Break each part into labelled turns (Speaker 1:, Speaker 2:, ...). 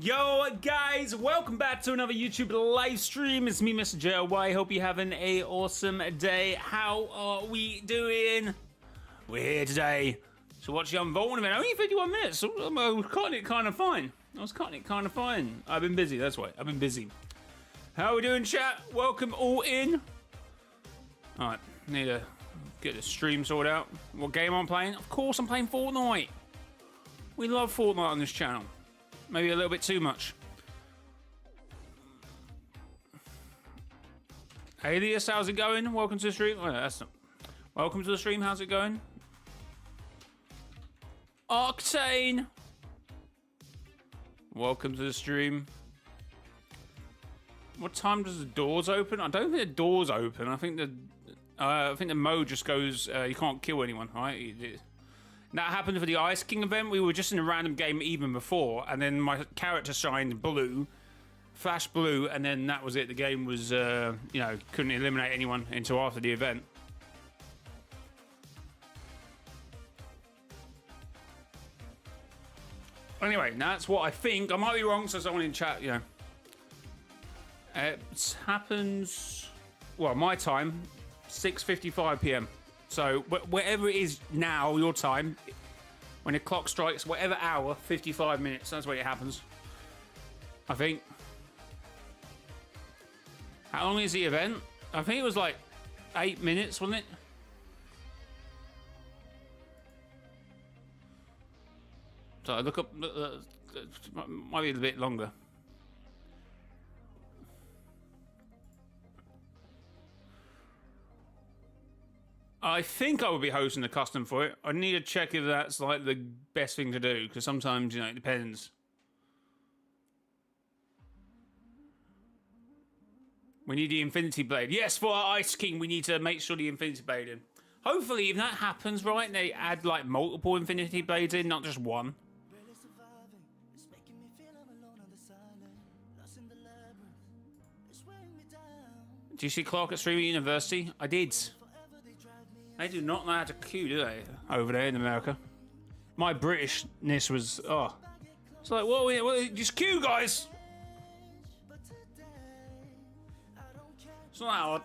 Speaker 1: Yo guys, welcome back to another YouTube live stream. It's me, mrjayowhy. Hope you're having a awesome day. How are we doing? We're here today to watch the Unvaulting event. Only 51 minutes. So I was cutting it kind of fine. I've been busy, that's why. I've been busy. How are we doing, chat? Welcome all in. Alright, need to get the stream sorted out. What game I'm playing? Of course I'm playing Fortnite. We love Fortnite on this channel. Maybe a little bit too much. Alias, how's it going? Welcome to the stream. Oh, that's not. Welcome to the stream. How's it going? Octane. Welcome to the stream. What time does the doors open? I don't think the doors open. I think the mode just goes. You can't kill anyone, right? That happened for the Ice King event. We were just in a random game even before, and then my character shined blue, flashed blue, and then that was it. The game was, you know, couldn't eliminate anyone until after the event. Anyway, that's what I think. I might be wrong, so someone in chat, you know. It happens, well, my time, 6:55 p.m. So, whatever it is now, your time, when the clock strikes, whatever hour, 55 minutes, that's when it happens. I think. How long is the event? I think it was like 8 minutes, wasn't it? So, I look up, might be a bit longer. I think I would be hosting a custom for it. I need to check if that's like the best thing to do, because sometimes, you know, it depends. We need the Infinity Blade. Yes, for our Ice King, we need to make sure the Infinity Blade in. Hopefully, if that happens, right, they add like multiple Infinity Blades in, not just one. Do you see Clark at Streamer University? I did. They do not know how to queue, do they? Over there in America. My Britishness was, oh. It's like, what just queue, guys! It's not that hard.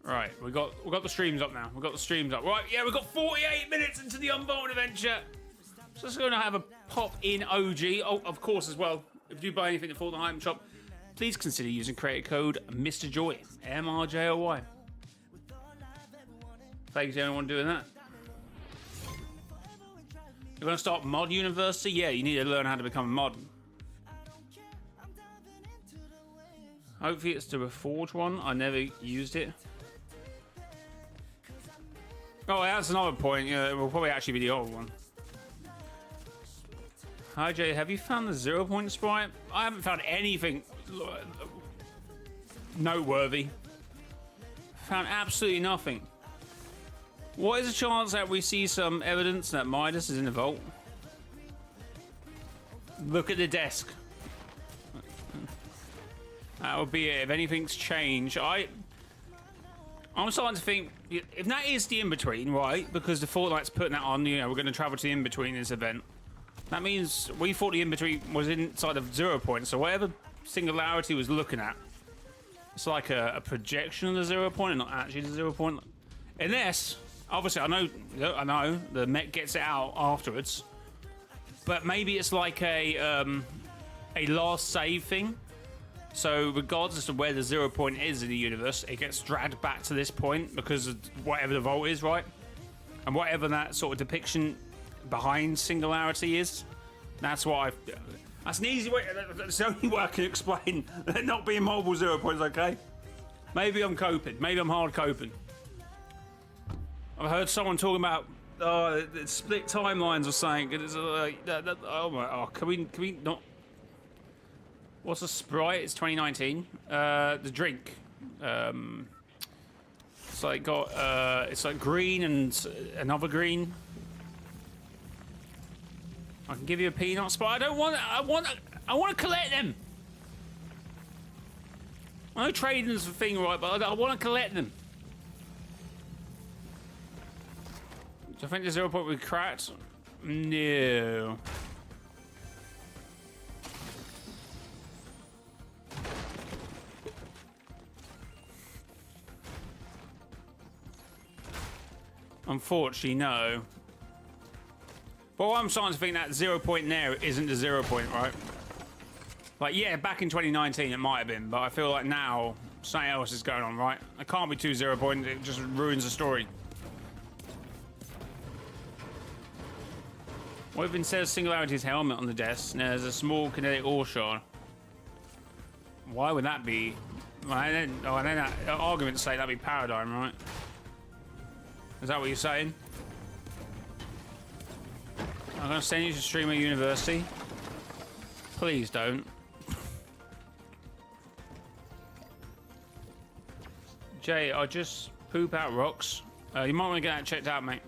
Speaker 1: Right, we got the streams up now. We got the streams up. Right, yeah, we got 48 minutes into the Unvaulting adventure. So just going to have a pop in OG. Oh, of course, as well. If you do buy anything at Fortnite Item Shop, please consider using creator code mrjayowhy, mrjayowhy. Thanks to anyone doing that. You're going to start Mod University? Yeah, you need to learn how to become a mod. Hopefully it's the Reforged one. I never used it. Oh, that's another point. Yeah, it will probably actually be the old one. Hi Jay, have you found the 0 point sprite? I haven't found anything noteworthy. Found absolutely nothing. What is the chance that we see some evidence that Midas is in the vault? Look at the desk. That would be it. If anything's changed, I'm starting to think if that is the in-between, right? Because the Fortnite's putting that on, you know, we're going to travel to the in-between this event. That means we thought the in-between was inside of 0 point, so whatever Singularity was looking at, it's like a projection of the 0 point and not actually the 0 point. Unless, obviously, I know, the mech gets it out afterwards, but maybe it's like a last save thing. So regardless of where the 0 point is in the universe, it gets dragged back to this point because of whatever the vault is, right? And whatever that sort of depiction behind Singularity is, that's what that's an easy way, that's the only way I can explain there not being multiple 0 points, okay? Maybe I'm coping, maybe I'm hard coping. I've heard someone talking about split timelines or something. It's oh my, oh, can we not? What's a Sprite? It's 2019. The drink. It's like it's like green and another green. I can give you a peanut Sprite. I don't want. I want to collect them. I know trading's the thing, right, but I want to collect them. Do I think the 0 point will be cracked? No. Unfortunately, no. But I'm starting to think that 0 point there isn't the 0 point, right? Like, yeah, back in 2019 it might have been, but I feel like now something else is going on, right? It can't be 2 0 point, it just ruins the story. What if instead of Singularity's helmet on the desk, there's a small kinetic ore shard? Why would that be? Well, then that arguments say that'd be Paradigm, right? Is that what you're saying? I'm gonna send you to Streamer University. Please don't. Jay, I just poop out rocks. You might want to get that checked out, mate.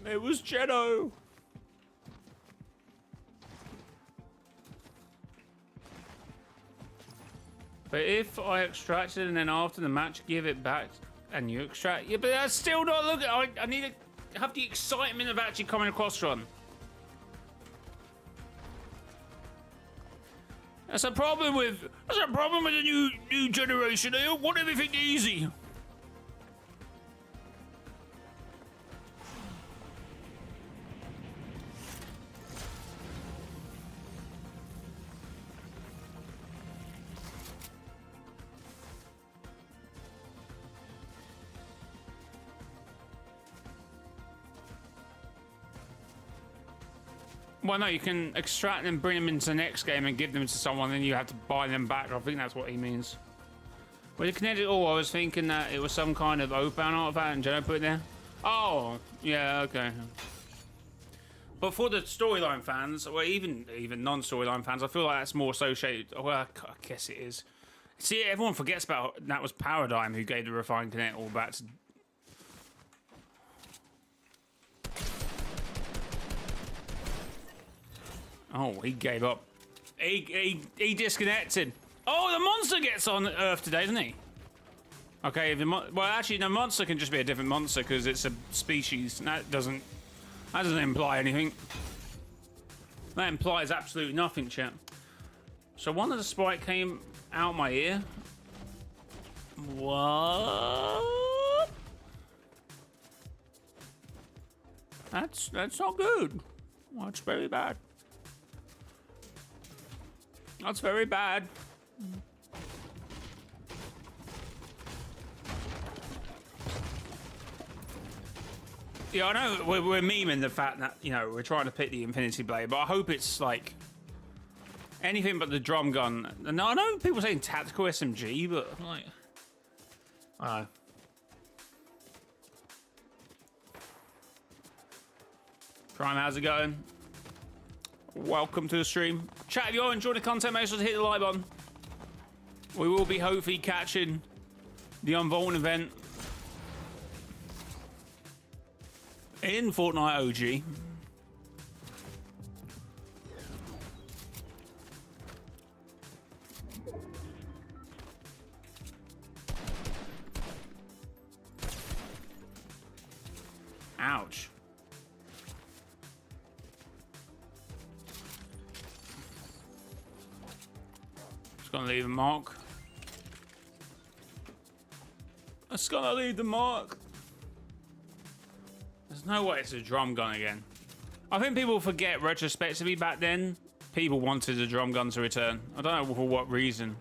Speaker 1: It was Jeno. But if I extract it and then after the match give it back and you extract, yeah, but that's still not looking. I need to have the excitement of actually coming across one. That's a problem with the new generation. They don't want everything easy. Well, no, you can extract them, bring them into the next game and give them to someone, then you have to buy them back. I think that's what he means. With the kinetic ore, I was thinking that it was some kind of Oathbound artifact and Jeno put it there. Oh, yeah, okay. But for the storyline fans, or even non-storyline fans, I feel like that's more associated. Well, I guess it is. See, everyone forgets about that was Paradigm who gave the refined kinetic ore back to. Oh, he gave up. He disconnected. Oh, the monster gets on Earth today, doesn't he? Okay, well, actually, the monster can just be a different monster because it's a species. That doesn't imply anything. That implies absolutely nothing, chat. So one of the spike came out my ear. What? That's not good. That's very bad. That's very bad. Yeah, I know we're memeing the fact that, you know, we're trying to pick the Infinity Blade, but I hope it's like anything but the drum gun. And I know people saying tactical SMG, but I'm like, I don't know. Prime, how's it going? Welcome to the stream. Chat, if you all enjoyed the content, make sure to hit the like button. We will be hopefully catching the Unvaulting event in Fortnite OG. Ouch. Just gonna leave a mark. It's gonna leave the mark. There's no way it's a drum gun again. I think people forget retrospectively back then, people wanted the drum gun to return. I don't know for what reason.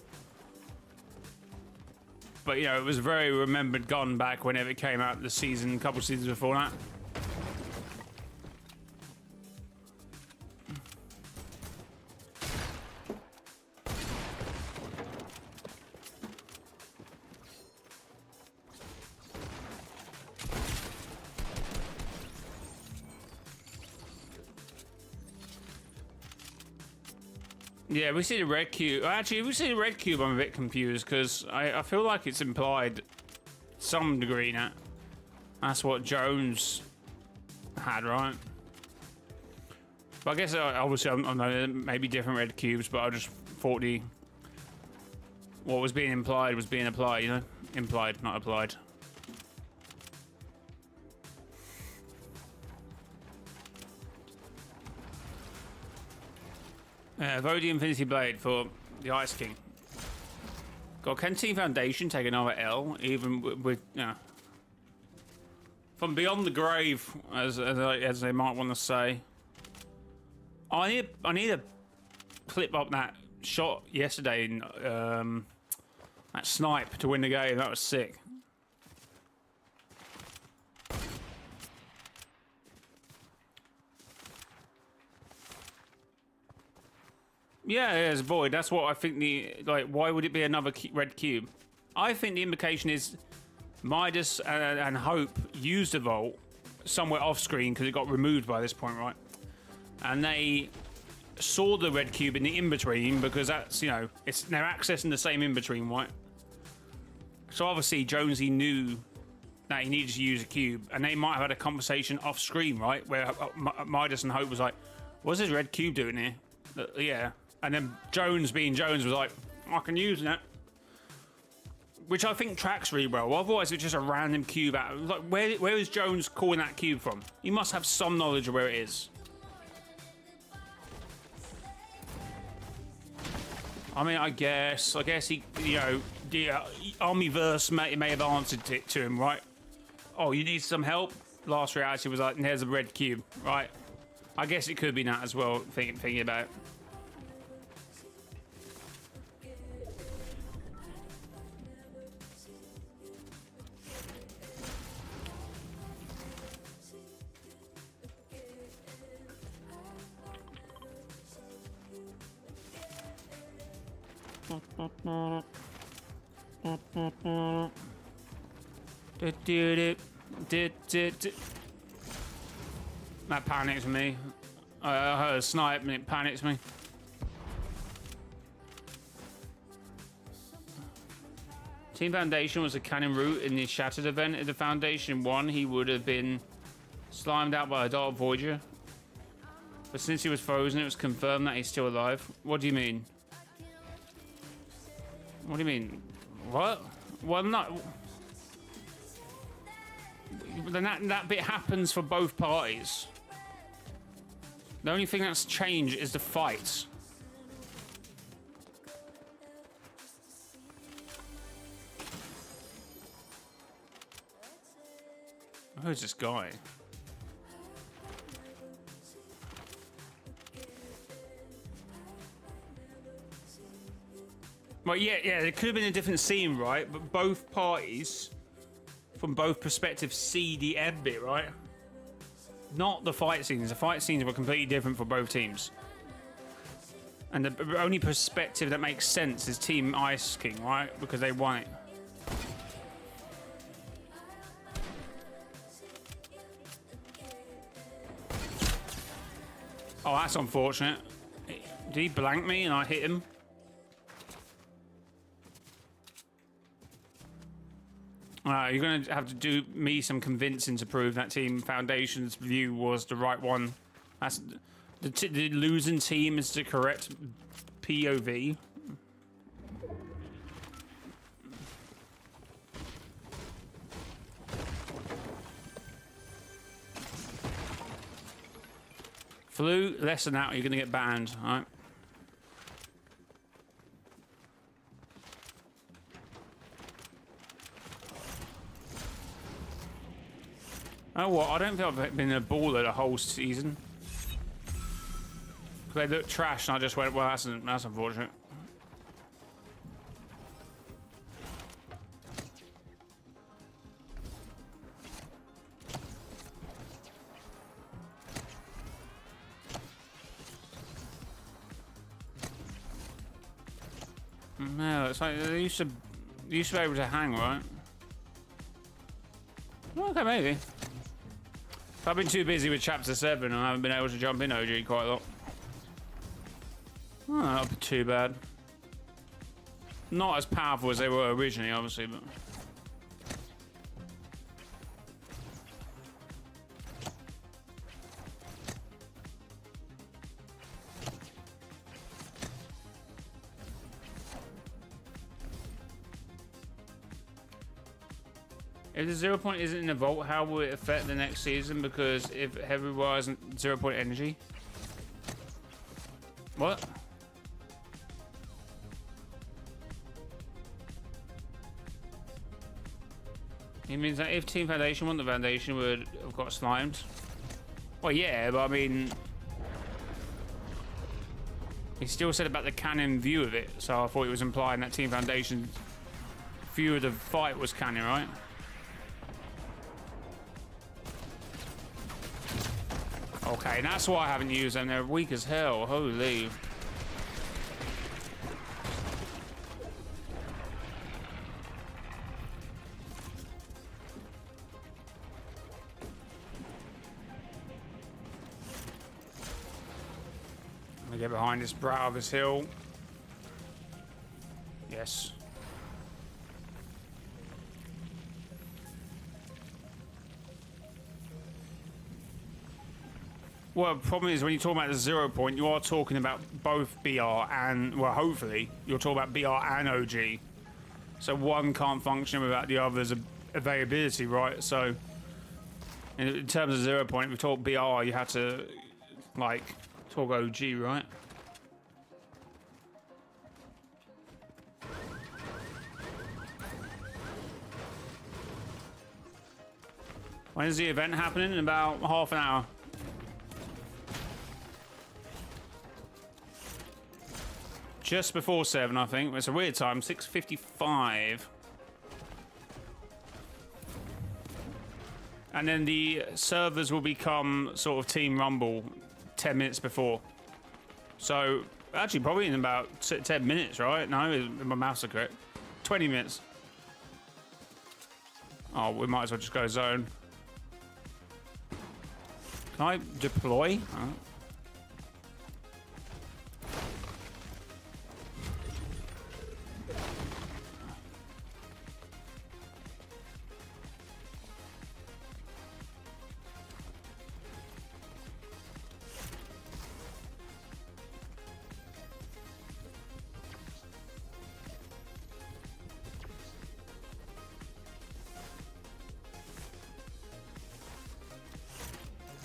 Speaker 1: But, you know, it was a very remembered gun back whenever it came out the season, a couple seasons before that. Yeah, we see the red cube. Actually, if we see the red cube, I'm a bit confused because I feel like it's implied some degree that that's what Jones had, right? But I guess obviously I know maybe different red cubes, but I just thought what was being implied was being applied, you know? Implied, not applied. Vote the Infinity Blade for the Ice King. God, can Team Foundation take another L, even with from beyond the grave, as they might want to say. I need to clip up that shot yesterday in that snipe to win the game. That was sick. Yeah, as Void. That's what I think why would it be another red cube? I think the implication is Midas and Hope used the vault somewhere off screen because it got removed by this point, right? And they saw the red cube in the in-between because that's, they're accessing the same in-between, right? So obviously Jonesy knew that he needed to use a cube, and they might have had a conversation off screen, right? Where Midas and Hope was like, what's this red cube doing here? Yeah. And then Jones, being Jones, was like, I can use that. Which I think tracks really well. Otherwise, it's just a random cube out. Like, where is Jones calling that cube from? He must have some knowledge of where it is. I mean, I guess he, the Armyverse may have answered it to him, right? Oh, you need some help? Last reality was like, there's a red cube, right? I guess it could be that as well, thinking about it. That panics me. I heard a snipe and it panics me. Team Foundation was a cannon route in the Shattered event. If the Foundation won, he would have been slimed out by a Dark Voyager. But since he was frozen, it was confirmed that he's still alive. What do you mean? What do you mean? What? Well, not. Then that bit happens for both parties. The only thing that's changed is the fight. Who's this guy? Well, yeah, it could have been a different scene, right? But both parties, from both perspectives, see the end bit, right? Not the fight scenes. The fight scenes were completely different for both teams. And the only perspective that makes sense is Team Ice King, right? Because they won it. Oh, that's unfortunate. Did he blank me and I hit him? You're going to have to do me some convincing to prove that Team Foundation's view was the right one. That's the losing team is the correct POV. Flu, less than that, you're going to get banned, all right? Oh, what? I don't think I've been a baller the whole season. They looked trash, and I just went, well, that's unfortunate. No, it's like they used to be able to hang, right? Okay, maybe. I've been too busy with Chapter 7 and I haven't been able to jump in OG quite a lot. Oh, not too bad. Not as powerful as they were originally, obviously, but... If the 0 point isn't in the vault, how will it affect the next season? Because if heavy wire isn't 0 point energy. What? It means that if Team Foundation won, the Foundation would have got slimed. Well, yeah, but I mean... He still said about the canon view of it, so I thought it was implying that Team Foundation's view of the fight was canon, right? Okay, and that's why I haven't used them. They're weak as hell. Holy. Let me get behind this brow of this hill. Yes. Well, the problem is when you talk about the 0 point, you are talking about both BR and, well, hopefully, you're talking about BR and OG. So one can't function without the other's availability, right? So, in terms of 0 point, if we talk BR, you have to, like, talk OG, right? When is the event happening? In about half an hour. Just before 7, I think. It's a weird time, 6:55. And then the servers will become sort of Team Rumble 10 minutes before. So, actually, probably in about 10 minutes, right? No, my maths are correct. 20 minutes. Oh, we might as well just go zone. Can I deploy? Oh.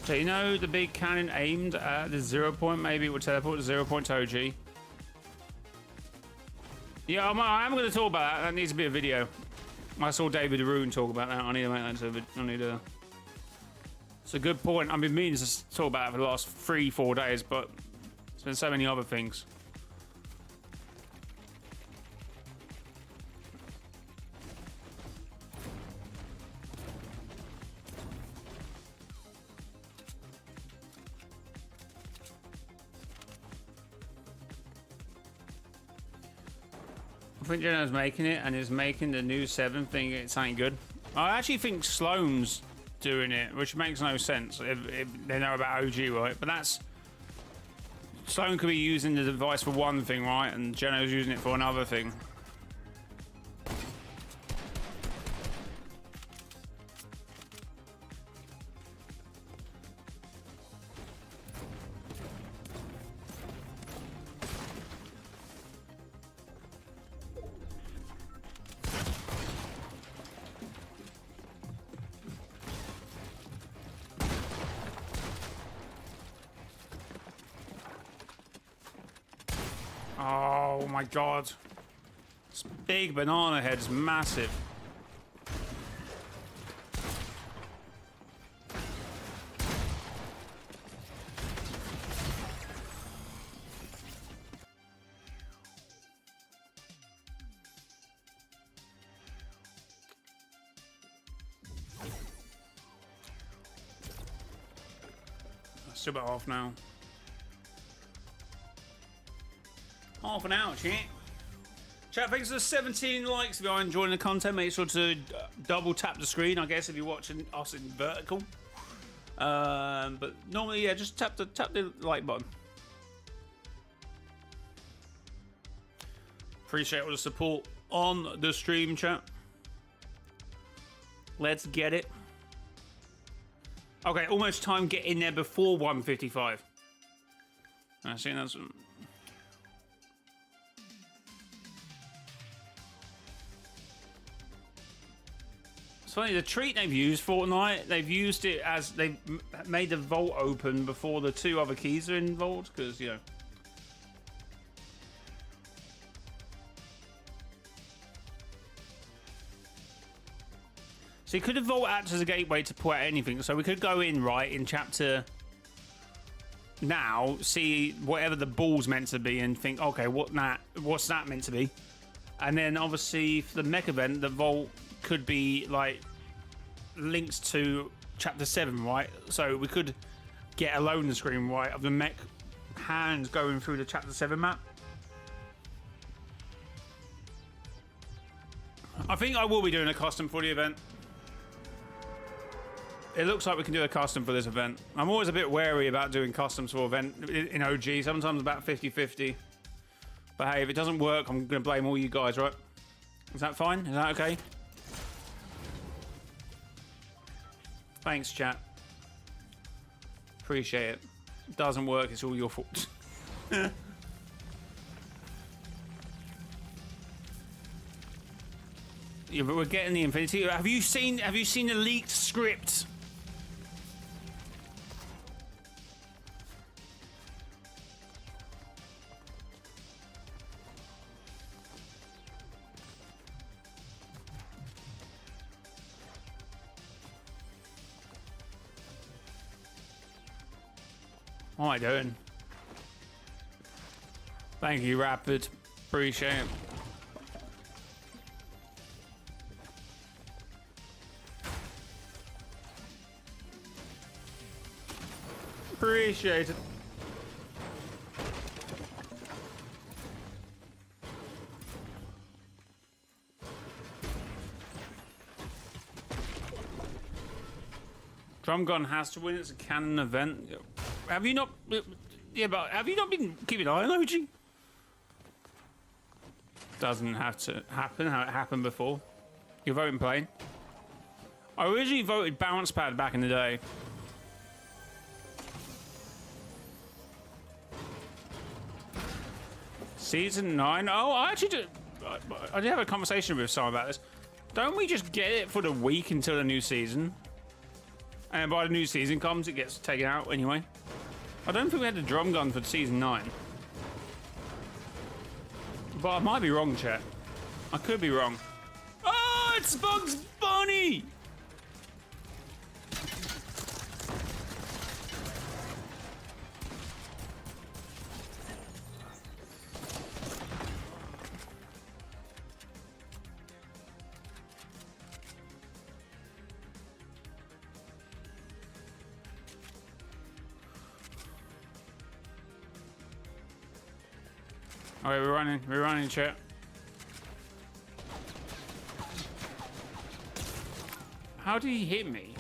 Speaker 1: So you know the big cannon aimed at the 0 point, maybe it would teleport to 0 point to OG. Yeah, I am going to talk about that. That needs to be a video. I saw David Arun talk about that. I need to make that into a video. I need to... It's a good point. I've been meaning to talk about it for the last 3-4 days, but there's been so many other things. I think Geno's making it and is making the new 7 thing. It's ain't good. I actually think Sloan's doing it, which makes no sense if they know about OG, right? But that's... Sloan could be using the device for one thing, right? And Geno's using it for another thing. Oh my god. This big banana head's massive. Still about half now. Half an hour, chat. Chat, thanks for the 17 likes. If you are enjoying the content, make sure to double tap the screen, I guess, if you're watching us in vertical. But normally, yeah, just tap the like button. Appreciate all the support on the stream, chat. Let's get it. Okay, almost time get in there before 155. I think that's... It's funny, the treat they've used, Fortnite, they've used it as... They've made the vault open before the 2 other keys are involved, because, you know... So you could have vault act as a gateway to pull out anything. So we could go in, right, in chapter... Now, see whatever the ball's meant to be and think, okay, what's that meant to be? And then, obviously, for the mech event, the vault could be, like, linked to chapter 7, right? So we could get a loading screen, right, of the mech hands going through the chapter 7 map. I think I will be doing a custom for the event. It looks like we can do a custom for this event. I'm always a bit wary about doing customs for event in OG. Sometimes about 50-50. But hey, if it doesn't work, I'm going to blame all you guys, right? Is that fine? Is that okay? Thanks, chat. Appreciate it. It doesn't work, it's all your fault. Yeah, but we're getting the Infinity. Have you seen the leaked script? What am I doing? Thank you, Rapid. Appreciate it. Appreciate it. Drum gun has to win. It's a canon event. Have you not? Yeah, but have you not been keeping an eye on OG? Doesn't have to happen how it happened before. You're voting plain. I originally voted bounce pad back in the day. Season 9. Oh, I actually did. I did have a conversation with someone about this. Don't we just get it for the week until the new season? And by the new season comes, it gets taken out anyway. I don't think we had the drum gun for season 9. But I might be wrong, chat. I could be wrong. Oh, it's Bugs Bunny! Alright, we're running, chat. How did he hit me?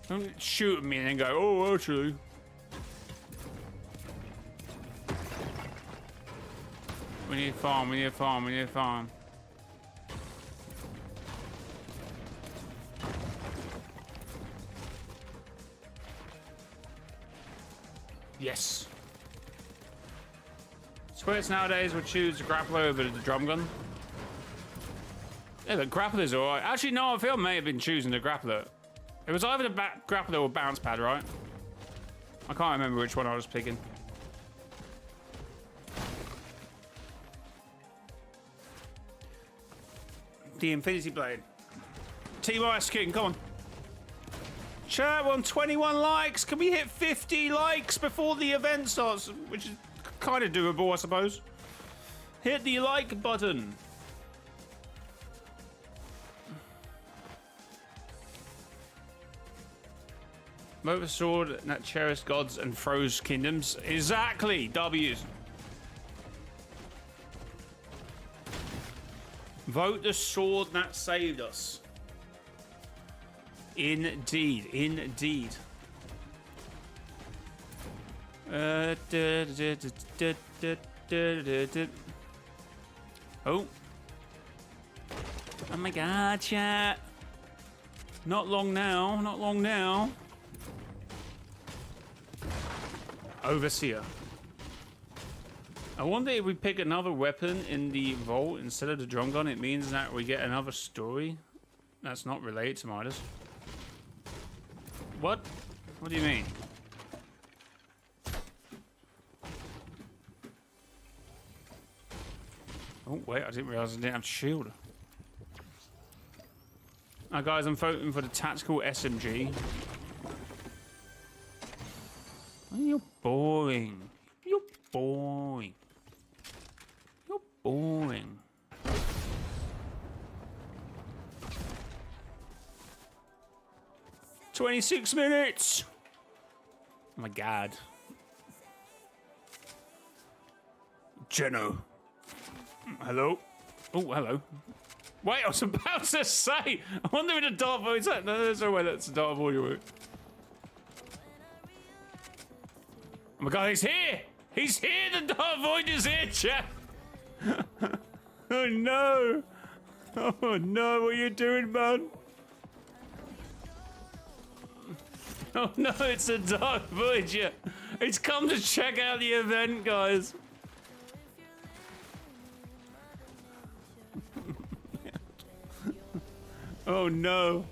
Speaker 1: Don't shoot at me and then go, oh, actually. We need a farm, we need a farm, we need a farm. Yes. Squirts nowadays would choose the grappler over the drum gun. Yeah, the grappler's alright. Actually, no, I feel I may have been choosing the grappler. It was either the grappler or bounce pad, right? I can't remember which one I was picking. The Infinity Blade. T-Rice King, come on. Chat, we're on 21 likes. Can we hit 50 likes before the event starts? Which is kind of doable, I suppose. Hit the like button. Vote for sword that cherished gods and froze kingdoms. Exactly, W's. Vote the sword that saved us. Indeed, indeed. Oh. Oh my god, chat. Not long now, not long now. Overseer. I wonder if we pick another weapon in the vault instead of the drum gun, it means that we get another story that's not related to Midas. What? What do you mean? Oh, wait, I didn't realize I didn't have shield. Alright, guys, I'm voting for the tactical SMG. Oh, you're boring. You're boring. You're boring. "26 minutes! Oh my god. Geno. Hello? Oh, hello. Wait, I was about to say! I wonder if the Darth Vader is that. No, there's no way that's the Darth Vader. Oh my god, he's here! He's here! The Darth Vader's here, chat! Oh no! Oh no, what are you doing, man? Oh no, it's the Darth Vader! He's come to check out the event, guys! Oh no.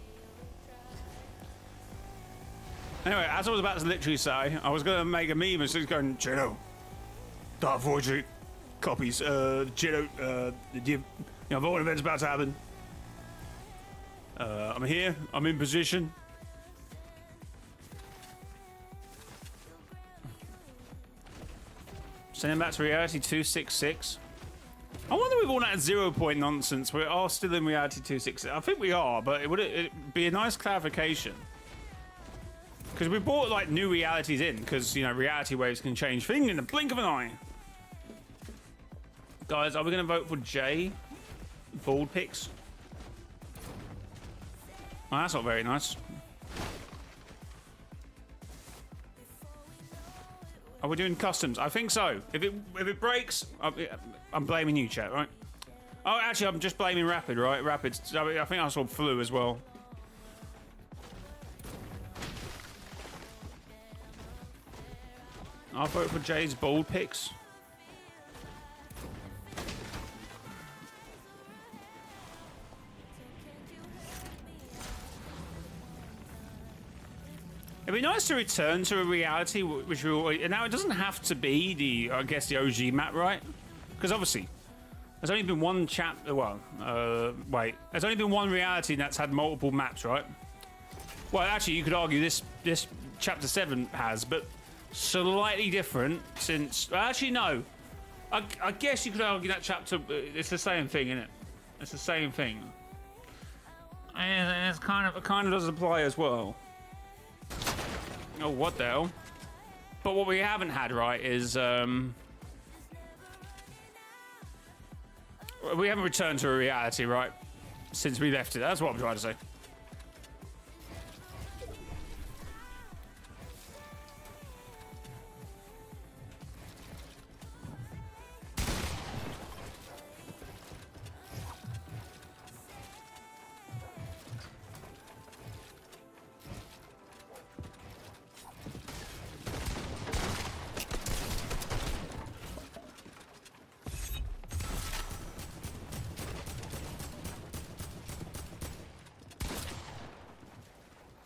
Speaker 1: Anyway, as I was about to literally say, I was going to make a meme and just going, Geno, Darth Vader copies, Geno, the vault event's about to happen. I'm here, I'm in position. Send him back to reality 266. I wonder if all that 0 point nonsense, we are still in reality 266. I think we are, but it'd be a nice clarification. Because we brought like new realities in, because you know reality waves can change things in the blink of an eye. Guys, are we going to vote for Jay? Bald picks. Oh, that's not very nice. Are we doing customs? I think so. If it breaks, I'm blaming you, chat, right? Oh, actually, I'm just blaming Rapid, right? Rapid. I think I saw Flu as well. I'll vote for Jay's bold picks. It'd be nice to return to a reality which we now it doesn't have to be the I guess the OG map, right? Because obviously there's only been one chapter. Well, there's only been one reality that's had multiple maps, right? Well, actually, you could argue this chapter 7 has, but slightly different since. Actually, no. I guess you could argue that chapter. It's the same thing, isn't it? It's the same thing. And it kind of does apply as well. Oh, what the hell? But what we haven't had, right, is we haven't returned to a reality, right, since we left it. That's what I'm trying to say.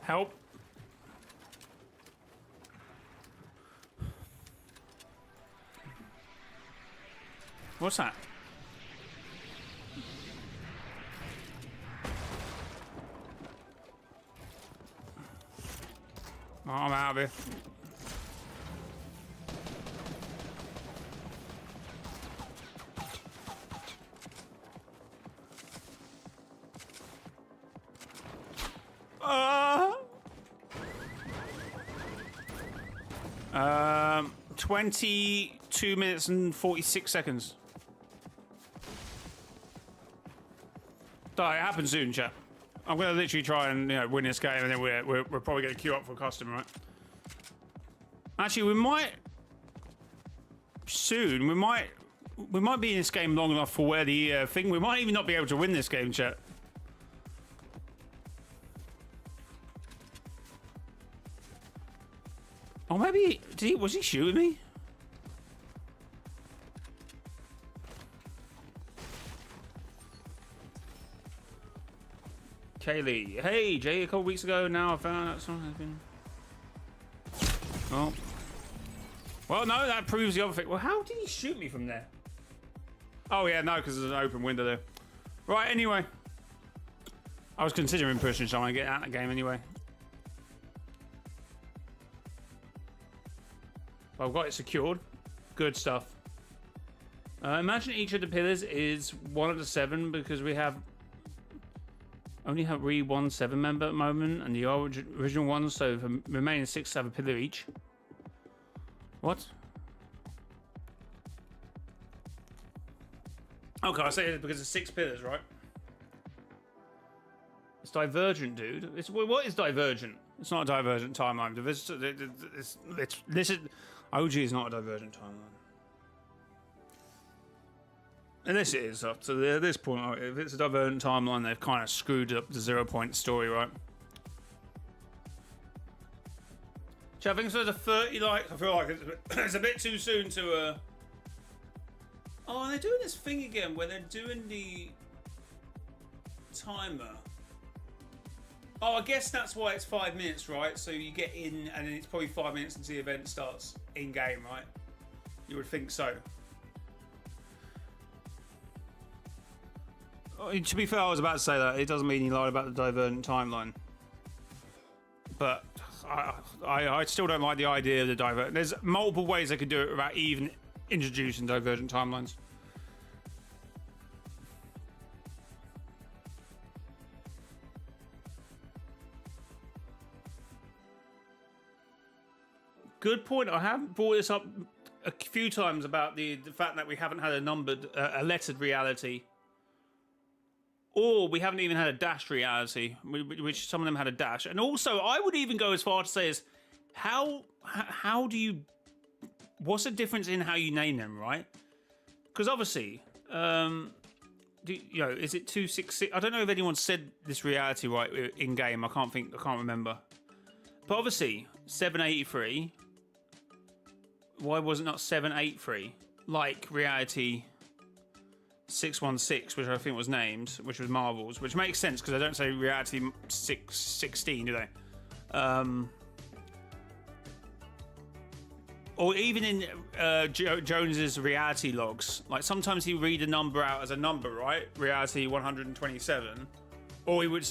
Speaker 1: Help. What's that? Oh, I'm out of here. Uh, 22 minutes and 46 seconds. It happens soon, chat. I'm gonna literally try and win this game, and then we're probably gonna queue up for a custom, right? Actually, we might. soon. We might be in this game long enough for where the thing. We might even not be able to win this game, chat. Oh, maybe was he shooting me? Kaylee, hey Jay, a couple weeks ago now I found out something has been. Oh. Well, no, that proves the other thing. Well, how did he shoot me from there? Oh yeah, no, because there's an open window there. Right, anyway. I was considering pushing someone to get out of the game anyway. I've got it secured. Good stuff. Imagine each of the pillars is one of the 7 because we have only have one 7 member at the moment and the original ones, so the remaining 6 have a pillar each. What? Okay, I say it because it's 6 pillars, right? It's divergent, dude. What is divergent? It's not a divergent timeline. This is OG is not a divergent timeline. Unless it is up to this point. If it's a divergent timeline, they've kind of screwed up the 0 point story, right? I think so. The 30 likes. I feel like it's a bit too soon to. Oh, and they're doing this thing again where they're doing the timer. Oh, I guess that's why it's 5 minutes, right? So you get in, and then it's probably 5 minutes until the event starts in game, right? You would think so. To be fair, I was about to say that it doesn't mean he lied about the divergent timeline, but I still don't like the idea of the divergent. There's multiple ways they could do it without even introducing divergent timelines. Good point. I haven't brought this up a few times about the fact that we haven't had a numbered, a lettered reality. Or we haven't even had a dashed reality, which some of them had a dash. And also, I would even go as far to say is, how do you... What's the difference in how you name them, right? Because obviously, is it 266? I don't know if anyone said this reality right in game. I can't remember. But obviously, 783. Why was it not 783? Like reality 616, which I think was named, which was Marvel's, which makes sense because they don't say reality 616, do they? Or even in Jones's reality logs, like sometimes he read a number out as a number, right? Reality 127, or he would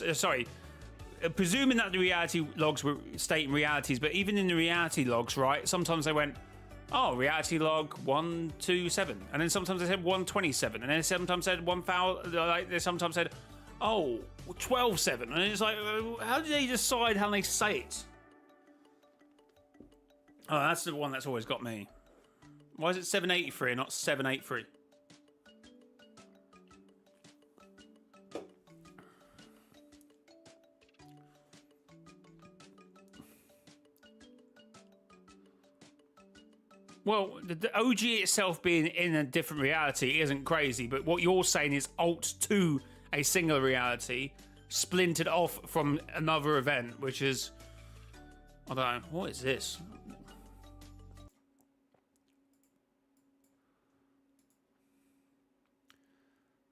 Speaker 1: presuming that the reality logs were stating realities, but even in the reality logs, right? Sometimes they went, oh, reality log 127, and then sometimes they said 127, and then sometimes said 1000. Like they sometimes said, oh, 12.7, and it's like, how do they decide how they say it? Oh, that's the one that's always got me. Why is it 783 and not 783? Well, the OG itself being in a different reality isn't crazy, but what you're saying is alt to a singular reality, splintered off from another event, which is... I don't know, what is this?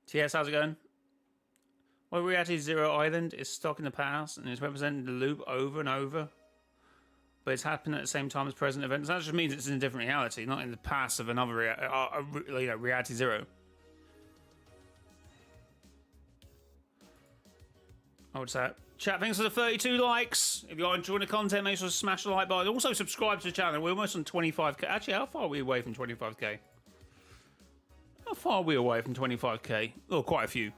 Speaker 1: TS, how's it going? Well, Reality Zero Island is stuck in the past and is representing the loop over and over. But it's happening at the same time as present events. That just means it's in a different reality, not in the past of another Reality Zero. I would say. Chat, thanks for the 32 likes. If you're enjoying the content, make sure to smash the like button. Also, subscribe to the channel. We're almost on 25k. Actually, how far are we away from 25k? How far are we away from 25k? Oh, quite a few.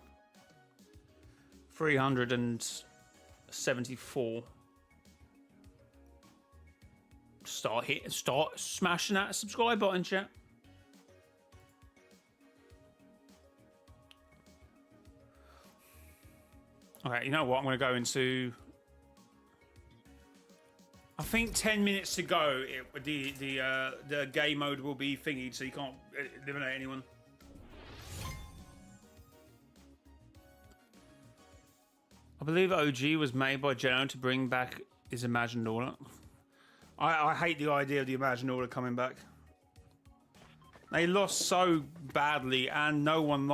Speaker 1: 374. Start smashing that subscribe button, chat. Okay, you know what? I'm going to go into... I think 10 minutes to go. The game mode will be thingied, so you can't eliminate anyone. I believe OG was made by Geno to bring back his imagined order. I hate the idea of the imagined order coming back. They lost so badly, and no one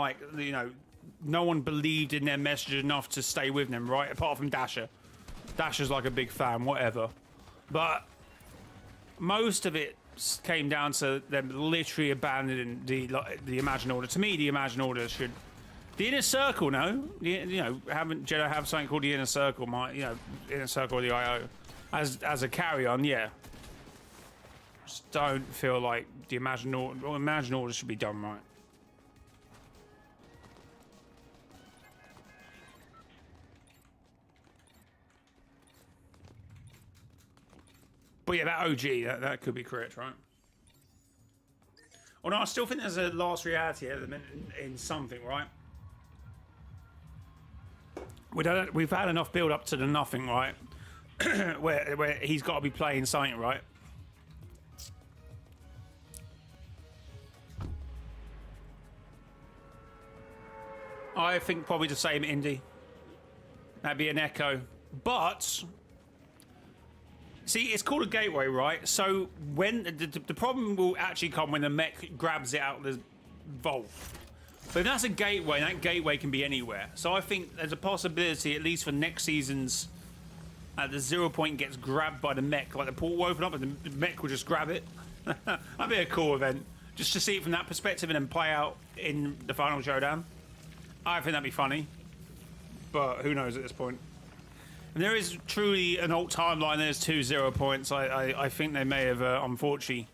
Speaker 1: no one believed in their message enough to stay with them, right? Apart from Dasher. Dasher's like a big fan, whatever. But most of it came down to them literally abandoning the imagined order. To me, the imagined order should. The inner circle, no, haven't Jedi have something called the inner circle? Inner circle of the IO, as a carry on, yeah. Just don't feel like the imagined order should be done right. But yeah, that OG, that could be correct, right? Well, no, I still think there's a last reality element in something, right? We've had enough build up to the nothing, right? where he's got to be playing something, right? I think probably the same indie. That'd be an echo. But see, it's called a gateway, right? So when the problem will actually come when the mech grabs it out of the vault. But if that's a gateway, that gateway can be anywhere. So I think there's a possibility, at least for next season's, the 0 point gets grabbed by the mech. Like the portal will open up and the mech will just grab it. That'd be a cool event. Just to see it from that perspective and then play out in the final showdown. I think that'd be funny. But who knows at this point. And there is truly an alt timeline. There's 2 0 points. I think they may have, unfortunately...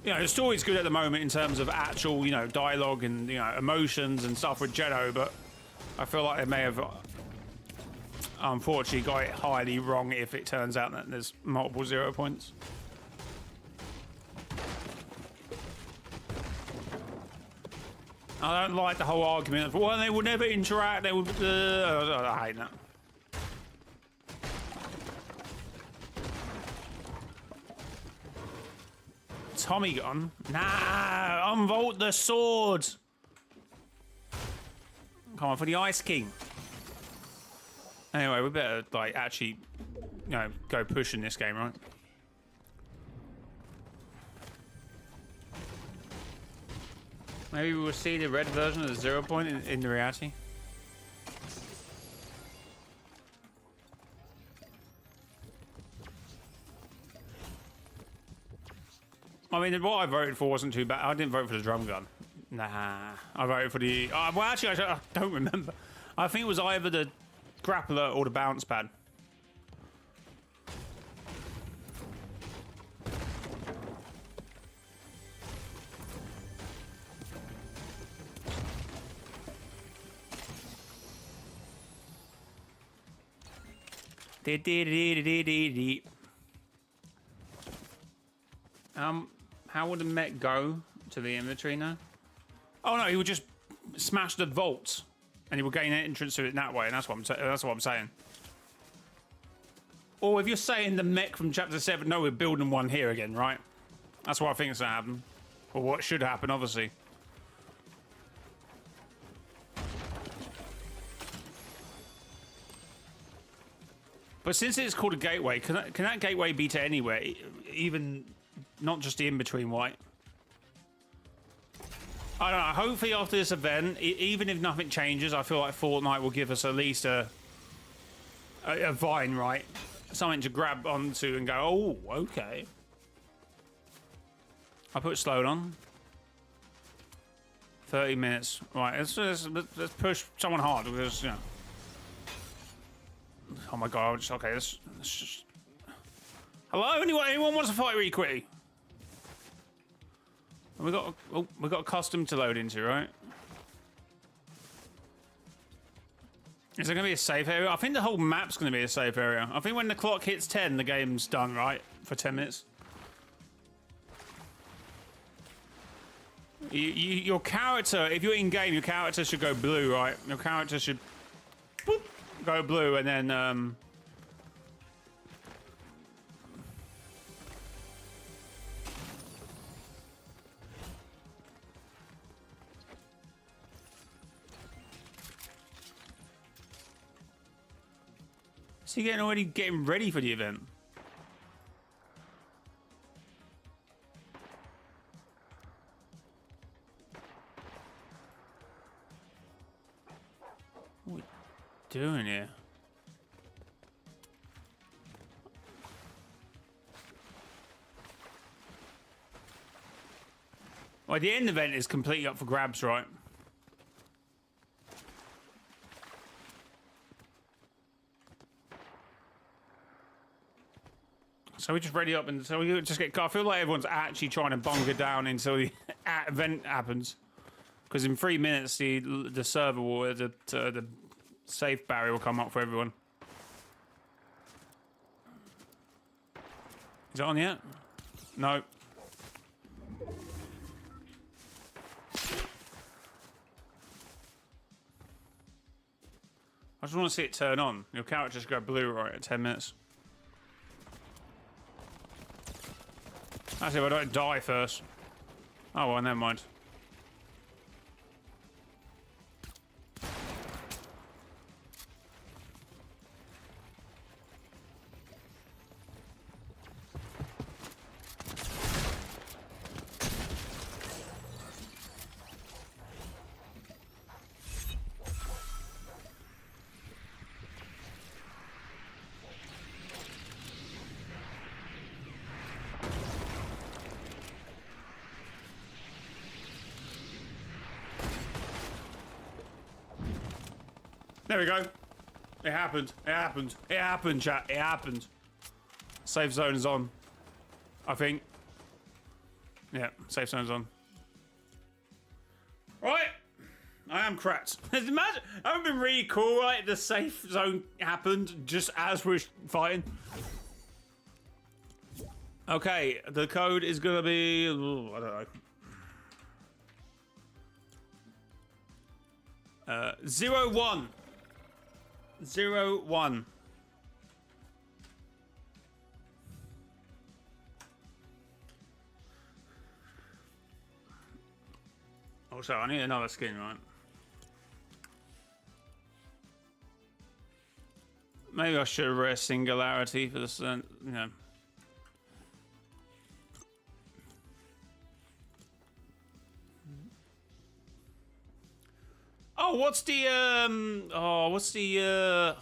Speaker 1: The story's good at the moment in terms of actual, dialogue and, emotions and stuff with Jedi, but I feel like they may have, unfortunately, got it highly wrong if it turns out that there's multiple 0 points. I don't like the whole argument of, well, they will never interact, they would... I hate that. Tommy gun? Nah, unvault the sword. Come on for the Ice King. Anyway, we better actually, go push in this game, right? Maybe we'll see the red version of the 0 point in the reality. I mean, what I voted for wasn't too bad. I didn't vote for the drum gun. Nah. I voted for the... well, actually, I don't remember. I think it was either the grappler or the bounce pad. How would the mech go to the inventory now? Oh no, he would just smash the vault, and he will gain an entrance to it that way. And that's what I'm saying. Or if you're saying the mech from Chapter 7, no, we're building one here again, right? That's what I think is gonna happen, or what should happen, obviously. But since it's called a gateway, can that gateway be to anywhere, even not just the in-between white? I don't know. Hopefully after this event, even if nothing changes, I feel like Fortnite will give us at least a vine, right? Something to grab onto and go, oh, okay. I put slowed on. 30 minutes. Right, let's push someone hard because, oh my god, okay, let's just... Hello? Anyone wants to fight really quickly? We got a custom to load into, right? Is there gonna be a safe area? I think the whole map's gonna be a safe area. I think when the clock hits 10, the game's done, right? For 10 minutes. Your character, if you're in game, your character should go blue, right? Your character should boop, go blue, and then he getting ready for the event? What are we doing here? Well, the end event is completely up for grabs, right? So we just ready up and so we just get. I feel like everyone's actually trying to bunker down until the event happens, because in 3 minutes the server will the safe barrier will come up for everyone. Is it on yet? No. I just want to see it turn on. Your character just go blue right at 10 minutes. That's if I don't die first. Oh well, never mind. There we go. It happened. It happened. It happened, chat. It happened. Safe zone is on. I think. Yeah, safe zone's on. Right. I am cracked. Imagine, I haven't been really cool, right? The safe zone happened just as we're fighting. Okay, the code is gonna be... Ooh, I don't know. 01. 01. Oh, sorry, I need another skin, right? Maybe I should wear singularity for this, you know. Oh, what's the, oh, what's the, oh,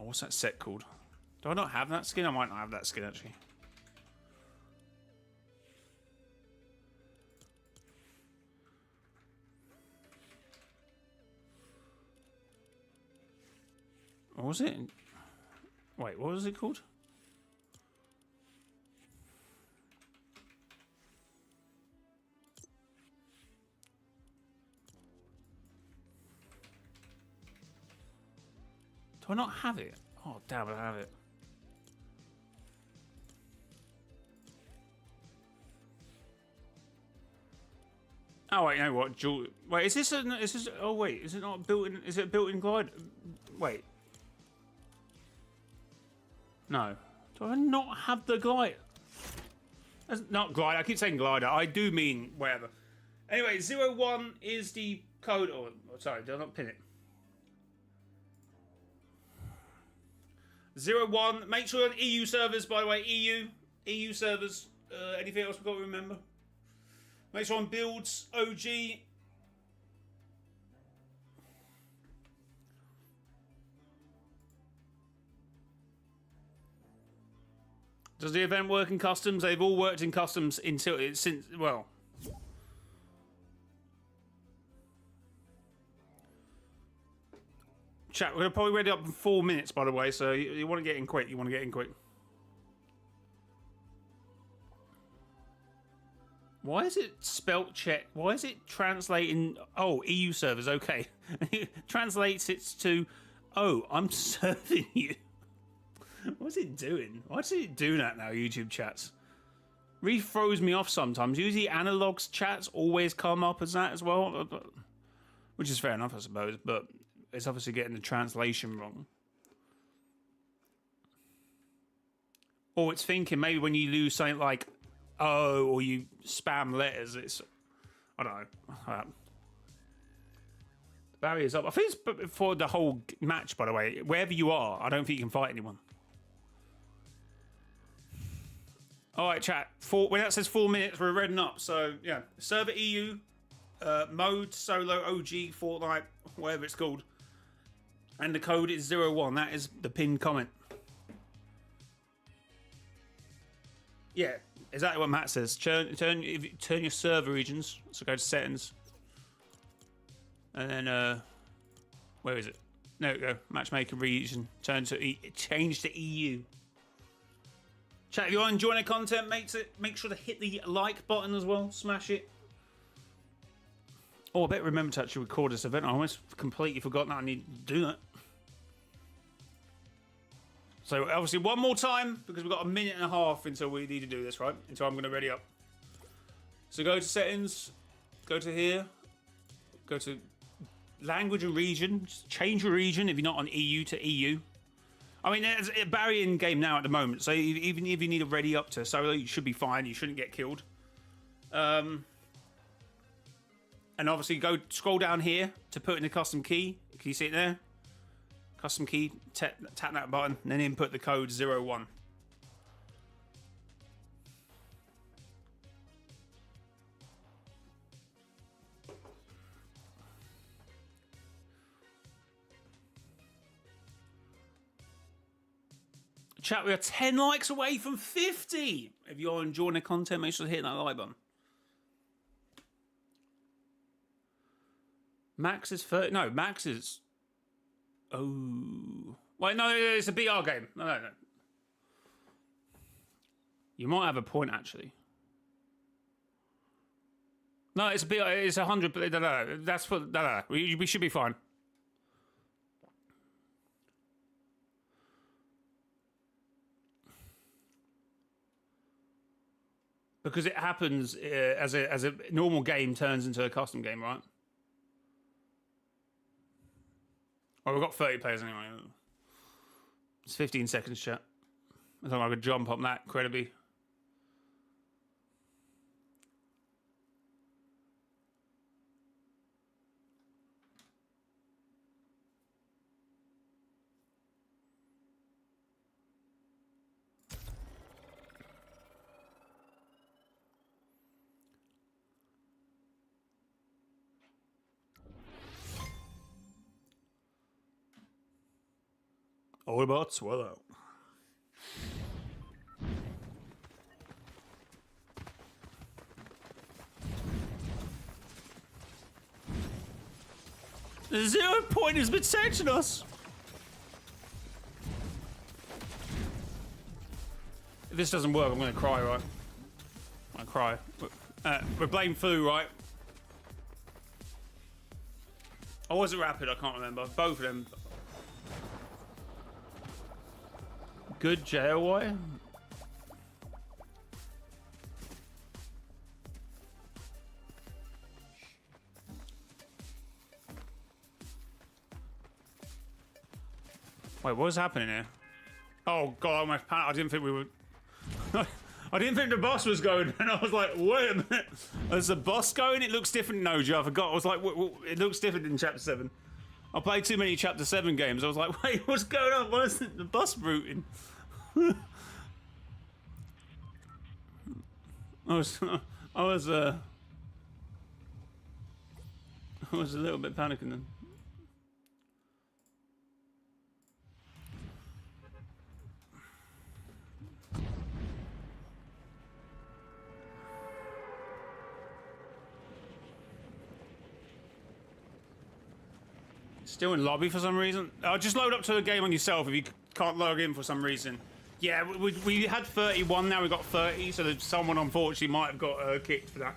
Speaker 1: what's that set called? Do I not have that skin? I might not have that skin, actually. What was it? Wait, what was it called? Do I not have it? Oh, damn, I have it. Oh, wait, you know what? Wait, is this oh, wait, is it not built in? Is it built in glide? Wait. No. Do I not have the glider? That's not glider. I keep saying glider. I do mean whatever. Anyway, 01 is the code. Oh, sorry, did I not pin it? 01. Make sure you're on EU servers, by the way. EU servers. Anything else we've got to remember? Make sure on builds, OG. Does the event work in customs? They've all worked in customs until since, well. Chat, we're probably ready up in 4 minutes, by the way, so you want to get in quick. You want to get in quick. Why is it spelt check? Why is it translating? Oh, EU servers, okay. Translates it to, oh, I'm serving you. What's it doing? Why does it do that now, YouTube chats? Really throws me off sometimes. Usually analogs chats always come up as that as well. Which is fair enough, I suppose, but it's obviously getting the translation wrong. Or it's thinking maybe when you lose something like, oh, or you spam letters, it's, I don't know. Barrier's up. I think it's for the whole match, by the way. Wherever you are, I don't think you can fight anyone. All right, chat. When that says 4 minutes, we're redding up. So, yeah. Server EU, mode, solo, OG, Fortnite, whatever it's called. And the code is 01. That is the pinned comment. Yeah, exactly what Matt says. Turn your server regions. So go to settings. And then, where is it? There we go. Matchmaker region. Change to EU. Chat, if you are enjoying the content, make sure to hit the like button as well. Smash it. Oh, I better remember to actually record this event. I almost completely forgot that I need to do that. So, obviously, one more time, because we've got a minute and a half until we need to do this, right? Until I'm going to ready up. So, go to settings. Go to here. Go to language and region. Just change your region if you're not on EU to EU. I mean, there's a barrier in game now at the moment, so even if you need to ready up to solo, you should be fine. You shouldn't get killed. And obviously, scroll down here to put in a custom key. Can you see it there? Custom key. Tap that button, and then input the code 01. Chat, we are 10 likes away from 50. If you're enjoying the content, make sure to hit that like button. Max is 30. No, Max is... Oh. Wait, no, it's a BR game. No. You might have a point, actually. No, it's a BR. It's 100. No. That's for... No. We should be fine. Because it happens as a normal game turns into a custom game, right? Oh, we've got 30 players anyway. It's 15 seconds, chat. I thought I could jump up that incredibly. All about swallow. The 0 point has been sanctioned us. If this doesn't work, I'm going to cry, right? I'm going to cry. We're blame Foo, right? Or was it Rapid? I can't remember. Both of them. Good JOY? Wait, what was happening here? Oh god, I almost panicked. I didn't think we were... I didn't think the boss was going, and I was like, wait a minute. Is the boss going? It looks different. No, Joe, I forgot. I was like, it looks different in Chapter 7. I played too many Chapter 7 games. I was like, wait, what's going on? Why isn't the boss rooting? I was a little bit panicking then. Still in lobby for some reason. Just load up to the game on yourself if you can't log in for some reason. Yeah, we had 31, now we've got 30, so someone unfortunately might have got kicked for that.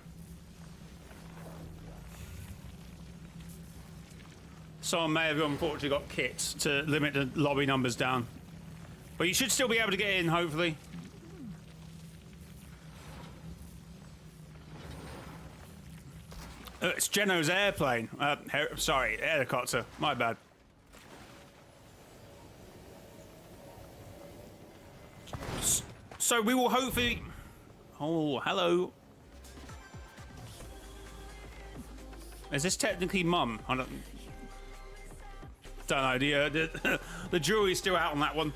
Speaker 1: Someone may have unfortunately got kicked to limit the lobby numbers down. But you should still be able to get in, hopefully. It's Geno's airplane. Sorry, helicopter. My bad. So we will hopefully... Oh, hello. Is this technically Mum? I don't... don't know. The jury's still out on that one.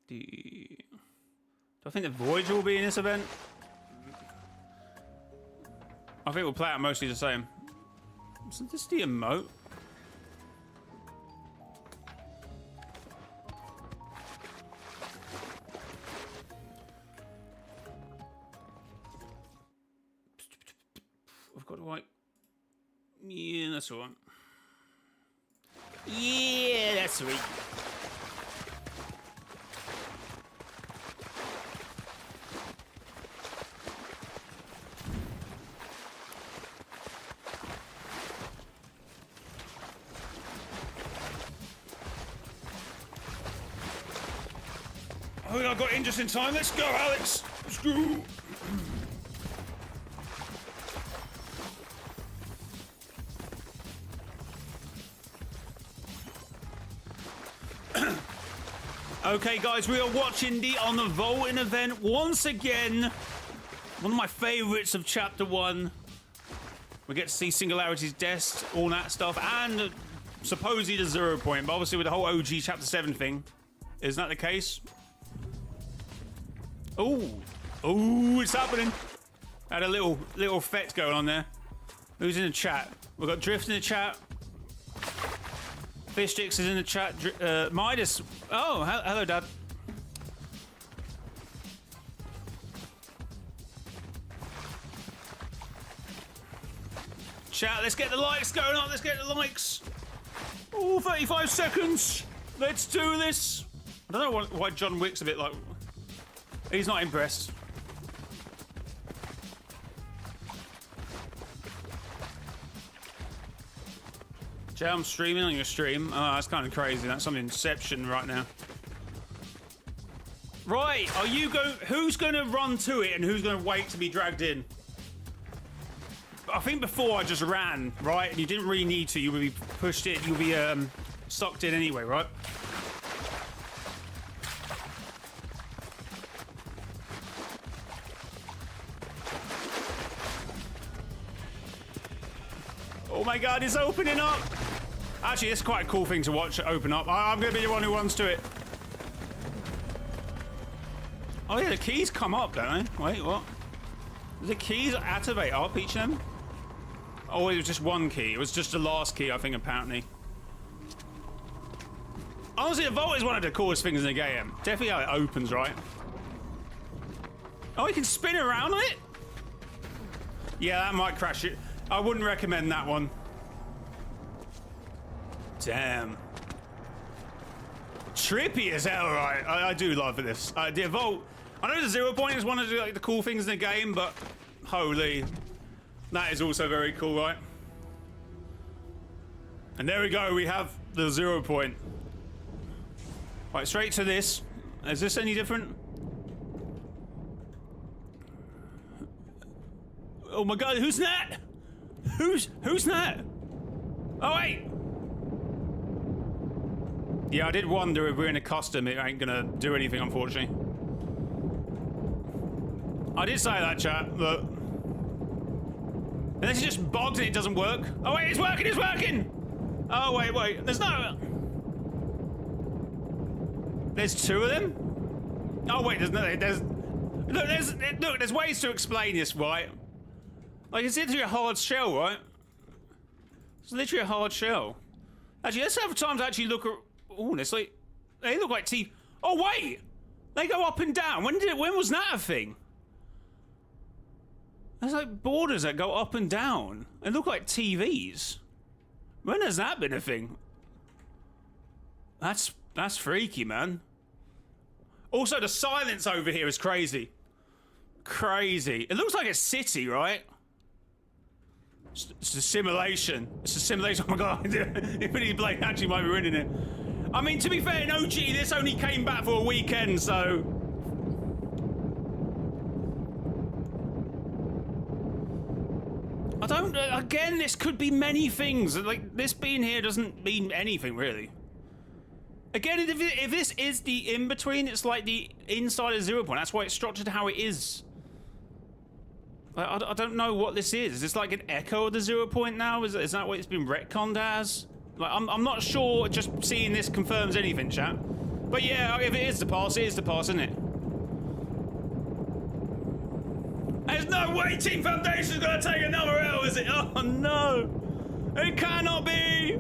Speaker 1: Do I think the Voyager will be in this event? I think we'll play out mostly the same. Isn't this the emote? I've got to like... Yeah, that's all right. Yeah, that's sweet. Oh, I got in just in time. Let's go, Alex. Let's go. Okay, guys, we are watching the Unvaulting event once again. One of my favourites of Chapter 1. We get to see Singularity's death, all that stuff, and supposedly the 0 point, but obviously with the whole OG Chapter 7 thing. Isn't that the case? Oh, it's happening. Had a little effect going on there. Who's in the chat? We've got Drift in the chat. Fishdix is in the chat. Midas. Oh, hello, Dad. Chat, let's get the likes going on. Let's get the likes. Oh, 35 seconds. Let's do this. I don't know why John Wick's a bit like... He's not impressed. Jay, I'm streaming on your stream. Oh, that's kind of crazy. That's some Inception right now. Right, are you going... Who's going to run to it and who's going to wait to be dragged in? I think before I just ran, right? And you didn't really need to. You would be pushed in. You'll be sucked in anyway, right? Oh my god, it's opening up! Actually, it's quite a cool thing to watch it open up. I'm going to be the one who runs to it. Oh yeah, the keys come up, don't they? Wait, what? The keys activate up, each of them? Oh, it was just one key. It was just the last key, I think, apparently. Honestly, the Vault is one of the coolest things in the game. Definitely how it opens, right? Oh, you can spin around on it? Yeah, that might crash it. I wouldn't recommend that one. Damn. Trippy as hell, right? I do love this. The Vault... I know the 0 point is one of the cool things in the game, but... Holy... That is also very cool, right? And there we go, we have the 0 point. Right, straight to this. Is this any different? Oh my god, who's that? Who's that? Oh wait! Yeah, I did wonder if we're in a custom, it ain't gonna do anything, unfortunately. I did say that, chat, look. Unless it's just bogged and it doesn't work. Oh wait, it's working, it's working! Oh wait, there's no... There's two of them? Oh wait, there's ways to explain this, right? Like, it's literally a hard shell, right? It's literally a hard shell. Actually, let's have time to actually look at... Oh, it's like... They look like teeth. Oh wait! They go up and down. When was that a thing? There's like borders that go up and down. They look like TVs. When has that been a thing? That's freaky, man. Also, the silence over here is crazy. Crazy. It looks like a city, right? It's a simulation. It's a simulation. Oh my god, Infinity Blade actually might be winning it. I mean, to be fair, in OG, this only came back for a weekend, so... I don't... Again, this could be many things. Like, this being here doesn't mean anything, really. Again, if this is the in-between, it's like the inside of 0 point. That's why it's structured how it is. I don't know what this is. Is this like an echo of the 0 point now? Is that what it's been retconned as? Like, I'm not sure just seeing this confirms anything, chat. But yeah, if it is the pass, it is the pass, isn't it? There's no way Team Foundation's gonna take another L, is it? Oh no! It cannot be!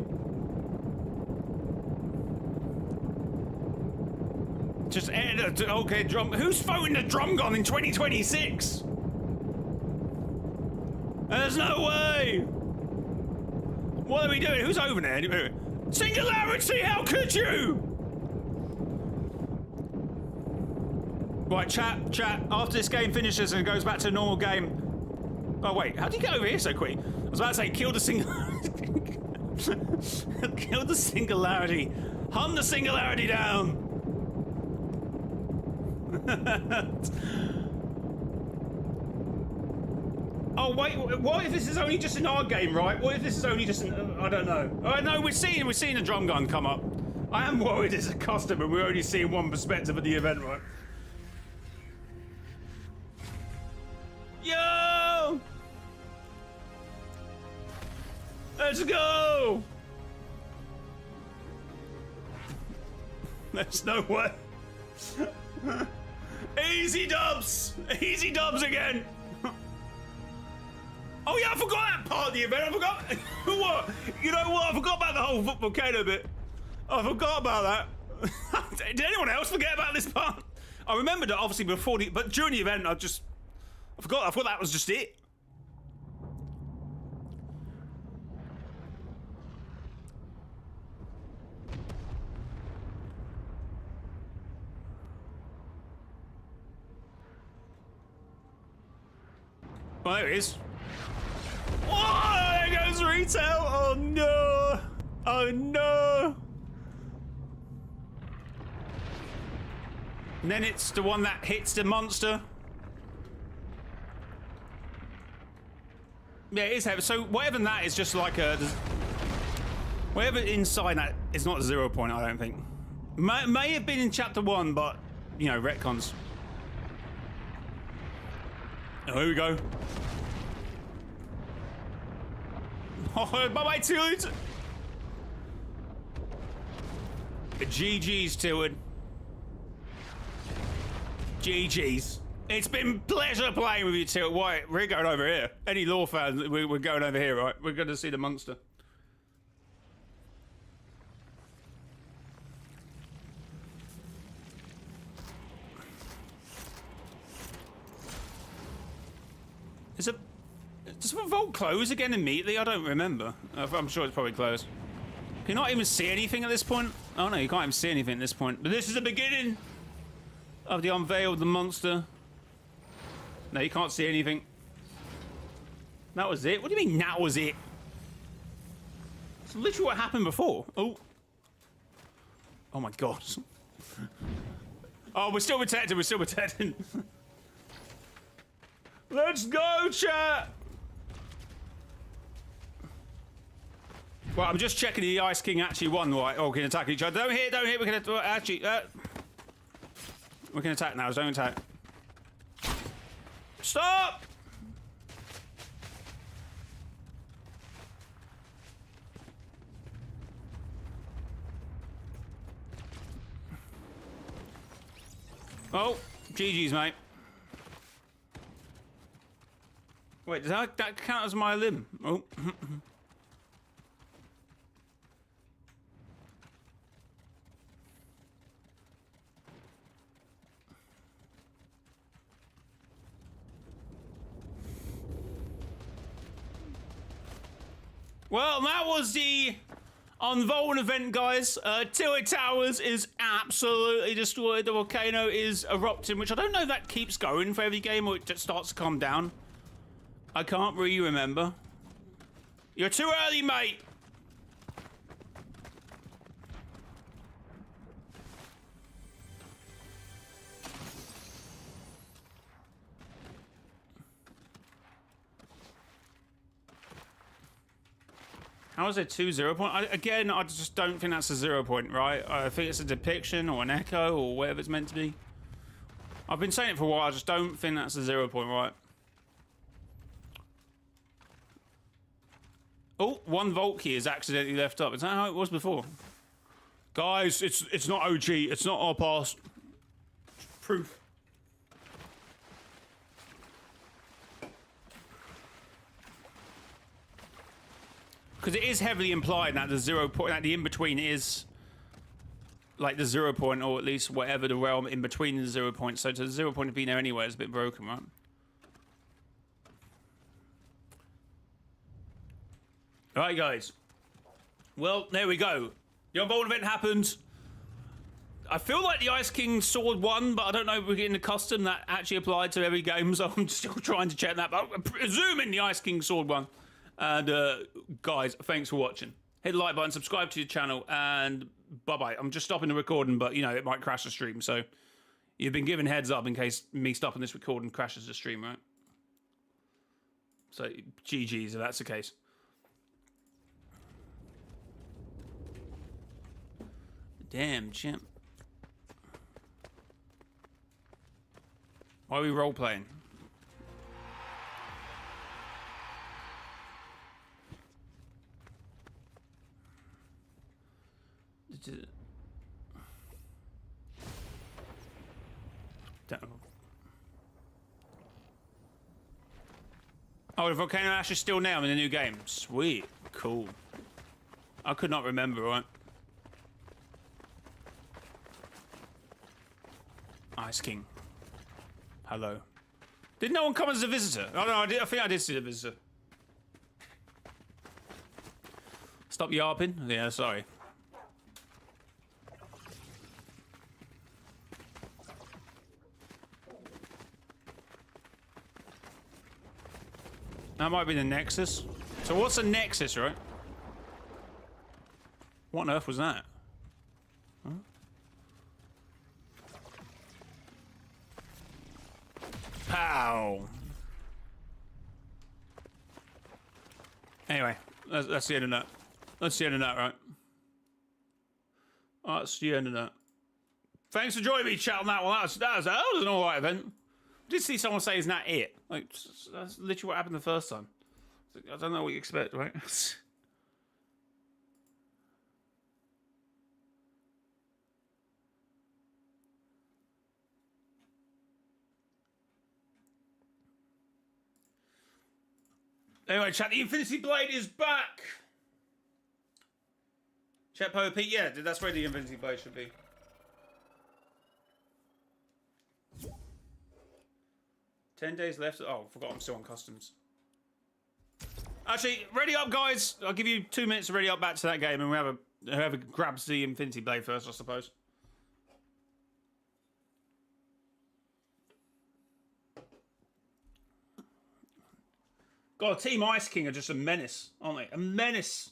Speaker 1: Just okay, drum. Who's voting the drum gun in 2026? There's no way! What are we doing? Who's over there? Singularity, how could you? Right, chat. After this game finishes and goes back to a normal game. Oh, wait, how did you get over here so quick? I was about to say, kill the singularity. Kill the singularity. Hunt the singularity down. Oh wait, what if this is only just in our game, right? What if this is only just in, I don't know. No, we're seeing a drum gun come up. I am worried as a customer, we're only seeing one perspective of the event, right? Yo! Let's go! There's no way. Easy dubs! Easy dubs again! Oh yeah, I forgot that part of the event. I forgot. What? You know what? I forgot about the whole volcano bit. I forgot about that. Did anyone else forget about this part? I remembered it obviously before but during the event, I forgot. I thought that was just it. Well, there it is. Oh, there goes retail! Oh no! Oh no! And then it's the one that hits the monster. Yeah, it is heavy. So whatever that is, just like a... Whatever inside that is not a 0 point, I don't think. May have been in chapter 1, but, you know, retcons. Oh, here we go. Oh, bye-bye, Tilted! GG's, Tilted. GG's. It's been pleasure playing with you, Tilted. Why? We're going over here. Any lore fans, we're going over here, right? We're going to see the monster. Does the vault close again immediately? I don't remember. I'm sure it's probably closed. Can you not even see anything at this point? Oh no, you can't even see anything at this point. But this is the beginning of the unveil of the monster. No, you can't see anything. That was it? What do you mean that was it? It's literally what happened before. Oh. Oh my god. Oh, we're still protected. We're still protected. Let's go, chat! Well, I'm just checking the Ice King actually won, right? Oh, we can attack each other. Don't hit, don't hit. We can actually... we can attack now. Don't attack. Stop! Oh, GG's, mate. Wait, does that count as my limb? Oh. Well, that was the Unvaulting event, guys. Tilted Towers is absolutely destroyed. The volcano is erupting, which I don't know if that keeps going for every game or it just starts to calm down. I can't really remember. You're too early, mate. How is there 2 0 point? Again, I just don't think that's a 0 point, right? I think it's a depiction or an echo or whatever it's meant to be. I've been saying it for a while, I just don't think that's a 0 point, right? Oh, one vault key is accidentally left up. Is that how it was before? Guys, it's not OG. It's not our past. Proof. Because it is heavily implied that the 0 point, that the in-between is like the 0 point, or at least whatever the realm in between the 0 point. So to the 0 point of being there anywhere is a bit broken, right? Alright, guys. Well, there we go. The Unvaulting event happened. I feel like the Ice King sword won, but I don't know if we're getting the custom that actually applied to every game, so I'm still trying to check that. But I'm presuming the Ice King sword won. And guys, thanks for watching. Hit the like button, subscribe to the channel, and bye-bye. I'm just stopping the recording, but, you know, it might crash the stream, so you've been given heads up in case me stopping this recording crashes the stream, right? So, GG's if that's the case. Damn, chimp. Why are we role-playing? Oh, the Volcano Ash is still now in the new game. Sweet. Cool. I could not remember, right? Ice King. Hello. Did no one come as a visitor? Oh no, I think I did see the visitor. Stop yarping? Yeah, sorry. That might be the Nexus. So what's a Nexus, right? What on earth was that? Huh? Pow! Anyway, that's the end of that. That's the end of that, right? Oh, that's the end of that. Thanks for joining me, chat, on that one. That was an alright event. I did see someone say, isn't that it? Like, that's literally what happened the first time. I don't know what you expect, right? Anyway, chat, the Infinity Blade is back! Chat Poe Pete, yeah, that's where the Infinity Blade should be. $10 days left. Oh, forgot I'm still on customs. Actually, ready up, guys. I'll give you 2 minutes to ready up back to that game, and whoever grabs the Infinity Blade first, I suppose. God, Team Ice King are just a menace, aren't they? A menace.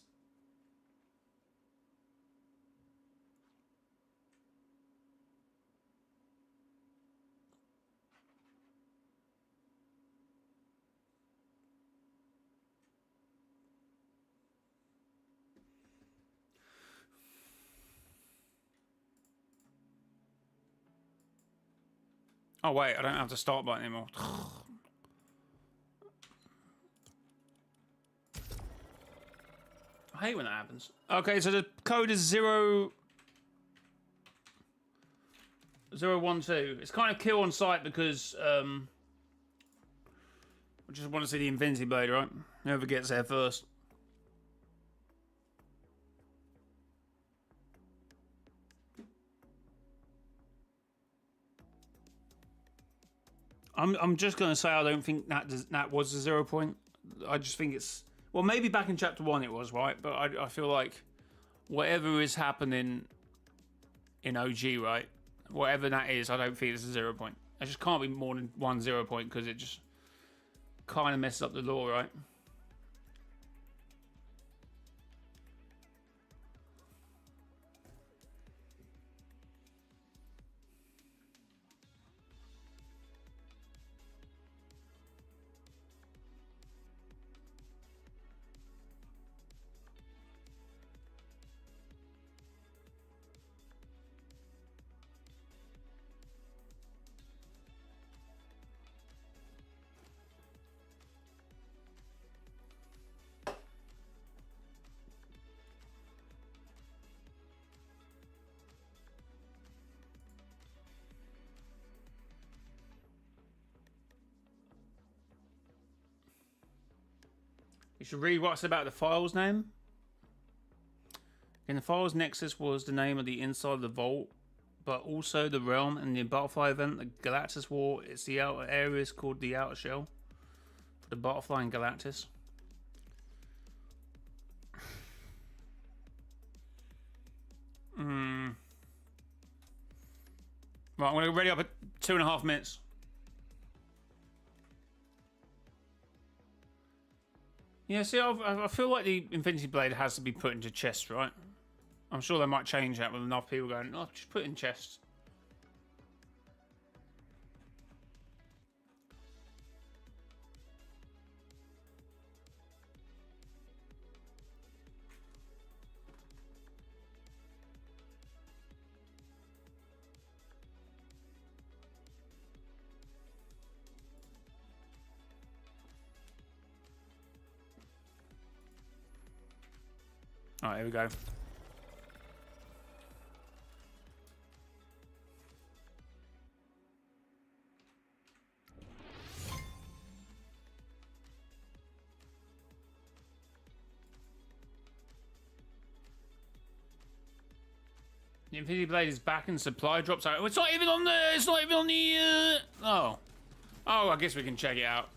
Speaker 1: Oh, wait, I don't have the start button anymore. I hate when that happens. Okay, so the code is 012. It's kind of kill on sight because I just want to see the Infinity Blade, right? Whoever gets there first. I'm just gonna say I don't think that was a 0 point. I just think it's, well, maybe back in chapter 1 it was, right? But I feel like whatever is happening in OG, right? Whatever that is, I don't think it's a 0 point. It just can't be more than 1 0 point because it just kind of messes up the lore, right? You should read what's about the file's name. In the file's nexus was the name of the inside of the vault, but also the realm and the butterfly event, the Galactus War. It's the outer areas called the outer shell for the butterfly and Galactus. Right, I'm going to ready up at 2.5 minutes. Yeah, see, I feel like the Infinity Blade has to be put into chests, right? I'm sure they might change that with enough people going, oh, just put it in chests. Alright, here we go. The Infinity Blade is back and supply drops out. It's not even on the. It's not even on the. Oh, I guess we can check it out.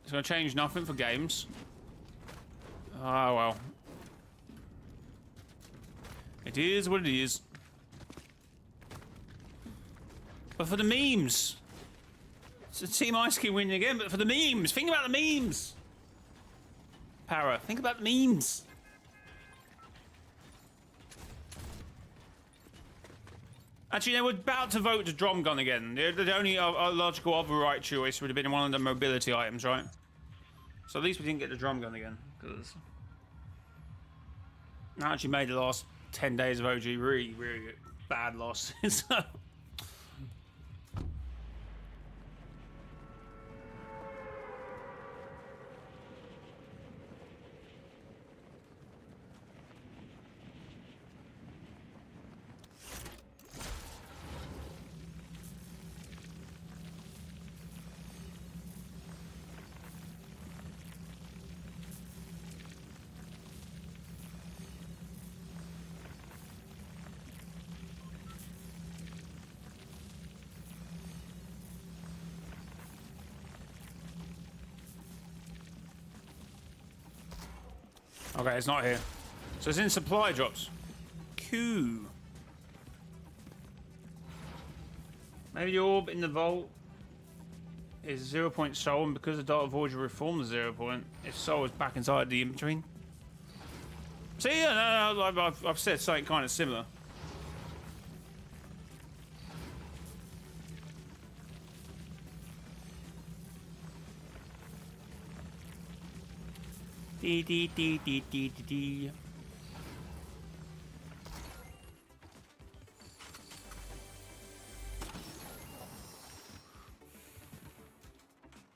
Speaker 1: It's gonna change nothing for games. Oh well. It is what it is. But for the memes. So Team Ice can win again, but for the memes. Think about the memes. Para, think about the memes. Actually, they were about to vote to drum gun again. The only logical override choice would have been one of the mobility items, right? So at least we didn't get the drum gun again, because I actually made the last 10 days of OG really, really bad losses. So. Okay, it's not here. So it's in supply drops. Cool. Maybe the orb in the vault is 0 point soul, and because the Dark Voyager reformed the 0 point, if soul is back inside the in-between. See, yeah, no, I've said something kind of similar. Dee.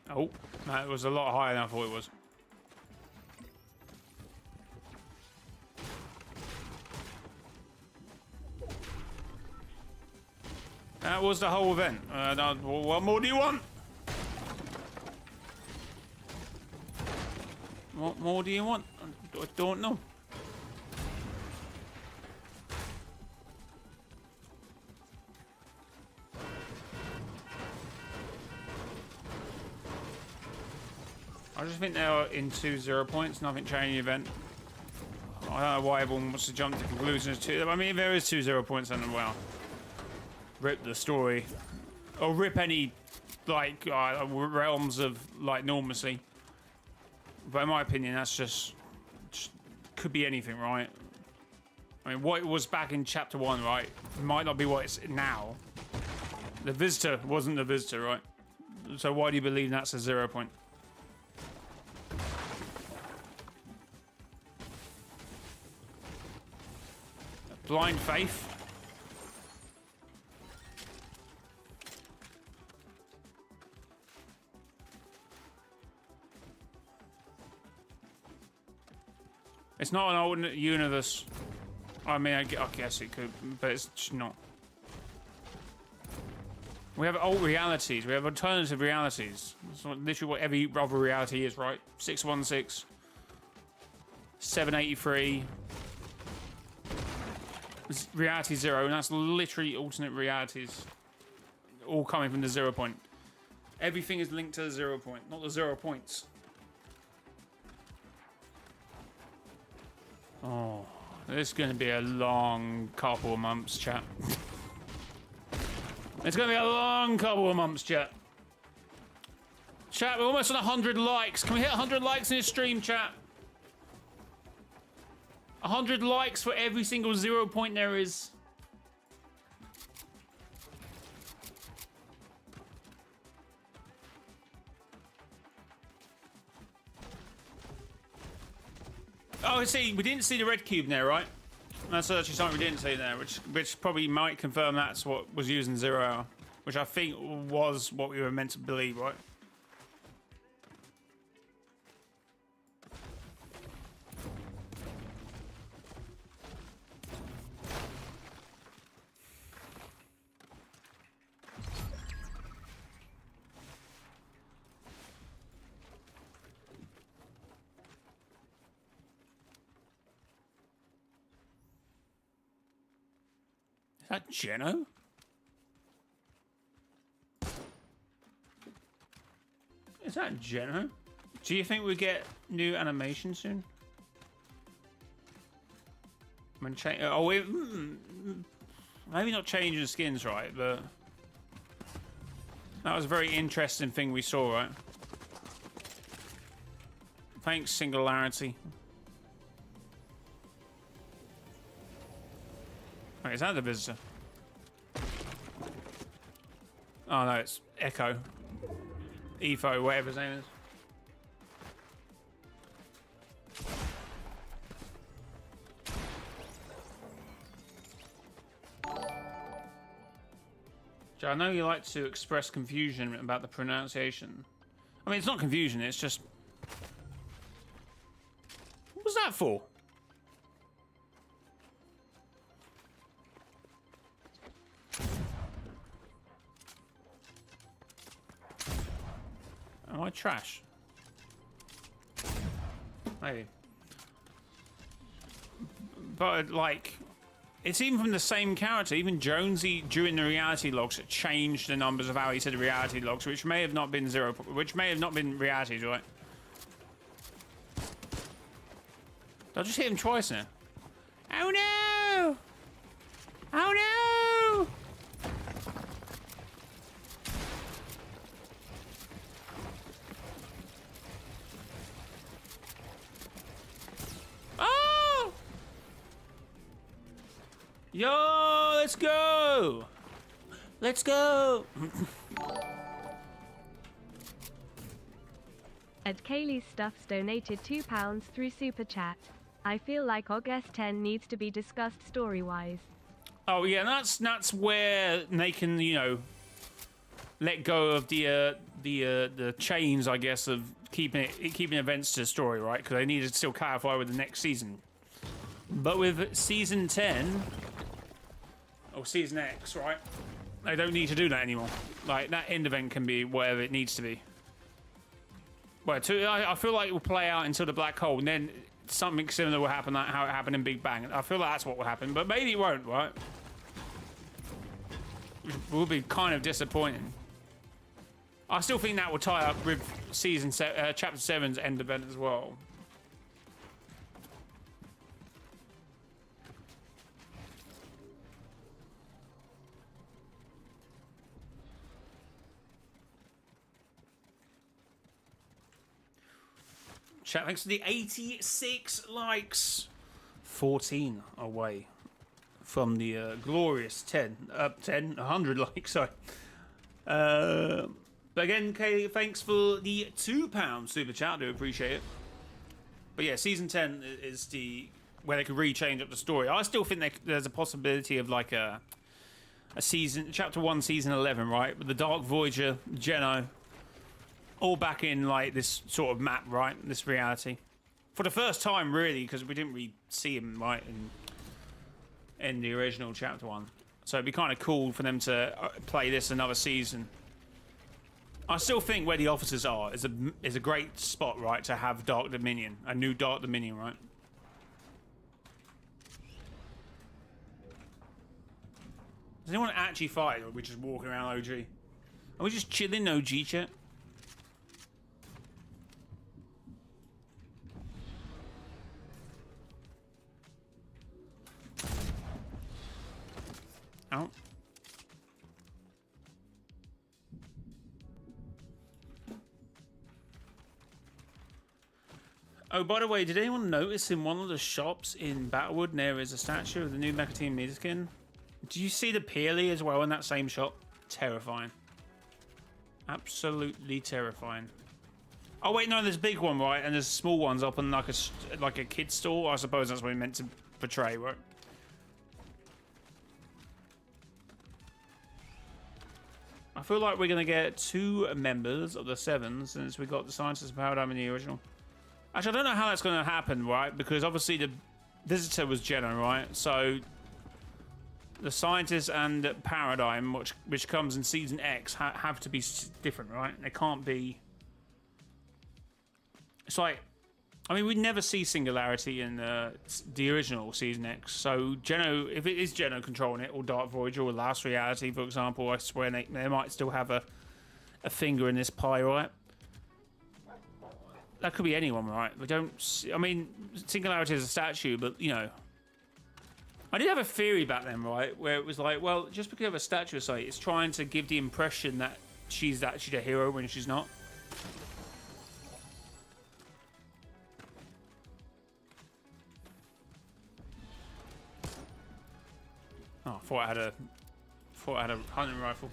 Speaker 1: Oh, that was a lot higher than I thought it was. That was the whole event. What more do you want? What more do you want? I don't know. I just think they are in 2 0 points. Nothing changed the event. I don't know why everyone wants to jump to conclusions too. I mean, if there is 2 0 points, then well, rip the story, or rip any like realms of like normalcy. But in my opinion, that's just could be anything, right? I mean, what it was back in chapter 1, right, might not be what it's now. The visitor wasn't the visitor, right? So why do you believe that's a 0 point? Blind faith. It's not an alternate universe. I mean, I guess it could, but it's just not. We have alt realities. We have alternative realities. That's literally what every other reality is, right? 616, 783, reality 0, and that's literally alternate realities, all coming from the 0 point. Everything is linked to the 0 point, not the 0 points. Oh, this is going to be a long couple of months, chat. It's going to be a long couple of months, chat. Chat, we're almost on 100 likes. Can we hit 100 likes in this stream, chat? 100 likes for every single 0 point there is. Oh, see, we didn't see the red cube there, right? That's actually something we didn't see there, which probably might confirm that's what was used in 0 hour, which I think was what we were meant to believe, right? Is that Geno? Is that Geno? Do you think we get new animation soon? I'm gonna change. Oh, maybe not changing the skins, right? But that was a very interesting thing we saw, right? Thanks, Singularity. Wait, is that the visitor? Oh no, it's Echo. Efo, whatever his name is. Joe, I know you like to express confusion about the pronunciation. I mean, it's not confusion, it's just... What was that for? Am I trash? Maybe. But, like, it's even from the same character. Even Jonesy, during the reality logs, changed the numbers of how he said the reality logs, which may have not been which may have not been realities, right? Did I just hit him twice now? Oh no! Oh no! Oh! Yo, let's go! Let's go!
Speaker 2: Ed Kaylee Stuffs donated £2 through Super Chat. I feel like August 10 needs to be discussed story-wise.
Speaker 1: Oh yeah, that's where they can, you know, let go of the chains, I guess, of keeping events to the story, right? Because they need to still clarify with the next season. But with season 10 or season X, right? They don't need to do that anymore. Like that end event can be whatever it needs to be. Well, I feel like it will play out until the black hole, and then something similar will happen, like how it happened in Big Bang. I feel like that's what will happen, but maybe it won't, right? It will be kind of disappointing. I still think that will tie up with chapter 7's end event as well. Chat, thanks for the 86 likes. 14 away from the glorious 100 likes, sorry. But again, Kaylee, thanks for the £2 super chat. I do appreciate it. But yeah, season 10 is where they could really change up the story. I still think there's a possibility of like a season, chapter 1, season 11, right? With the Dark Voyager, Geno, all back in like this sort of map, right? This reality. For the first time, really, because we didn't really see him, right? And in the original chapter 1. So it'd be kind of cool for them to play this another season. I still think where the officers are is a great spot, right, to have Dark Dominion, a new Dark Dominion, right? Does anyone actually fight, or are we just walking around OG? Are we just chilling OG chat? Out. Oh, by the way, did anyone notice in one of the shops in Battlewood there is a statue of the new Mecha Team Leader skin? Do you see the Peely as well in that same shop? Terrifying. Absolutely terrifying. Oh wait, no, there's a big one, right? And there's small ones up on like a kid's store. I suppose that's what we meant to portray, right? I feel like we're going to get 2 members of the 7 since we got the Scientist Paradigm in the original. Actually, I don't know how that's going to happen, right? Because obviously the Visitor was Jenna, right? So the Scientist and Paradigm, which comes in Season X, have to be different, right? They can't be... It's like... I mean, we never see Singularity in the original Season X. So, Geno, if it is Geno controlling it, or Dark Voyager, or Last Reality, for example, I swear they might still have a finger in this pie, right? That could be anyone, right? We don't see, I mean, Singularity is a statue, but, you know... I did have a theory back then, right? Where it was like, well, just because of a statue site, it's trying to give the impression that she's actually a hero when she's not. Oh, I thought I had a hunting rifle.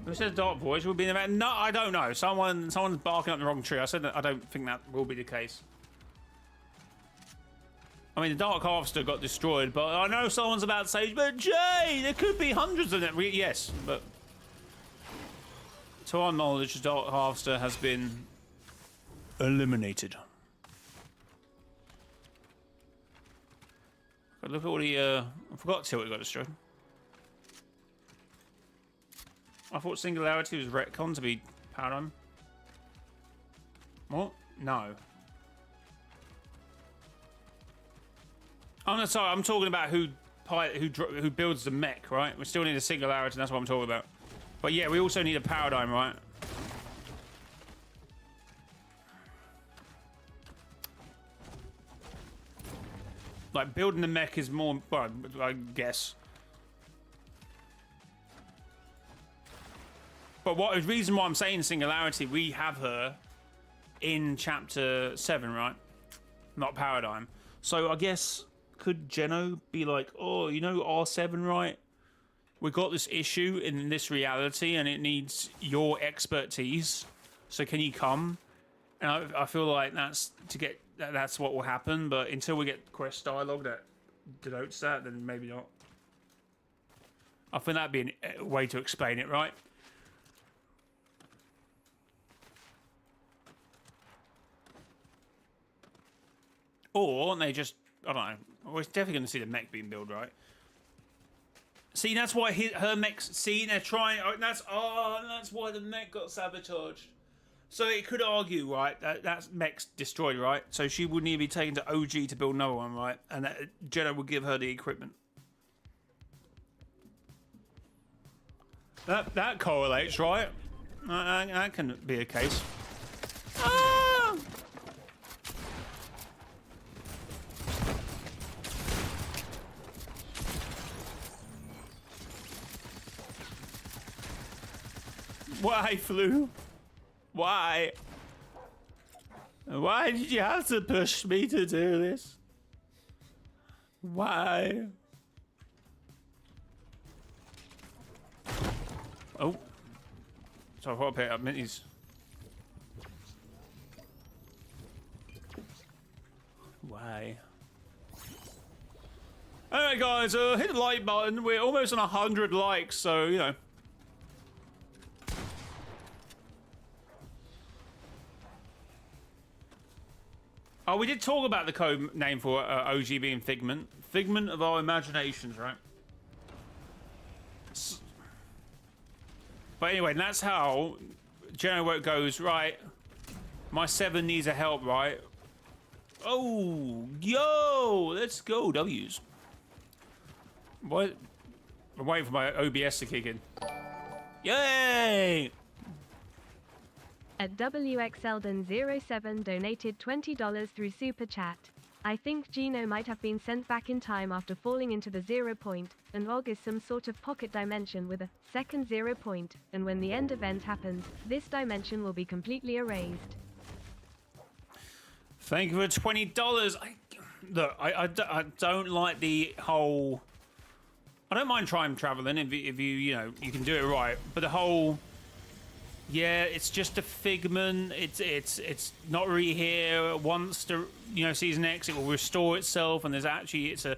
Speaker 1: Who says Dark Voyager will be in the map? No, I don't know. Someone's barking up the wrong tree. I said that I don't think that will be the case. I mean, the Dark Harvester got destroyed, but I know someone's about to say, but Jay, there could be hundreds of them. Yes, but to our knowledge, the Dark Harvester has been eliminated. Look at all the, I forgot Tilt got destroyed. I thought Singularity was retcon to be Paradigm. What? No. Oh no, sorry, I'm talking about who builds the mech, right? We still need a Singularity, and that's what I'm talking about. But yeah, we also need a Paradigm, right? Like, building the mech is more, well, I guess. But the reason why I'm saying Singularity, we have her in Chapter 7, right? Not Paradigm. So I guess, could Geno be like, oh, you know R7, right? We got this issue in this reality and it needs your expertise. So can you come? And I feel like that's what will happen, but until we get quest dialogue that denotes that, then maybe not. I think that'd be a way to explain it, right? Or they just, I don't know. We're definitely going to see the mech being built, right? See, that's why her mech's. See, they're trying. That's why the mech got sabotaged. So it could argue, right, that mech's destroyed, right? So she would need to be taken to OG to build another one, right? And Jenna would give her the equipment. That correlates, right? That can be a case. Ah! Why, Flu? Why? Why did you have to push me to do this? Why? Oh. So I've got to pick up minis. Why? Alright guys, hit the like button. We're almost on 100 likes, so, you know. Oh, we did talk about the code name for OG being Figment. Figment of our imaginations, right? But anyway, that's how General Work goes, right? My 7 needs a help, right? Oh, yo, let's go, W's. What? I'm waiting for my OBS to kick in. Yay!
Speaker 2: At WXLden07 donated $20 through Super Chat. I think Gino might have been sent back in time after falling into the 0 point, and Og is some sort of pocket dimension with a second 0 point, and when the end event happens, this dimension will be completely erased.
Speaker 1: Thank you for $20. Look, I don't like the whole... I don't mind time traveling if you know, you can do it right, but the whole... Yeah, it's just a figment. It's not really here. Once the season X, it will restore itself, and there's actually it's a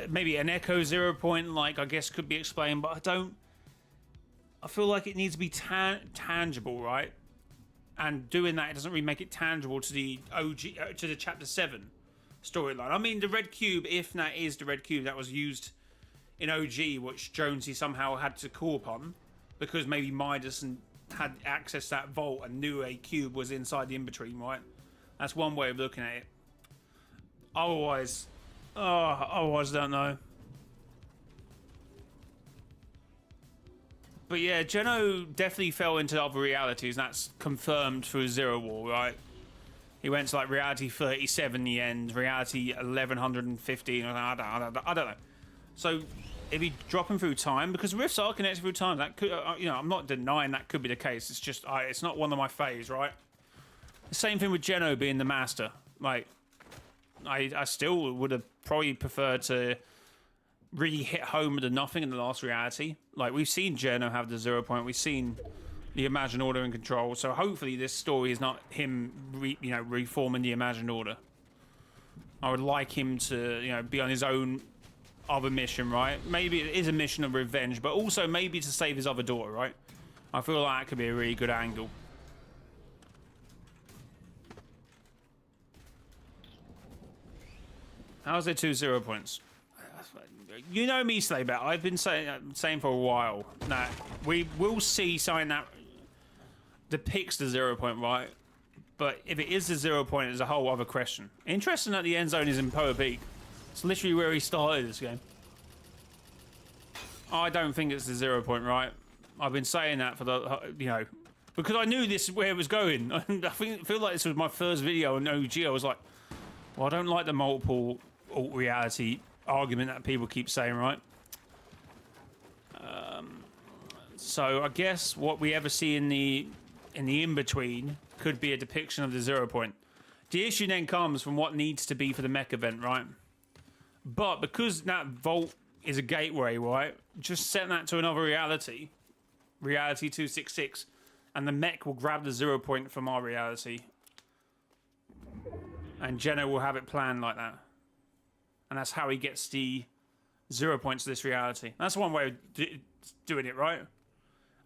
Speaker 1: maybe an echo 0 point, like I guess could be explained, but I feel like it needs to be tangible, right? And doing that, it doesn't really make it tangible to the OG to the Chapter 7 storyline. I mean, the red cube, if that is the red cube that was used in OG, which Jonesy somehow had to call upon because maybe Midas had access to that vault and knew a cube was inside the in-between, right? That's one way of looking at it. Otherwise, I don't know. But yeah, Geno definitely fell into other realities, and that's confirmed through Zero War, right? He went to like reality 37 in the end, reality 1115, I don't know. So if you drop him through time, because rifts are connected through time, that could, I'm not denying that could be the case. It's just, it's not one of my faves, right? The same thing with Geno being the master. Like, I still would have probably preferred to really hit home with the nothing in the last reality. Like, we've seen Geno have the 0 point. We've seen the Imagined Order in control. So hopefully this story is not him, reforming the Imagined Order. I would like him to, be on his own other mission, right? Maybe it is a mission of revenge, but also maybe to save his other daughter, right? I feel like that could be a really good angle. How's there 2 0 points? You know me, Slaybet. I've been saying for a while that we will see something that depicts the 0 point, right? But if it is the 0 point, it's a whole other question. Interesting that the end zone is in Poa Peak. It's literally where he started this game. I don't think it's the 0 point, right? I've been saying that for the, because I knew this where it was going. I feel like this was my first video on OG. I was like, well, I don't like the multiple alt reality argument that people keep saying, right? So I guess what we ever see in the in-between could be a depiction of the 0 point. The issue then comes from what needs to be for the mech event, right? But because that vault is a gateway, right? Just set that to another reality, reality 266, and the mech will grab the 0 point from our reality, and Geno will have it planned like that, and that's how he gets the 0 points to this reality. That's one way of doing it, right?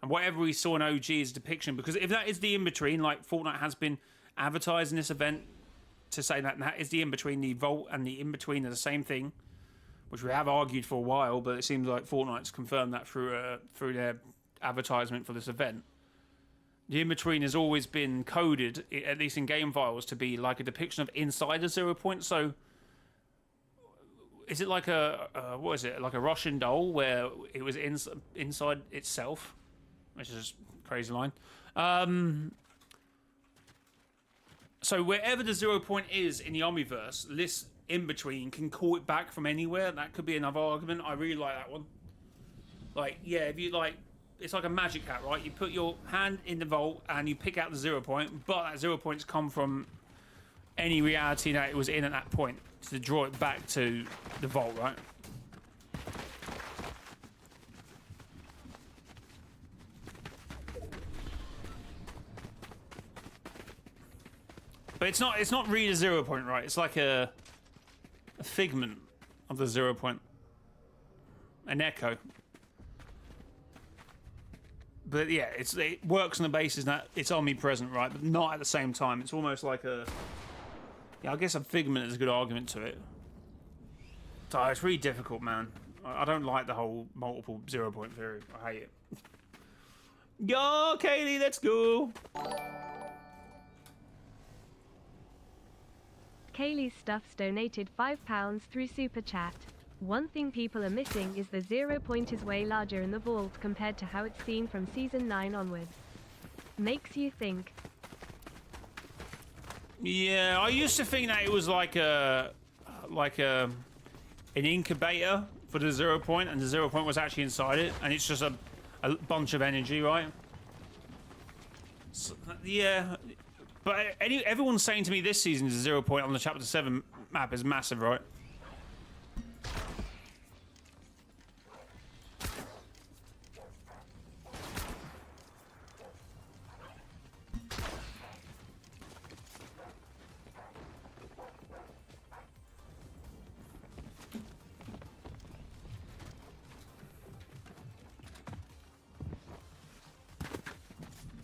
Speaker 1: And whatever we saw in OG is depiction, because if that is the in-between, like Fortnite has been advertising this event to say that is the in-between, the vault and the in-between are the same thing, which we have argued for a while, but it seems like Fortnite's confirmed that through their advertisement for this event. The in-between has always been coded, at least in game files, to be like a depiction of inside a 0 point. So is it like what is it, like a Russian doll where it was inside itself, which is a crazy line. So wherever the 0 point is in the Omniverse, this in-between can call it back from anywhere. That could be another argument. I really like that one. Like, yeah, if you like, it's like a magic hat, right? You put your hand in the vault and you pick out the 0 point, but that 0 point's come from any reality that it was in at that point to draw it back to the vault, right? But it's not really a 0 point, right? It's like a figment of the 0 point. An echo. But yeah, it works on the basis that it's omnipresent, right? But not at the same time. It's almost like Yeah, I guess a figment is a good argument to it. So it's really difficult, man. I don't like the whole multiple 0 point theory. I hate it. Yo, Kaylee, let's go.
Speaker 2: Kaylee Stuffs donated £5 through Super Chat. One thing people are missing is the 0 point is way larger in the vault compared to how it's seen from Season 9 onwards. Makes you think.
Speaker 1: Yeah, I used to think that it was like an incubator for the 0 point, and the 0 point was actually inside it, and it's just a bunch of energy, right? So, yeah, but everyone's saying to me this season is a 0 point on the Chapter 7 map is massive, right?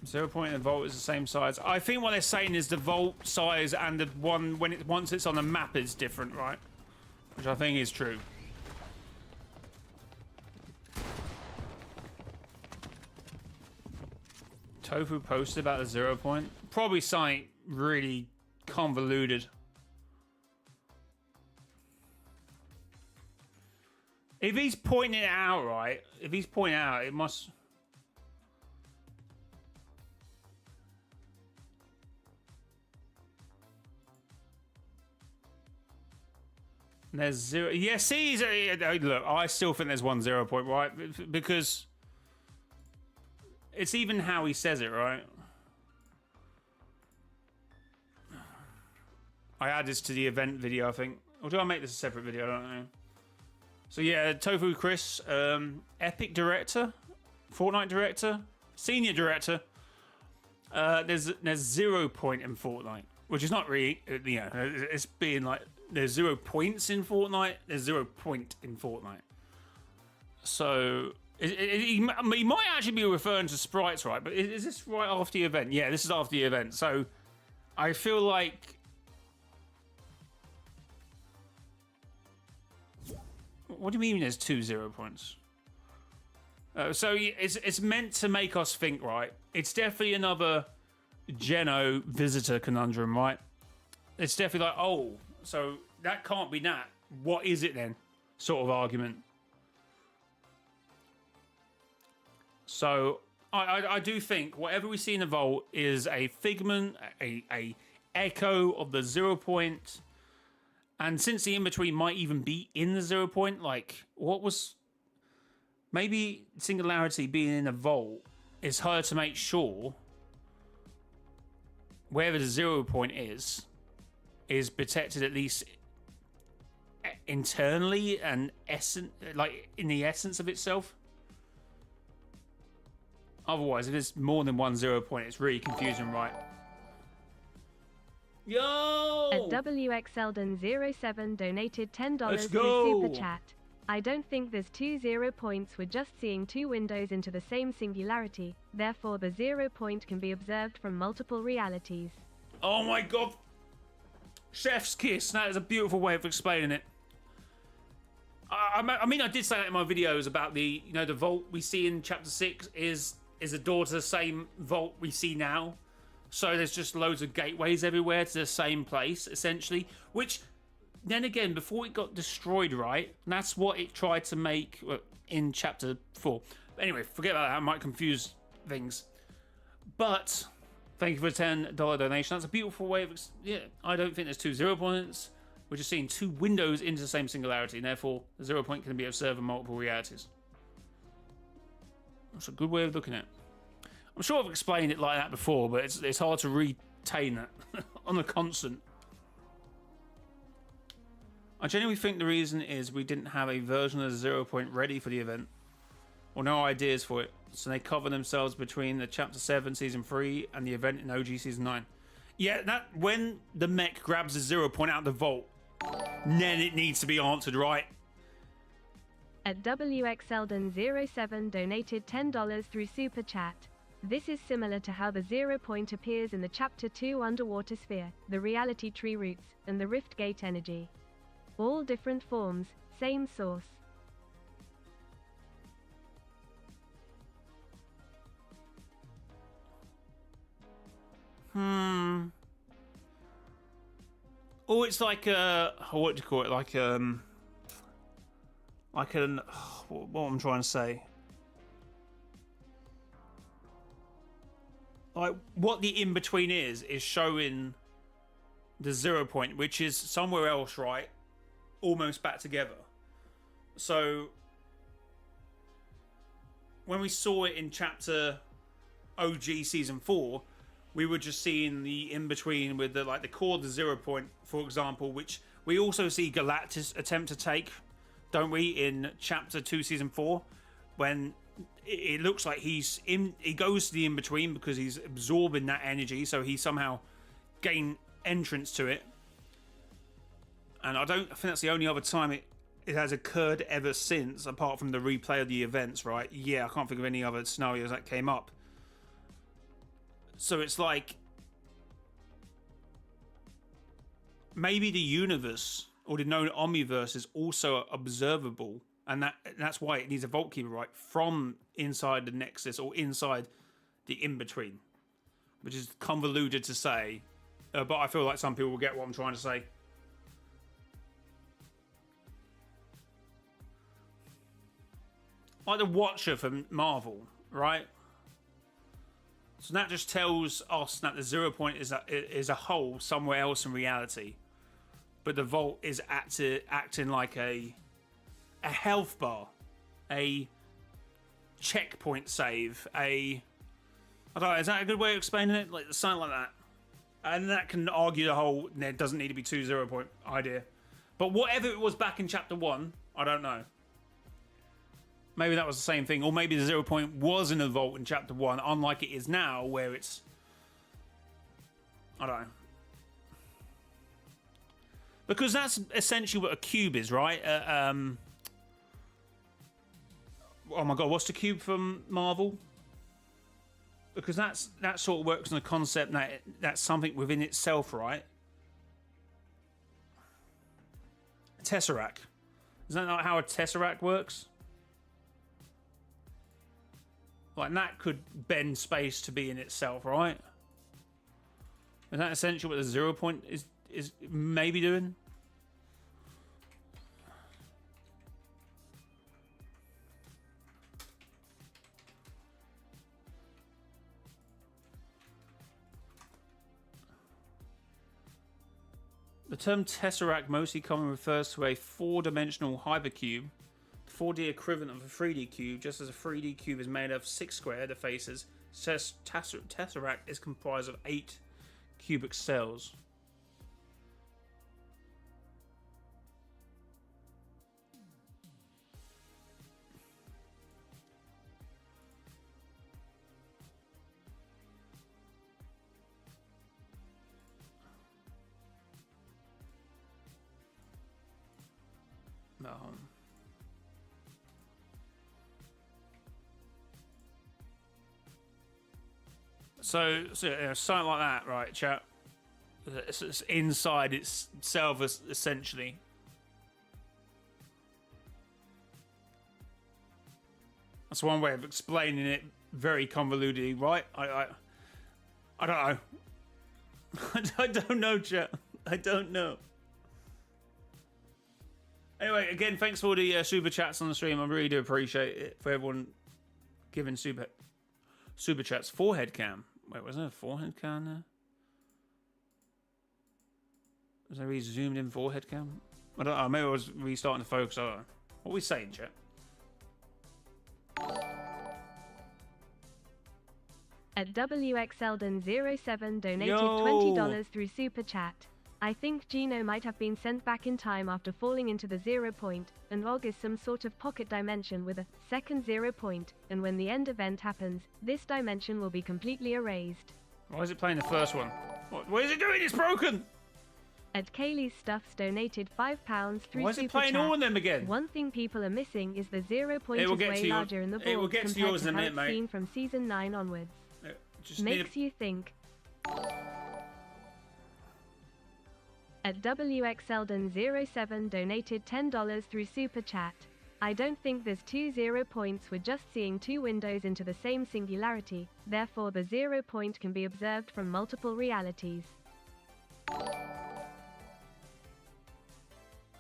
Speaker 1: 0 point in the vault is the same size. I think what they're saying is the vault size and the one once it's on the map is different, right? Which I think is true. Tofu posted about the 0 point. Probably something really convoluted. If he's pointing it out, right? If he's pointing it out, it must. There's 0. Yeah, see, look, I still think there's 1 0 point, right? Because it's even how he says it, right? I add this to the event video, I think. Or do I make this a separate video? I don't know. So yeah, Tofu Chris, Epic Director, Fortnite Director, Senior Director. There's 0 point in Fortnite, which is not really, you know, it's being like, there's 0 points in Fortnite, there's 0 point in Fortnite. So, he might actually be referring to sprites, right? But is this right after the event? Yeah, this is after the event. So, I feel like... What do you mean there's 2 0 points? So, it's meant to make us think, right? It's definitely another Geno visitor conundrum, right? It's definitely like, oh... So that can't be that. What is it then? Sort of argument. So I do think whatever we see in the vault is a figment, a echo of the 0 point. And since the in-between might even be in the 0 point, like what was maybe Singularity being in a vault is her to make sure wherever the 0 point is protected at least internally and like in the essence of itself. Otherwise, if there's more than 1 0 point, it's really confusing, right? Yo!
Speaker 2: At WXElden07 donated $10
Speaker 1: Let's
Speaker 2: through
Speaker 1: go!
Speaker 2: Super Chat. I don't think there's 2 0 points, we're just seeing 2 windows into the same singularity, therefore the 0 point can be observed from multiple realities.
Speaker 1: Oh my god! Chef's kiss. That is a beautiful way of explaining it. I mean, I did say that in my videos about the, you know, the vault we see in Chapter 6 is a door to the same vault we see now. So there's just loads of gateways everywhere to the same place, essentially. Which, then again, before it got destroyed, right? That's what it tried to make in Chapter 4. Anyway, forget about that. I might confuse things. But... Thank you for a $10 donation. That's a beautiful way of... Yeah, I don't think there's 2 0 points. We're just seeing 2 windows into the same singularity, and therefore the 0 point can be observed in multiple realities. That's a good way of looking at it. I'm sure I've explained it like that before, but it's hard to retain that on a constant. I genuinely think the reason is we didn't have a version of the 0 point ready for the event, or no ideas for it. So they cover themselves between the Chapter 7 Season 3 and the event in OG Season 9. Yeah, that when the mech grabs the 0 point out of the vault, then it needs to be answered, right?
Speaker 2: At WXElden07 donated $10 through Super Chat. This is similar to how the 0 point appears in the Chapter 2 underwater sphere, the reality tree roots, and the rift gate energy. All different forms, same source.
Speaker 1: Oh, it's like what do you call it? Like an what I'm trying to say. Like what the in between is showing the 0 point, which is somewhere else, right? Almost back together. So when we saw it in chapter OG season 4, we were just seeing the in between with the core, the 0 point, for example, which we also see Galactus attempt to take, don't we, in chapter 2 season 4, when it looks like he goes to the in between because he's absorbing that energy, so he somehow gained entrance to it. And I think that's the only other time it has occurred ever since, apart from the replay of the events, right? Yeah, I can't think of any other scenarios that came up. So it's like maybe the universe or the known omniverse is also observable, and that's why it needs a Vault Keeper, right, from inside the Nexus or inside the in-between, which is convoluted to say, but I feel like some people will get what I'm trying to say. Like the Watcher from Marvel, right? So that just tells us that the 0 point is a hole somewhere else in reality, but the Vault is acting like a health bar, a checkpoint save, I don't know, is that a good way of explaining it? Like something like that. And that can argue the whole there doesn't need to be 2 0 point idea. But whatever it was back in chapter 1, I don't know. Maybe that was the same thing, or maybe the 0 point was in the Vault in chapter 1, unlike it is now, where it's, I don't know. Because that's essentially what a cube is, right? Oh my god, what's the cube from Marvel? Because that sort of works on the concept that that's something within itself, right? A Tesseract. Is that not how a Tesseract works? Like, that could bend space to be in itself, right? Is that essentially what the 0 point is maybe doing? The term Tesseract mostly commonly refers to a 4-dimensional hypercube, the 4D equivalent of a 3D cube. Just as a 3D cube is made of 6 square faces, Tesseract is comprised of 8 cubic cells. So something like that, right, chat? It's inside itself, essentially. That's one way of explaining it, very convoluted, right? I don't know. I don't know, chat. I don't know. Anyway, again, thanks for the super chats on the stream. I really do appreciate it for everyone giving super chats. Forehead cam. Wait, was there a forehead cam there? Was there a zoomed in forehead cam? I don't know. Maybe I was restarting the focus. I don't know. What are we saying, chat?
Speaker 2: At WXElden07 donated
Speaker 1: Yo.
Speaker 2: $20 through Super Chat. I think Gino might have been sent back in time after falling into the 0 point, and Log is some sort of pocket dimension with a second 0 point, and when the end event happens, this dimension will be completely erased.
Speaker 1: Why is it playing the first one? What is it doing? It's broken!
Speaker 2: At Kaylee's Stuffs donated £5 through
Speaker 1: Why is
Speaker 2: Super
Speaker 1: it playing
Speaker 2: Chat.
Speaker 1: all of them again?
Speaker 2: One thing people are missing is the 0 point
Speaker 1: It will
Speaker 2: is
Speaker 1: get
Speaker 2: way
Speaker 1: to your-
Speaker 2: larger in the
Speaker 1: it will
Speaker 2: board
Speaker 1: get to
Speaker 2: compared
Speaker 1: yours
Speaker 2: to
Speaker 1: in a
Speaker 2: how
Speaker 1: minute,
Speaker 2: it's
Speaker 1: mate.
Speaker 2: seen from Season 9 onwards.
Speaker 1: Just
Speaker 2: Makes you think. At WXElden07 donated $10 through Super Chat. I don't think there's 2 0 points, we're just seeing two windows into the same singularity, therefore the 0 point can be observed from multiple realities.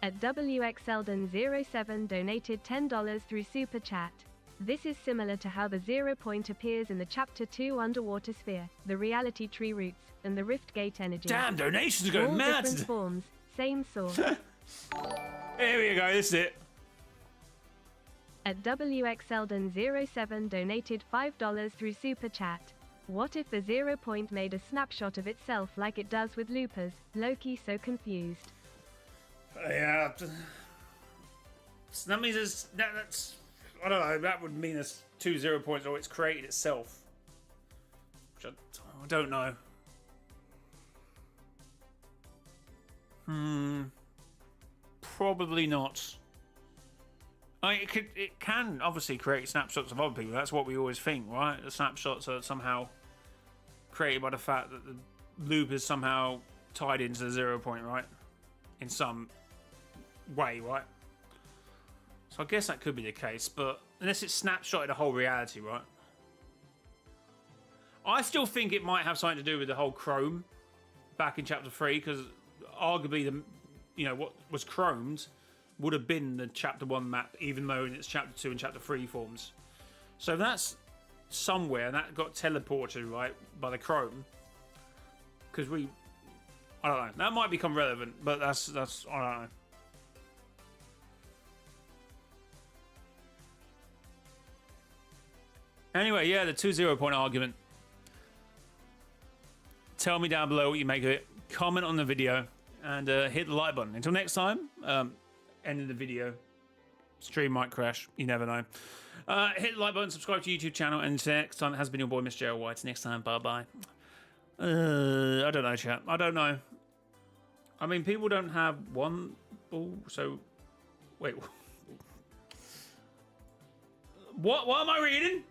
Speaker 2: At WXElden07 donated $10 through Super Chat. This is similar to how the 0 point appears in the Chapter 2 Underwater Sphere, the reality tree roots, and the Rift Gate energy.
Speaker 1: Damn, donations are going
Speaker 2: All
Speaker 1: mad.
Speaker 2: different forms, same source.
Speaker 1: Here we go, this is it.
Speaker 2: At WXElden07 donated $5 through Super Chat. What if the 0 point made a snapshot of itself like it does with loopers? Loki so confused.
Speaker 1: Yeah. So that means that's... I don't know, that would mean there's 2 0 points or it's created itself. Which I don't know. Probably not. I mean, it can obviously create snapshots of other people. That's what we always think, right? The snapshots are somehow created by the fact that the loop is somehow tied into the 0 point, right? In some way, right? So I guess that could be the case, but unless it's snapshotted the whole reality, right? I still think it might have something to do with the whole Chrome back in Chapter 3, because arguably what was chromed would have been the Chapter 1 map, even though it's Chapter 2 and Chapter 3 forms. So that's somewhere, and that got teleported, right, by the Chrome. Because I don't know. That might become relevant, but that's I don't know. Anyway, yeah, the 2 0 point argument. Tell me down below what you make of it. Comment on the video and hit the like button. Until next time, ending the video. Stream might crash. You never know. Hit the like button, subscribe to YouTube channel, and until next time, it has been your boy, mrjayowhy. Till next time, bye-bye. I don't know, chat. I don't know. I mean, people don't have one ball, so... Wait. What am I reading?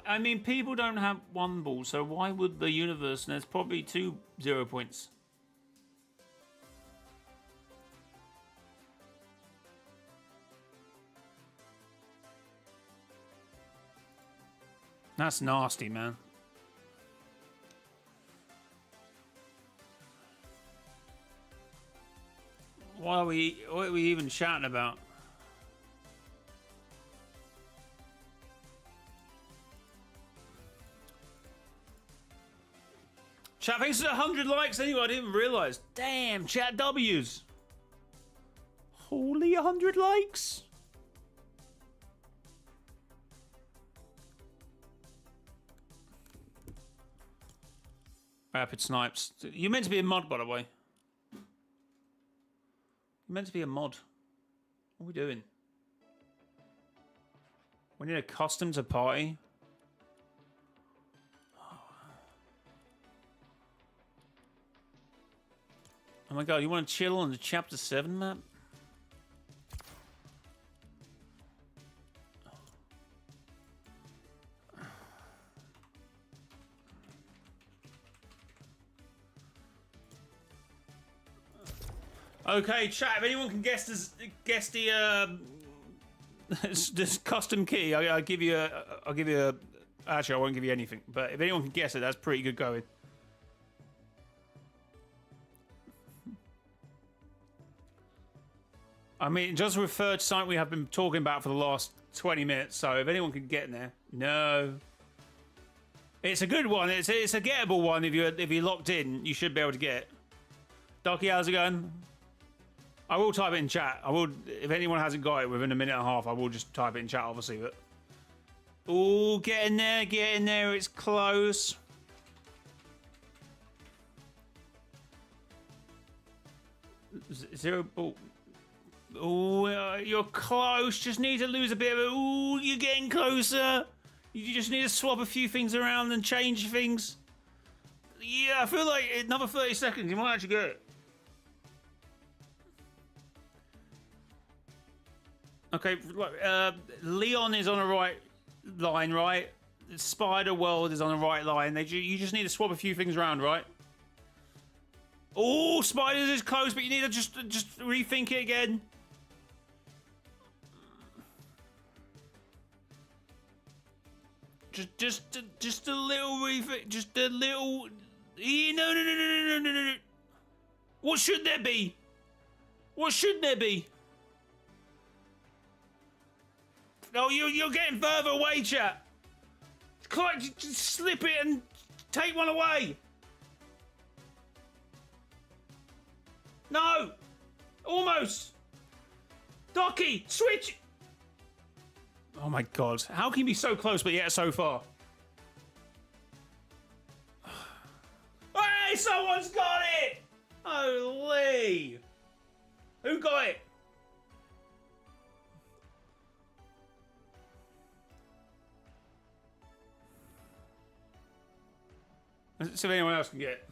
Speaker 1: I mean, people don't have one ball, so why would the universe... And there's probably 2 0 points. That's nasty, man. What are we even shouting about? Chat, thanks for 100 likes anyway, I didn't realise. Damn, chat W's. Holy 100 likes. Rapid snipes. You're meant to be a mod, by the way. You're meant to be a mod. What are we doing? We need a custom to party. Oh my god, you want to chill on the Chapter 7 map? Okay, chat. If anyone can guess the this custom key, I'll give you a. Actually, I won't give you anything. But if anyone can guess it, that's pretty good going. I mean, it just referred to something we have been talking about for the last 20 minutes. So if anyone can get in there, no. It's a good one. It's a gettable one. If you're locked in, you should be able to get it. Ducky, how's it going? I will type it in chat. I will, if anyone hasn't got it within a minute and a half, I will just type it in chat, obviously. But oh, get in there. It's close. Zero ball. Oh, you're close. Just need to lose a bit of it. Oh, you're getting closer. You just need to swap a few things around and change things. Yeah, I feel like another 30 seconds, you might actually get it. Okay, Leon is on the right line, right? spider world is on the right line. You just need to swap a few things around, right? Oh, spiders is close, but you need to just rethink it again. Just a little rethink. Just a little. No. What should there be? What should there be? No, you're getting further away, chat. Just slip it and take one away. No! Almost! Docky, switch! Oh my god. How can you be so close but yet so far? Hey, someone's got it! Holy! Who got it? Let's see if anyone else can get it.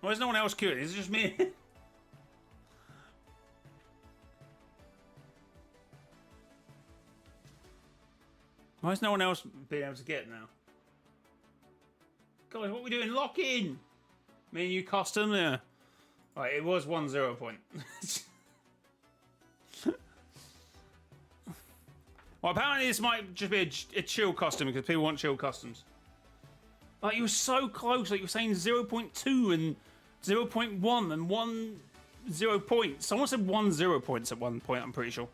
Speaker 1: Why is no one else queuing? Is it just me? Why is no one else being able to get it now? Guys, what are we doing? Lock in! Me and you custom there. Right, it was 1-0 point. Well, apparently this might just be a chill custom because people want chill customs. Like, you were so close. Like, you were saying 0.2 and 0.1 and 1-0 points. Someone said 1-0 points at one point, I'm pretty sure.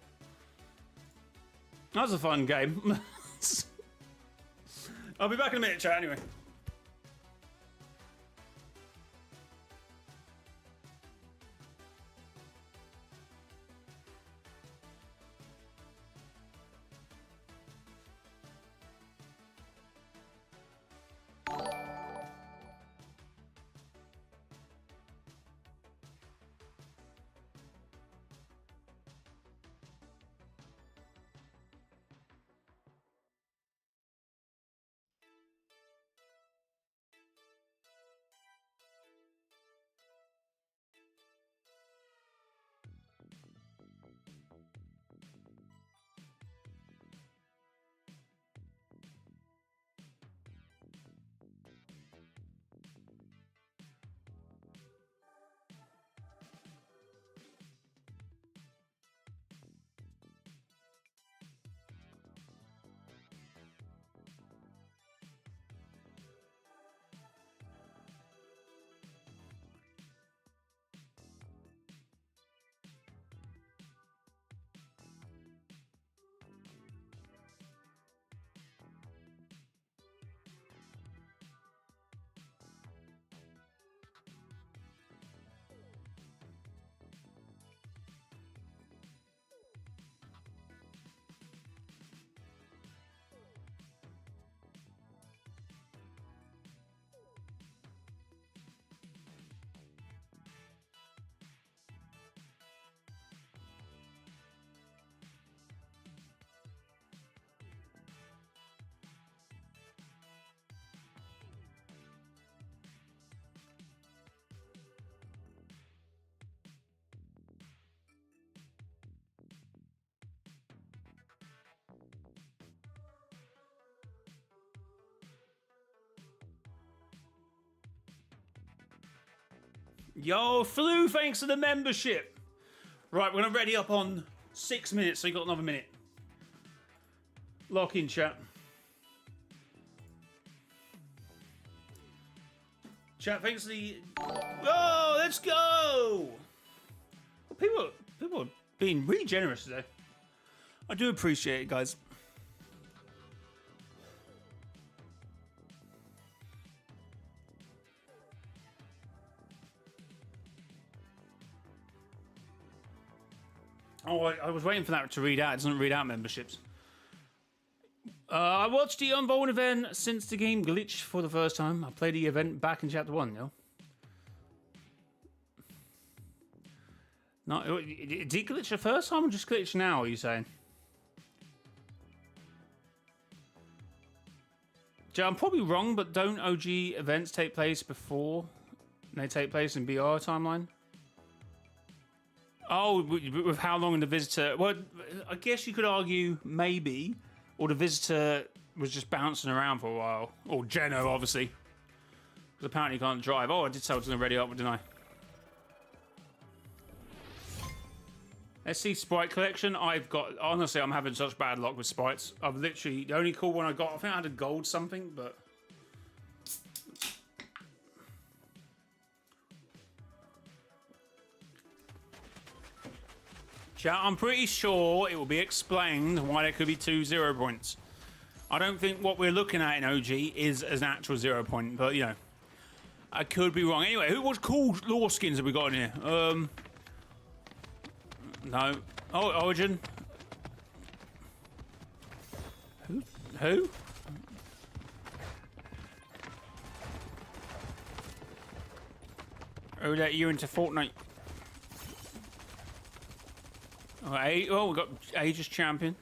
Speaker 1: That was a fun game. I'll be back in a minute, chat, anyway. Yo, Flu, thanks for the membership. Right, we're going to ready up on 6 minutes, so you got another minute. Lock in, chat. Chat, thanks for the... Oh, let's go! People are being really generous today. I do appreciate it, guys. Oh, I was waiting for that to read out. It doesn't read out memberships. I watched the Unvaulting event since the game glitched for the first time. I played the event back in Chapter 1, yo. No, did it glitch the first time or just glitch now, are you saying? I'm probably wrong, but don't OG events take place before they take place in BR timeline? Oh, with how long the visitor... Well, I guess you could argue maybe, or the visitor was just bouncing around for a while. Or Geno, obviously. Because apparently he can't drive. Oh, I did say I was going to ready up, didn't I? Let's see Sprite collection. I've got... Honestly, I'm having such bad luck with sprites. I've literally... The only cool one I got... I think I had a gold something, but... Chat, I'm pretty sure it will be explained why there could be 2 0 points. I don't think what we're looking at in OG is an actual 0 point, but, you know... I could be wrong. Anyway, what cool lore skins have we got in here? No. Oh, Origin. Who? Who let you into Fortnite? Oh, we got Aegis Champion.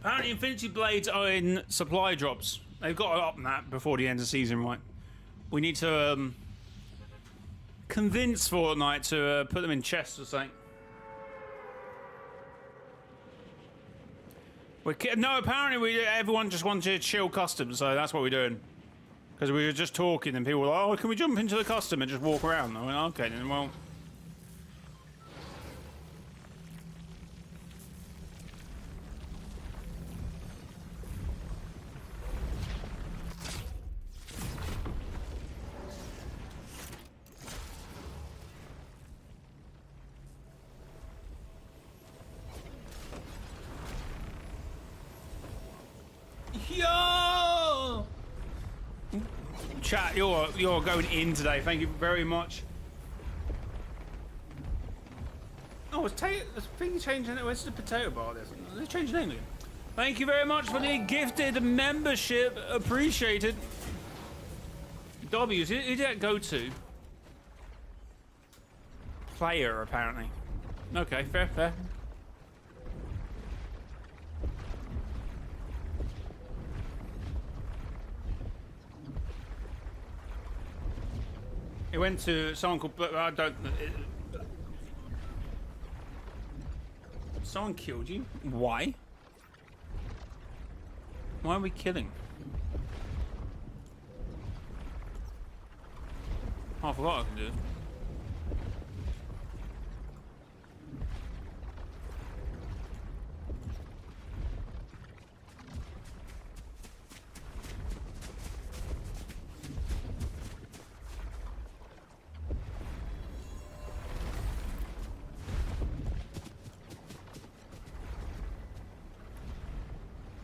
Speaker 1: Apparently Infinity Blades are in supply drops. They've got to up that before the end of the season, right? We need to convince Fortnite to put them in chests or something. No, apparently everyone just wanted to chill custom, so that's what we're doing. Because we were just talking and people were like, oh, can we jump into the custom and just walk around? I went, okay, then, well... Yo! Chat, you're going in today. Thank you very much. Oh, it's I think you changed it. Where's the potato bar? Let's change the name again. Thank you very much for the gifted membership. Appreciated. W's, who did that go to? Player, apparently. Okay, fair. It went to someone called... I don't... Someone killed you? Why? Why are we killing? Oh, I forgot I can do it.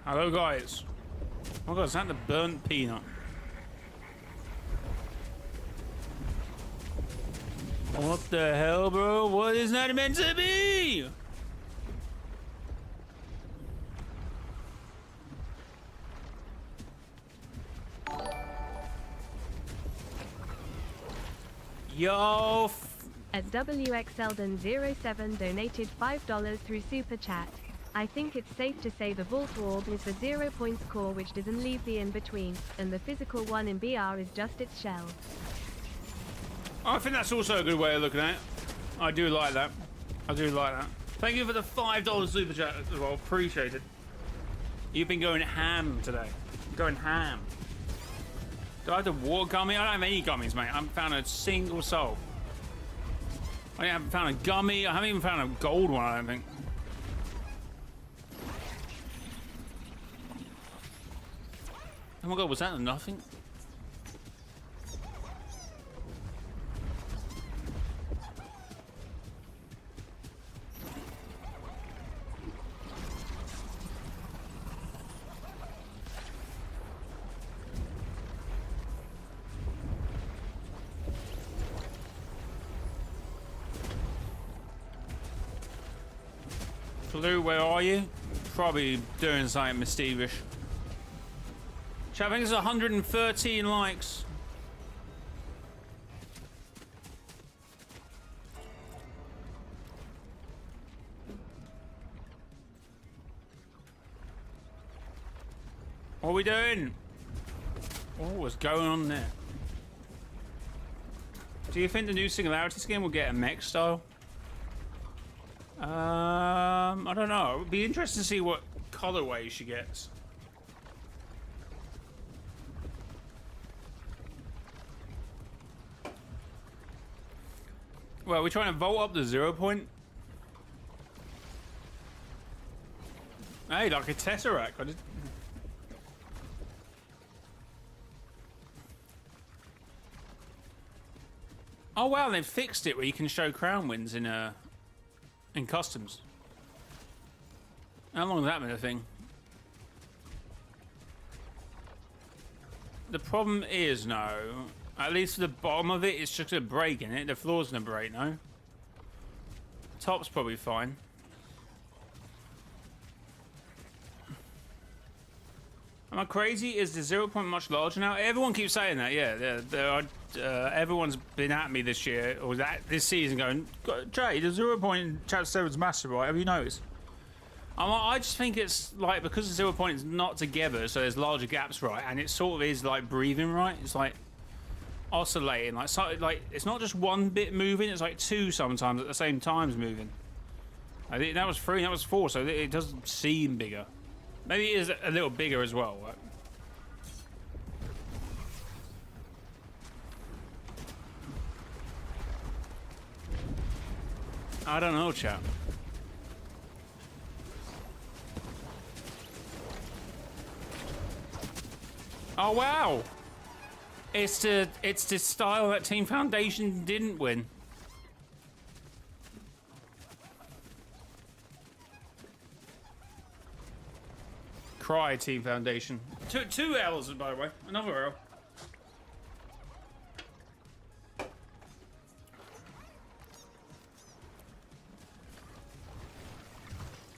Speaker 1: Hello guys. Oh god, is that the burnt peanut? What the hell, bro? What is that meant to be? Yo.
Speaker 2: At WXLden07 donated $5 through Super Chat. I think it's safe to say the Vault Orb is the 0 points core which doesn't leave the in-between, and the physical one in BR is just its shell.
Speaker 1: I think that's also a good way of looking at it. I do like that. Thank you for the $5 super chat as well. Appreciate it. You've been going ham today. Going ham. Do I have the water gummy? I don't have any gummies, mate. I haven't found a single soul. I haven't found a gummy. I haven't even found a gold one, I don't think. Oh my god, was that nothing? Blue, where are you? Probably doing something mischievous. I think it's 113 likes. What are we doing? What was going on there? Do you think the new Singularity skin will get a mech style? I don't know. It would be interesting to see what colorway she gets. Well, we're trying to vault up the 0 point. Hey, like a Tesseract. Oh wow, they've fixed it where you can show crown wins in customs. How long has that been a thing? The problem is, no. At least the bottom of it is just a break in it. The floor's gonna break, no? Top's probably fine. Am I crazy? Is the 0 point much larger now? Everyone keeps saying that, yeah. Everyone's been at me this year, or this season going, Jay, the 0 point in Chapter 7 is massive, right? Have you noticed? I just think it's like, because the 0 point is not together, so there's larger gaps, right? And it sort of is like breathing, right? It's like oscillating, like it's not just one bit moving, it's like two sometimes at the same time's moving. I think that was 3, that was 4, so it doesn't seem bigger. Maybe it is a little bigger as well, right? I don't know, chap. Oh wow! It's the style that Team Foundation didn't win. Cry, Team Foundation. Two L's, by the way. Another L.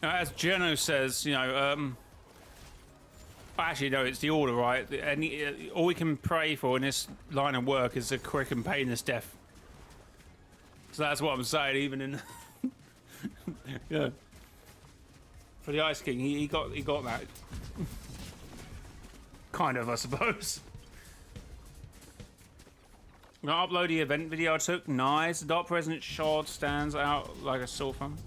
Speaker 1: As Geno says, you know, actually, no, it's the order, right? All we can pray for in this line of work is a quick and painless death. So that's what I'm saying, even in... yeah. For the Ice King, he got that. Kind of, I suppose. I'm gonna upload the event video I took. Nice. The Dark President shard stands out like a sore thumb.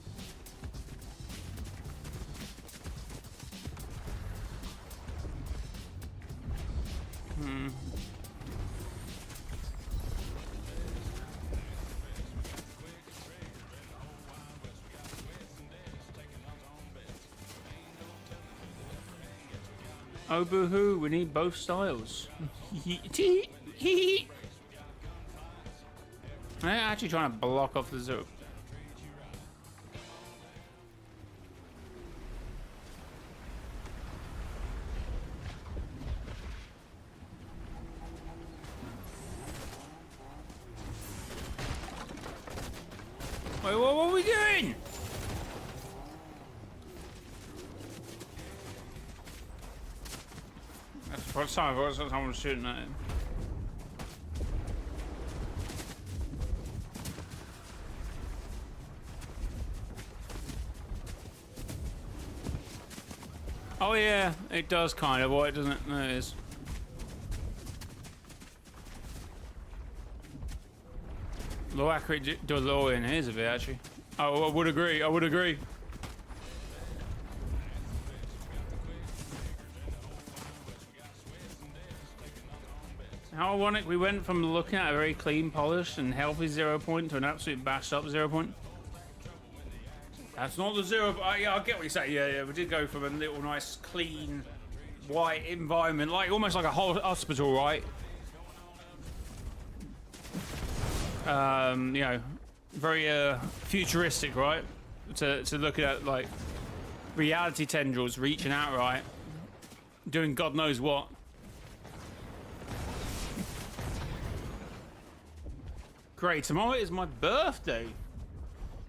Speaker 1: Oh boo-hoo, we need both styles. I'm actually trying to block off the zero. Wait, what are we doing? What time was someone shooting at him? Oh yeah, it does kind of, what doesn't it? No, it is. Low accurate does low in his a bit actually. Oh, I would agree. I would agree. How ironic, we went from looking at a very clean, polished, and healthy 0 point to an absolute bashed up 0 point. That's not the 0, but yeah, I get what you're saying. Yeah, we did go from a little nice, clean, white environment, like almost like a whole hospital, right? You know, very futuristic, right? To look at like reality tendrils reaching out, right? Doing God knows what. Great, tomorrow is my birthday.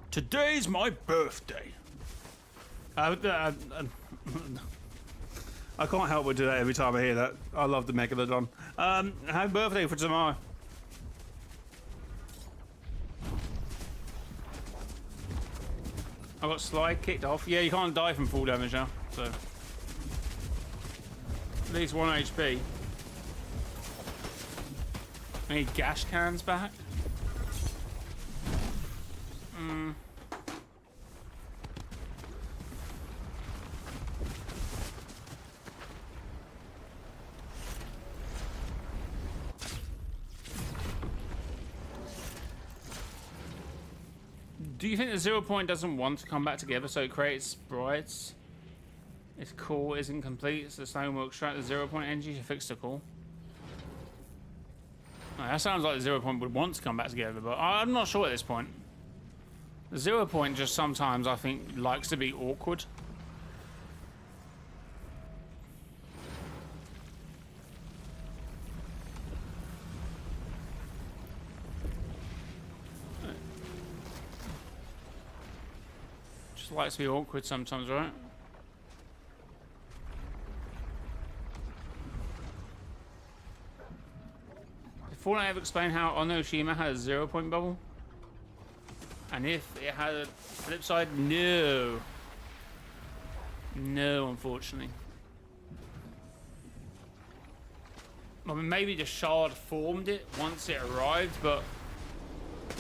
Speaker 1: Today's my birthday. I can't help but do that every time I hear that. I love the Megalodon. Happy birthday for tomorrow. I got slide kicked off. Yeah, you can't die from full damage now, so at least 1 HP. I need gas cans back. Do you think the 0 point doesn't want to come back together, so it creates sprites? Its core isn't complete, so the stone will extract the 0 point energy to fix the core. Oh, that sounds like the 0 point would want to come back together, but I'm not sure at this point. The 0 point just sometimes, I think, likes to be awkward. Just likes to be awkward sometimes, right? Before I ever explain how Onoshima had a 0 point bubble, and if it had a flip side, no. No, unfortunately. I mean, maybe the shard formed it once it arrived, but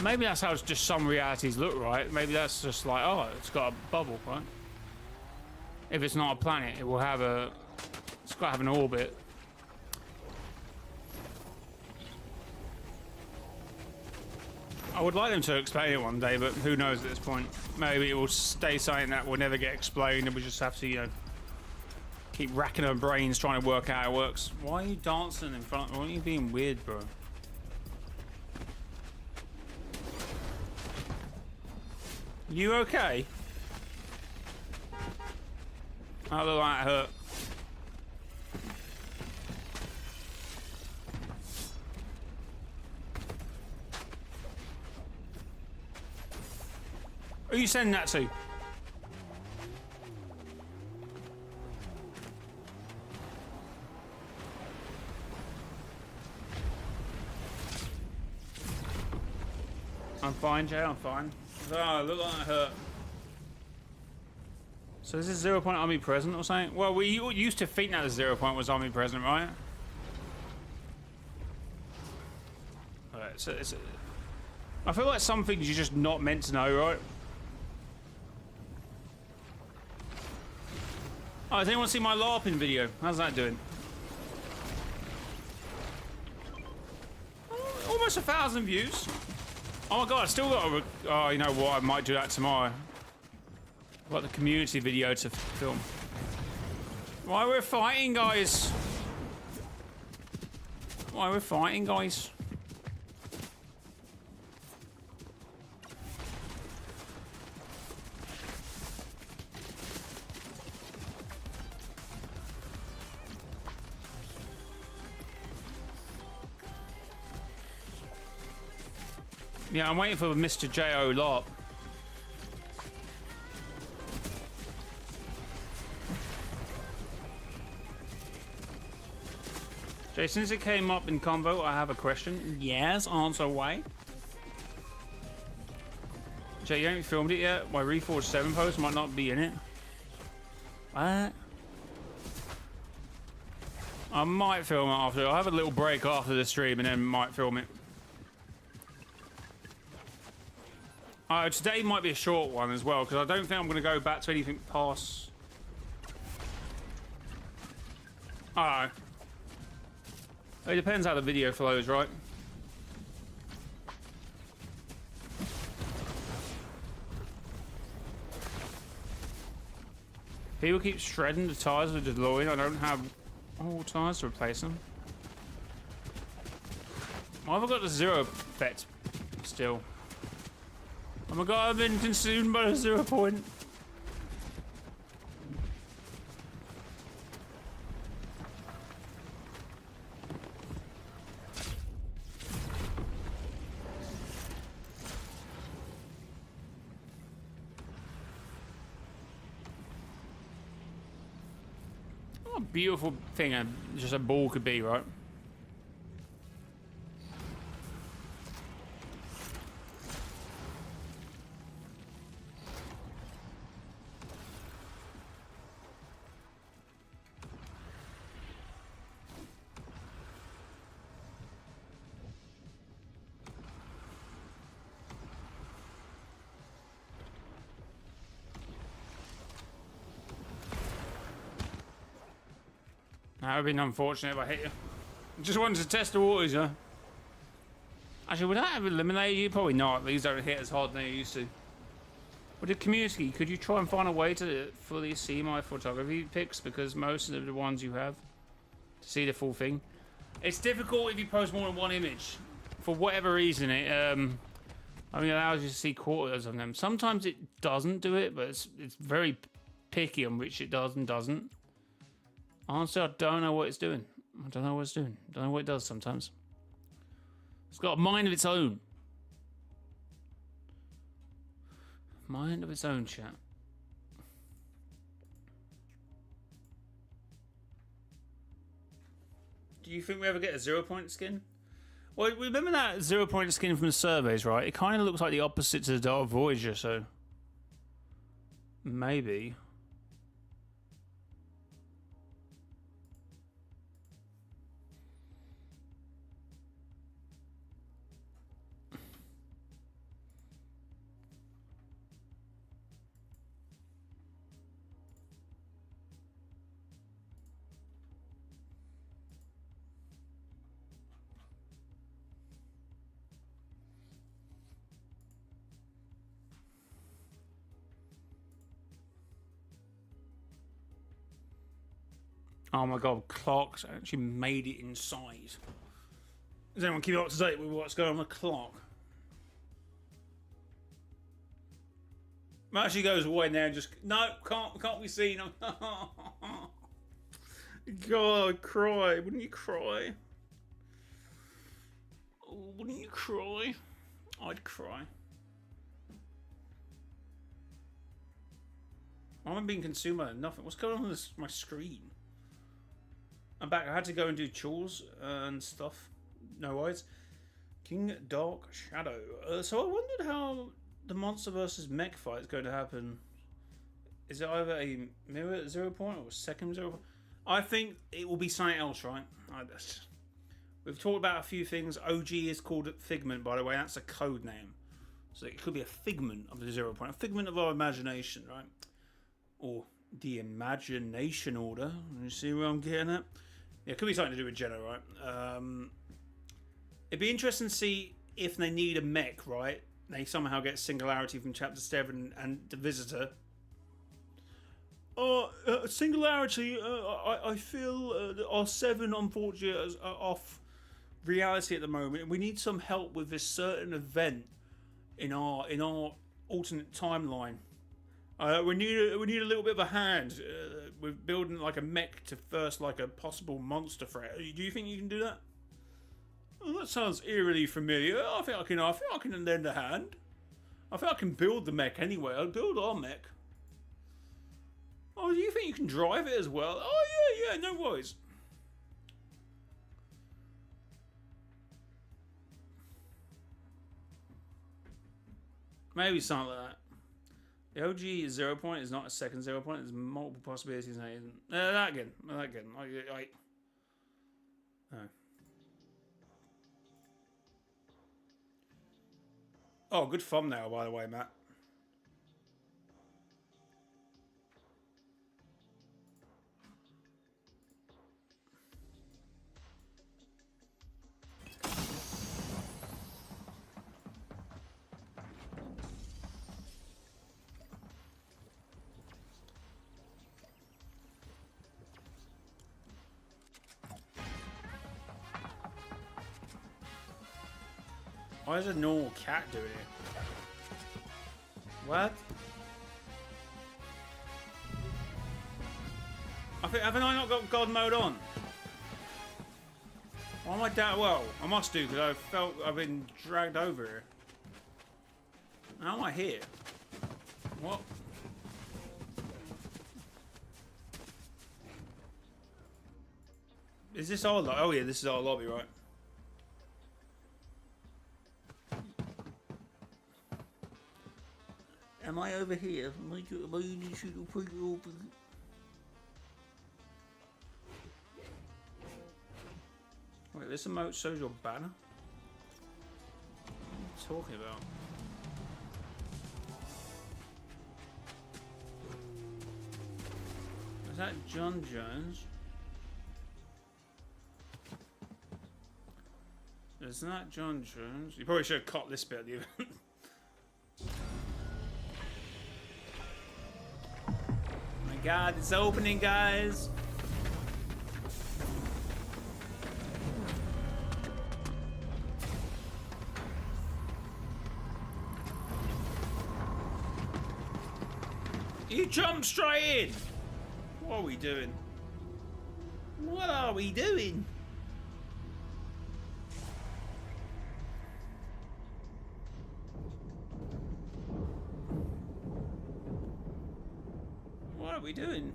Speaker 1: maybe that's how it's just some realities look, right? Maybe that's just like, oh, it's got a bubble, right? If it's not a planet, it will have a... It's got to have an orbit. I would like them to explain it one day, but who knows at this point. Maybe it will stay something that will never get explained and we just have to, you know, keep racking our brains trying to work out how it works. Why are you dancing in front? Why are you being weird, bro? You okay? I look like it hurt. Who are you sending that to? I'm fine, Jay, I'm fine. Oh, look like it hurt. So this is 0 point omnipresent or something? Well, we used to think that the 0 point was omnipresent, right? Alright, so I feel like some things you're just not meant to know, right? Oh, does anyone see my LARPing video? How's that doing? Oh, almost 1,000 views. Oh my god, I still got a... Oh, you know what? I might do that tomorrow. I've got the community video to film. Why we're fighting, guys? Why we're fighting, guys? Yeah, I'm waiting for mrjayowhy LARP. Jay, since it came up in convo, I have a question. Yes, answer why. Jay, you haven't filmed it yet? My Reforged 7 post might not be in it. What? I might film it after. I'll have a little break after the stream and then might film it. Today might be a short one as well, because I don't think I'm going to go back to anything past... Oh. It depends how the video flows, right? People keep shredding the tires of the DeLorean. I don't have all tires to replace them. Why have I got the 0 effect still? Oh my god, I've been consumed by a 0 point. What a beautiful thing just a ball could be, right? That would have been unfortunate if I hit you. Just wanted to test the waters, huh? Actually, would that have eliminated you? Probably not. These don't hit as hard than they used to. With the community, could you try and find a way to fully see my photography pics? Because most of the ones you have, to see the full thing. It's difficult if you post more than one image. For whatever reason, it only allows you to see quarters of them. Sometimes it doesn't do it, but it's very picky on which it does and doesn't. Honestly, I don't know what it's doing. I don't know what it's doing. I don't know what it does sometimes. It's got a mind of its own. Mind of its own, chat. Do you think we ever get a 0 point skin? Well, remember that 0 point skin from the surveys, right? It kind of looks like the opposite to the Dark Voyager, so maybe. Oh my god, clocks actually made it inside. Does anyone keep up to date with what's going on with the clock? It actually goes away now. Just no, can't be seen. God, I'd cry. Wouldn't you cry? Oh, wouldn't you cry? I'd cry. I'm being consumed by nothing. What's going on with my screen? I'm back. I had to go and do chores and stuff. No worries. King Dark Shadow. So I wondered how the monster versus mech fight is going to happen. Is it either a mirror 0 point or a second 0 point? I think it will be something else, right? We've talked about a few things. OG is called Figment, by the way. That's a code name. So it could be a figment of the 0 point. A figment of our imagination, right? Or the imagination order. You see where I'm getting at? Yeah, it could be something to do with Jenna, right? It'd be interesting to see if they need a mech, right? They somehow get Singularity from Chapter 7 and the Visitor. Singularity, I feel that our 7, unfortunately, is off reality at the moment. We need some help with this certain event in our alternate timeline. We need a little bit of a hand with building like a mech to first like a possible monster threat. Do you think you can do that? Well, that sounds eerily familiar. I think I can lend a hand. I think I can build the mech anyway. I'll build our mech. Oh, do you think you can drive it as well? Oh yeah, no worries. Maybe something like that. The OG 0 point is not a second 0 point. There's multiple possibilities. That again. No. Oh, good thumbnail, by the way, Matt. Why is a normal cat doing it? What? Haven't I not got God mode on? Why am I down? Well, I must do because I felt I've been dragged over here. How am I here? What? Is this our lobby? Oh yeah, this is our lobby, right? Am I over here? Am I in this little pretty over? Wait, this emote shows your banner? What are you talking about? Is that John Jones? Isn't that John Jones? You probably should have cut this bit of the event. Oh my god, it's opening, guys. You jumped straight in. What are we doing? What are we doing? What are we doing?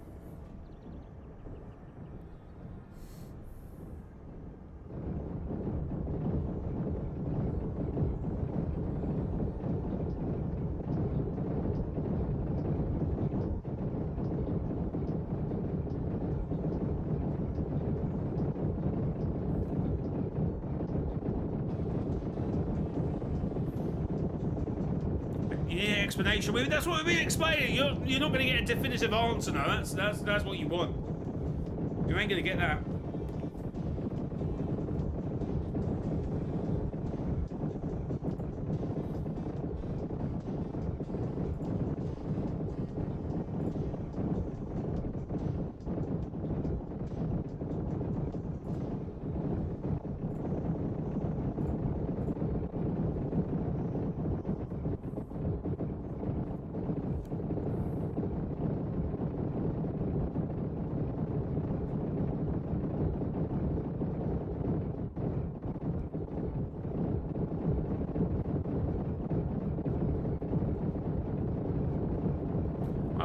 Speaker 1: Explanation. That's what we've been explaining. You're not going to get a definitive answer now. That's what you want. You ain't going to get that.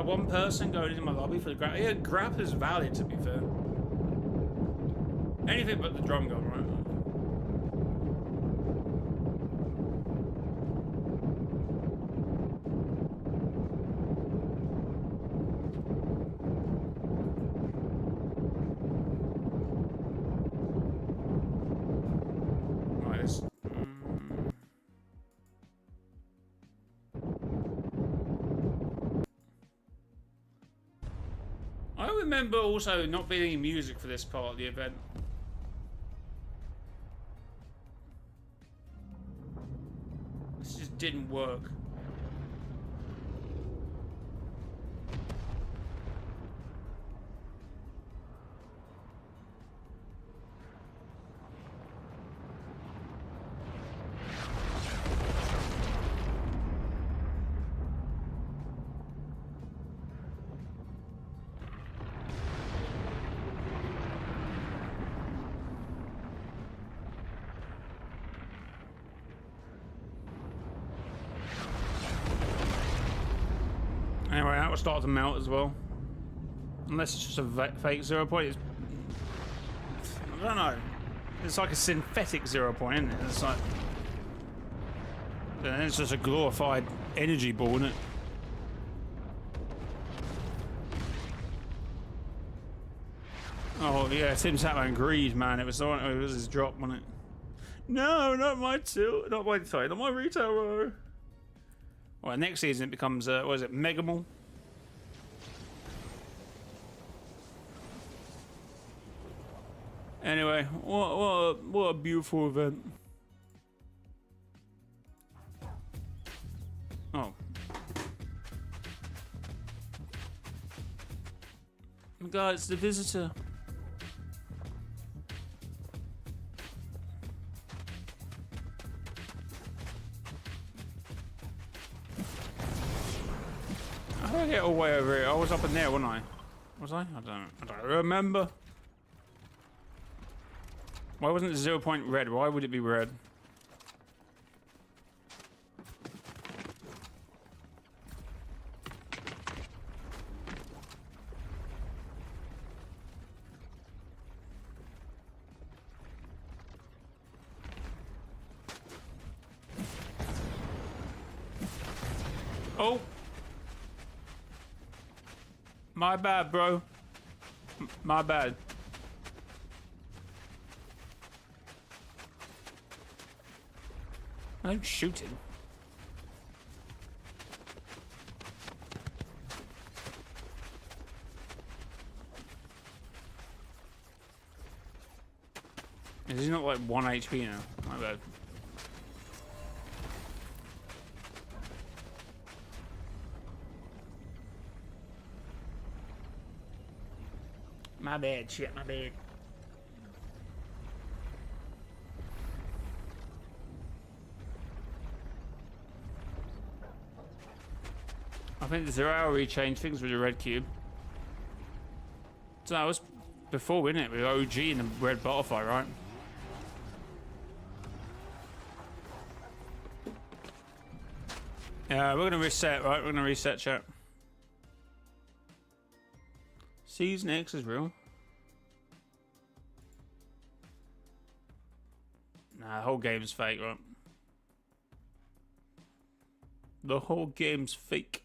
Speaker 1: One person going into my lobby for the grab. Yeah, grab is valid, to be fair. Anything but the drum gun, right? I remember also not being any music for this part of the event. This just didn't work. Anyway, that will start to melt as well. Unless it's just a fake 0 point. I don't know. It's like a synthetic 0 point, isn't it? It's like... Then it's just a glorified energy ball, isn't it? Oh yeah, Tim Satman agreed, man. It was his drop, wasn't it? No, not my tilt. Not my retail row. Well, next season it becomes, what is it, Megamall? Anyway, what a beautiful event. Oh. Oh God, it's the visitor. How do I get all the way over here? I was up in there, wasn't I? Was I? I don't remember. Why wasn't the 0 point red? Why would it be red? Oh! My bad, bro. My bad. I'm shooting. Is he not like 1 HP now? My bad. My bad, shit, my bad. I think the 0 hour rechange things with the red cube. So that was before, wasn't it? With OG and the red butterfly, right? Yeah, we're gonna reset, right? We're gonna reset, chat. Season X is real. Nah, the whole game's fake, right? The whole game's fake.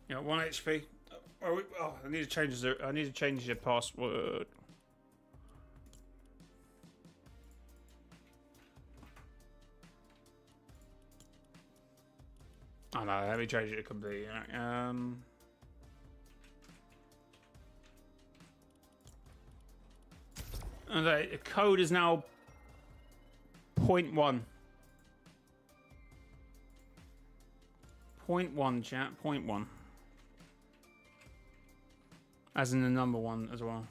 Speaker 1: Yeah, 1 HP. Oh, I need to change the. I need to change your password. Oh no, let me change it completely. Okay, the code is now 0.1. 0.1, chat. 0.1. As in the number 1 as well.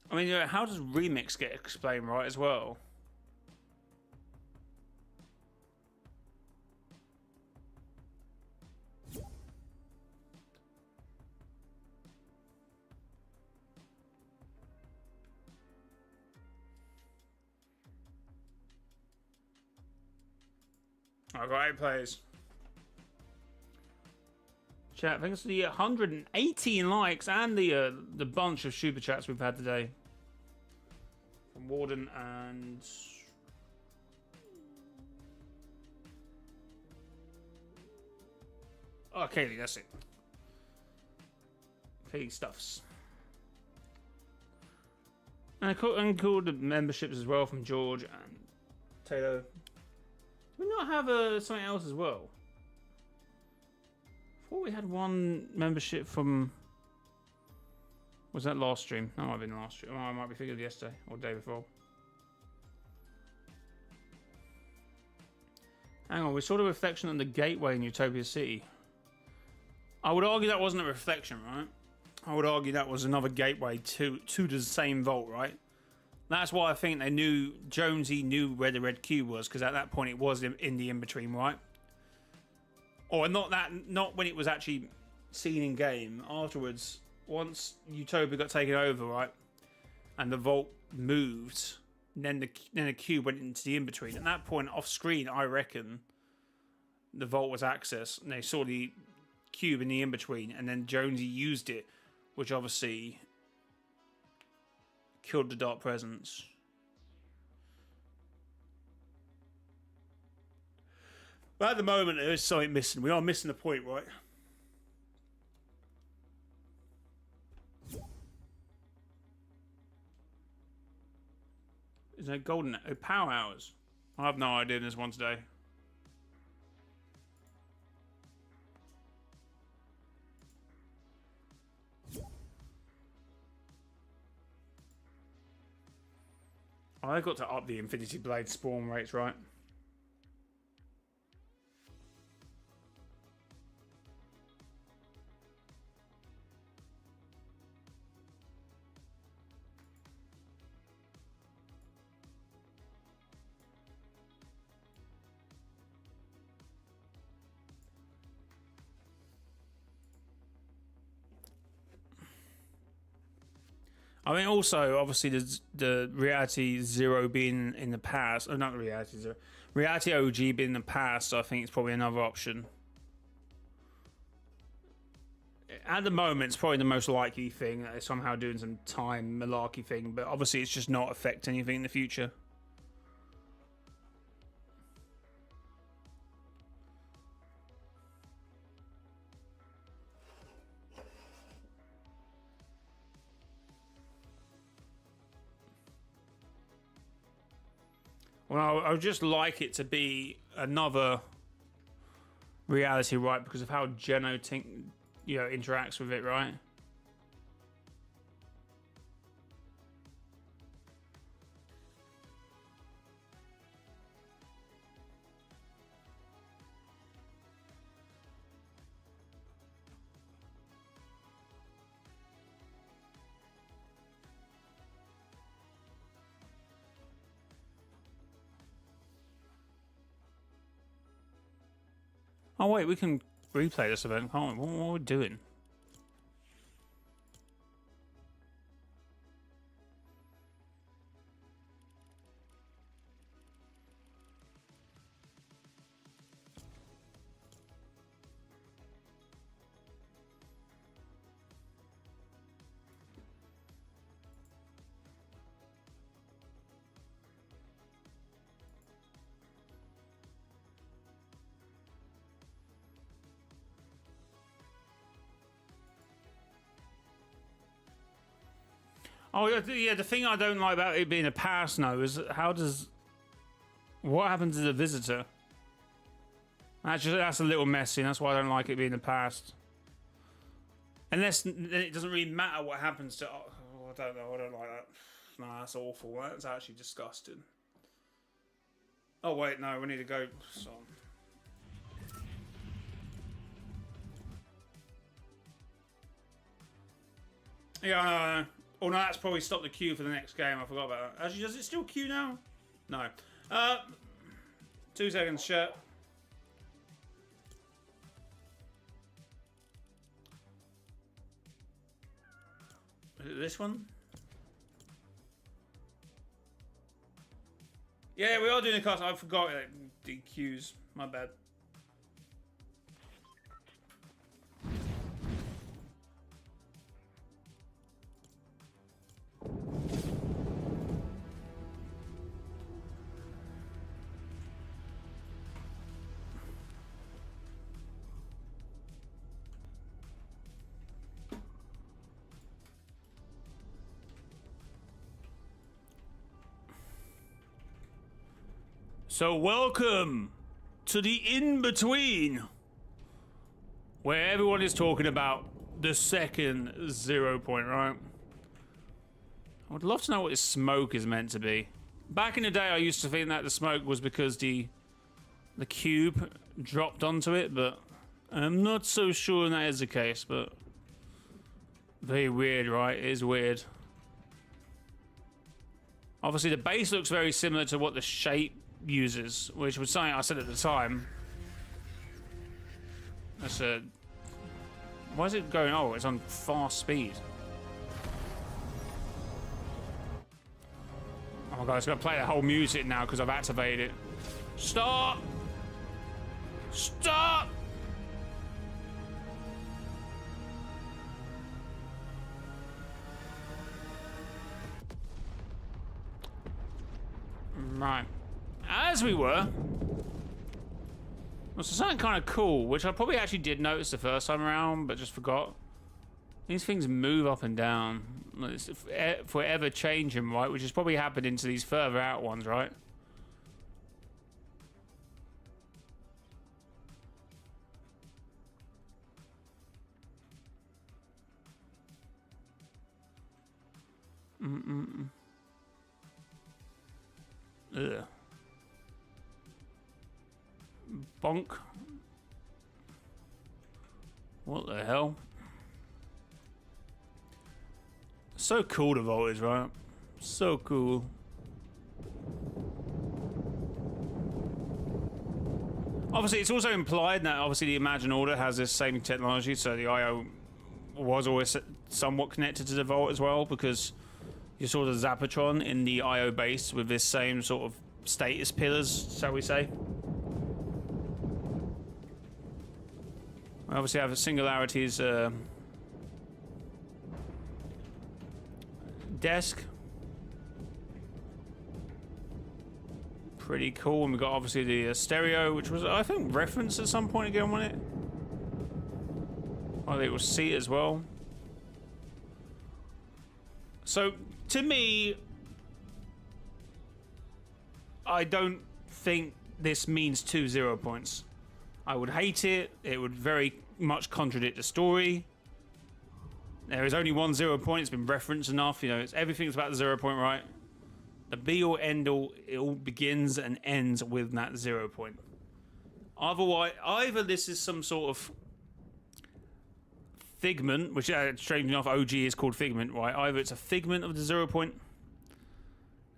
Speaker 1: I mean, how does remix get explained right as well? I got 8 players. Chat, thanks to the 118 likes and the bunch of super chats we've had today. From Warden and... Oh, Kaylee, that's it. Kaylee Stuffs. And called the memberships as well from George and Taylor. Do we not have something else as well? I thought we had one membership from... Was that last stream? That might have been last stream. Oh, I might be thinking of yesterday or the day before. Hang on, we saw the reflection on the gateway in Utopia City. I would argue that wasn't a reflection, right? I would argue that was another gateway to the same vault, right? That's why I think they knew, Jonesy knew where the red cube was, because at that point it was in the in-between, right? Or not when it was actually seen in game. Afterwards, once Utopia got taken over, right, and the vault moved, then the cube went into the in-between. At that point, off screen, I reckon the vault was accessed, and they saw the cube in the in-between, and then Jonesy used it, which obviously killed the Dark Presence. But at the moment, there is something missing. We are missing the point, right? Is there golden power hours? I have no idea. There's one today. I got to up the Infinity Blade spawn rates, right? I mean, also, obviously, the Reality Zero being in the past. Oh, not Reality Zero. Reality OG being in the past, so I think it's probably another option. At the moment, it's probably the most likely thing. That they're somehow doing some time malarkey thing, but obviously, it's just not affect anything in the future. Well, I would just like it to be another reality, right? Because of how Geno interacts with it, right? Oh wait, we can replay this event, can't we? What are we doing? Oh yeah, the thing I don't like about it being a pass now is what happens to the visitor? That's a little messy, and that's why I don't like it being a pass. Unless then it doesn't really matter what happens to. Oh, I don't know. I don't like that. No, that's awful. That's actually disgusting. Oh wait, no, we need to go. So. Yeah, no. Oh no, that's probably stopped the queue for the next game. I forgot about that. Actually, does it still queue now? No. 2 seconds, chat. Is it this one? Yeah, we are doing a cast. I forgot the queues. My bad. So welcome to the in-between, where everyone is talking about the second 0 point, right? I would love to know what this smoke is meant to be. Back in the day, I used to think that the smoke was because the cube dropped onto it, but I'm not so sure that is the case, but very weird, right? It is weird. Obviously, the base looks very similar to what the shape uses, which was something I said at the time. I said, why is it going? Oh, it's on fast speed. Oh my god, it's gonna play the whole music now because I've activated it. Stop! Stop! Right. As we were, well, so something kind of cool, which I probably actually did notice the first time around, but just forgot. These things move up and down. It's forever changing, right? Which has probably happened into these further out ones, right? Ugh. Bonk. What the hell? So cool, the vault is, right? So cool. Obviously, it's also implied that obviously the Imagine Order has this same technology, so the IO was always somewhat connected to the vault as well, because you saw the Zapatron in the IO base with this same sort of status pillars, shall we say. We obviously have Singularity's desk. Pretty cool. And we got obviously the stereo, which was, I think, referenced at some point again, wasn't it? I think it was seat as well. So, to me, I don't think this means 2 0 points. I would hate it. It would very much contradict the story. There is only 1 0 point. It's been referenced enough. You know, everything's about the 0 point, right? The be all end all. It all begins and ends with that 0 point. Otherwise, either this is some sort of figment, which strangely enough, OG is called figment, right? Either it's a figment of the 0 point,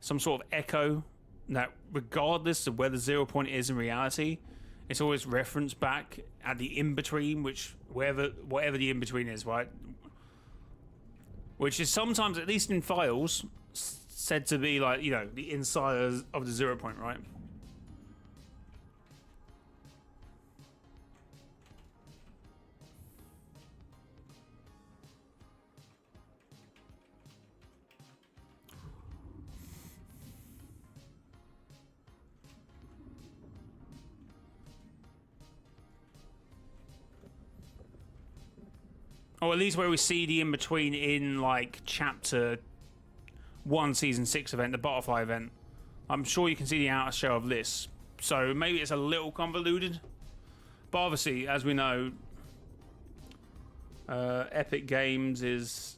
Speaker 1: some sort of echo that, regardless of where the 0 point is in reality, it's always referenced back at the in between, which whatever the in between is, right? Which is sometimes, at least in files, said to be like, you know, the inside of the 0 point, right? Or at least where we see the in-between in, like, Chapter 1, Season 6 event, the Butterfly event. I'm sure you can see the outer shell of this. So maybe it's a little convoluted. But obviously, as we know, Epic Games is...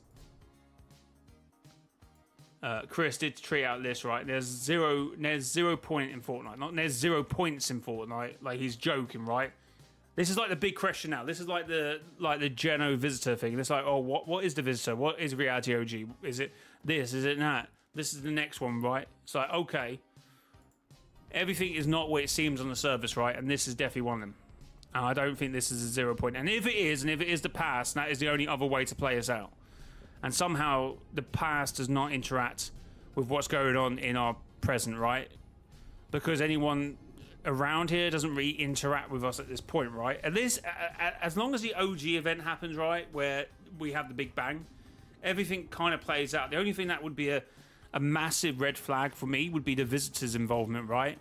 Speaker 1: Chris did tweet out this, right? There's 0 point in Fortnite. Not there's 0 points in Fortnite. Like, he's joking, right? This is like the big question now. This is like the Geno visitor thing. It's like, oh, what is the visitor? What is reality OG? Is it this? Is it that? This is the next one, right? It's like, okay, everything is not what it seems on the surface, right? And this is definitely one of them. And I don't think this is a 0 point. And if it is, the past, that is the only other way to play us out. And somehow the past does not interact with what's going on in our present, right? Because anyone around here doesn't really interact with us at this point, right? At least as long as the OG event happens, right, where we have the Big Bang, everything kind of plays out. The only thing that would be a massive red flag for me would be the visitor's involvement, right?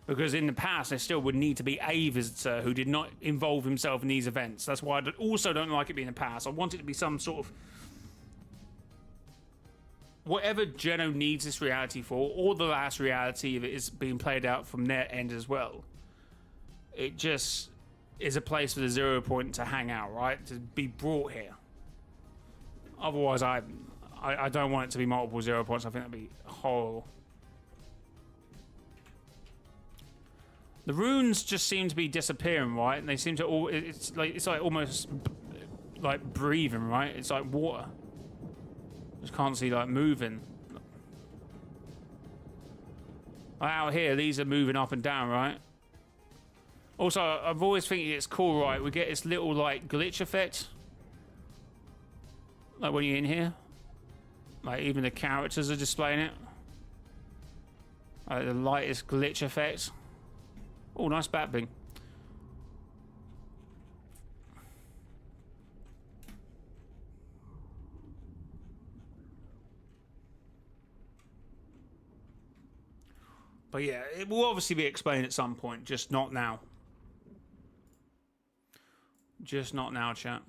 Speaker 1: Because in the past, there still would need to be a visitor who did not involve himself in these events. That's why I also don't like it being the past. I want it to be some sort of... whatever Geno needs this reality for, or the last reality if it is being played out from their end as well. It just is a place for the 0 point to hang out, right? To be brought here. Otherwise, I don't want it to be multiple 0 points. I think that'd be horrible. The runes just seem to be disappearing, right? And they seem to all... It's like almost like breathing, right? It's like water. Just can't see like moving. Out here, these are moving up and down, right? Also, I've always thinking it's cool, right? We get this little like glitch effect, like when you're in here. Like even the characters are displaying it. Like the lightest glitch effect. Oh, nice bat bing. But yeah, it will obviously be explained at some point, just not now. Just not now, chat.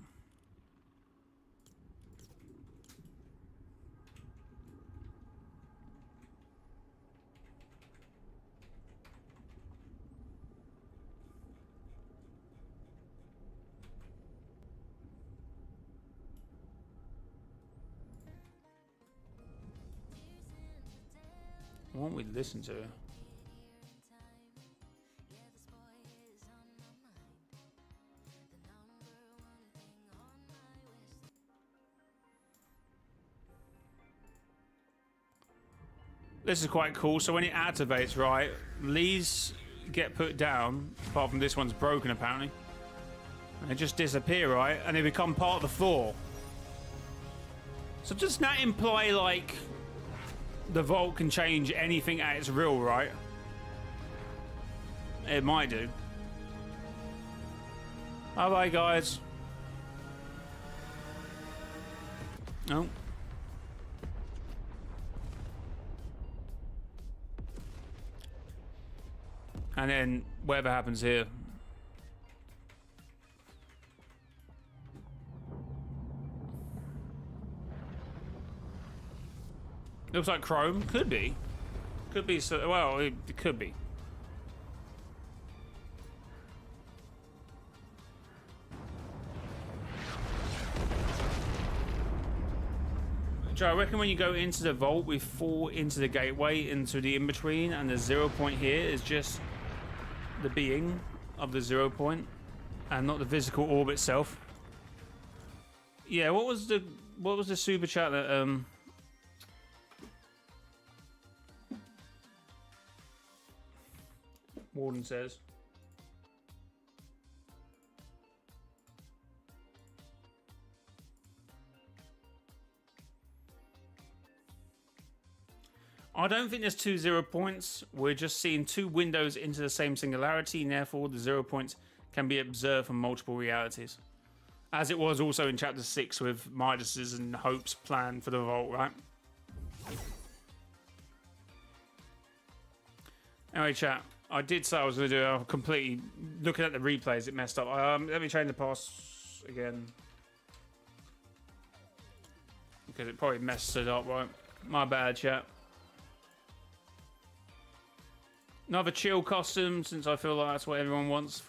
Speaker 1: What won't we listen to? This is quite cool. So when it activates, right, these get put down, apart from this one's broken apparently. And they just disappear, right? And they become part of the floor. So does that imply, like, the vault can change anything at its real, right? It might do. Bye-bye, guys. Oh. And then whatever happens here. Looks like Chrome. Could be. Could be so. Well, it could be. Joe, I reckon when you go into the vault, we fall into the gateway, into the in-between, and the 0 point here is just the being of the 0 point, and not the physical orb itself. Yeah, what was the super chat that Warden says? I don't think there's 2 0 points. We're just seeing 2 windows into the same singularity, and therefore the 0 points can be observed from multiple realities. As it was also in Chapter 6 with Midas's and Hope's plan for the vault, right? Anyway, chat, I did say I was going to do a completely... Looking at the replays, it messed up. Let me change the pass again. Because it probably messed it up, right? My bad, chat. Another chill costume, since I feel like that's what everyone wants.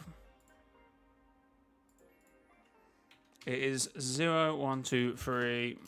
Speaker 1: It is 0, 1, 2, 3.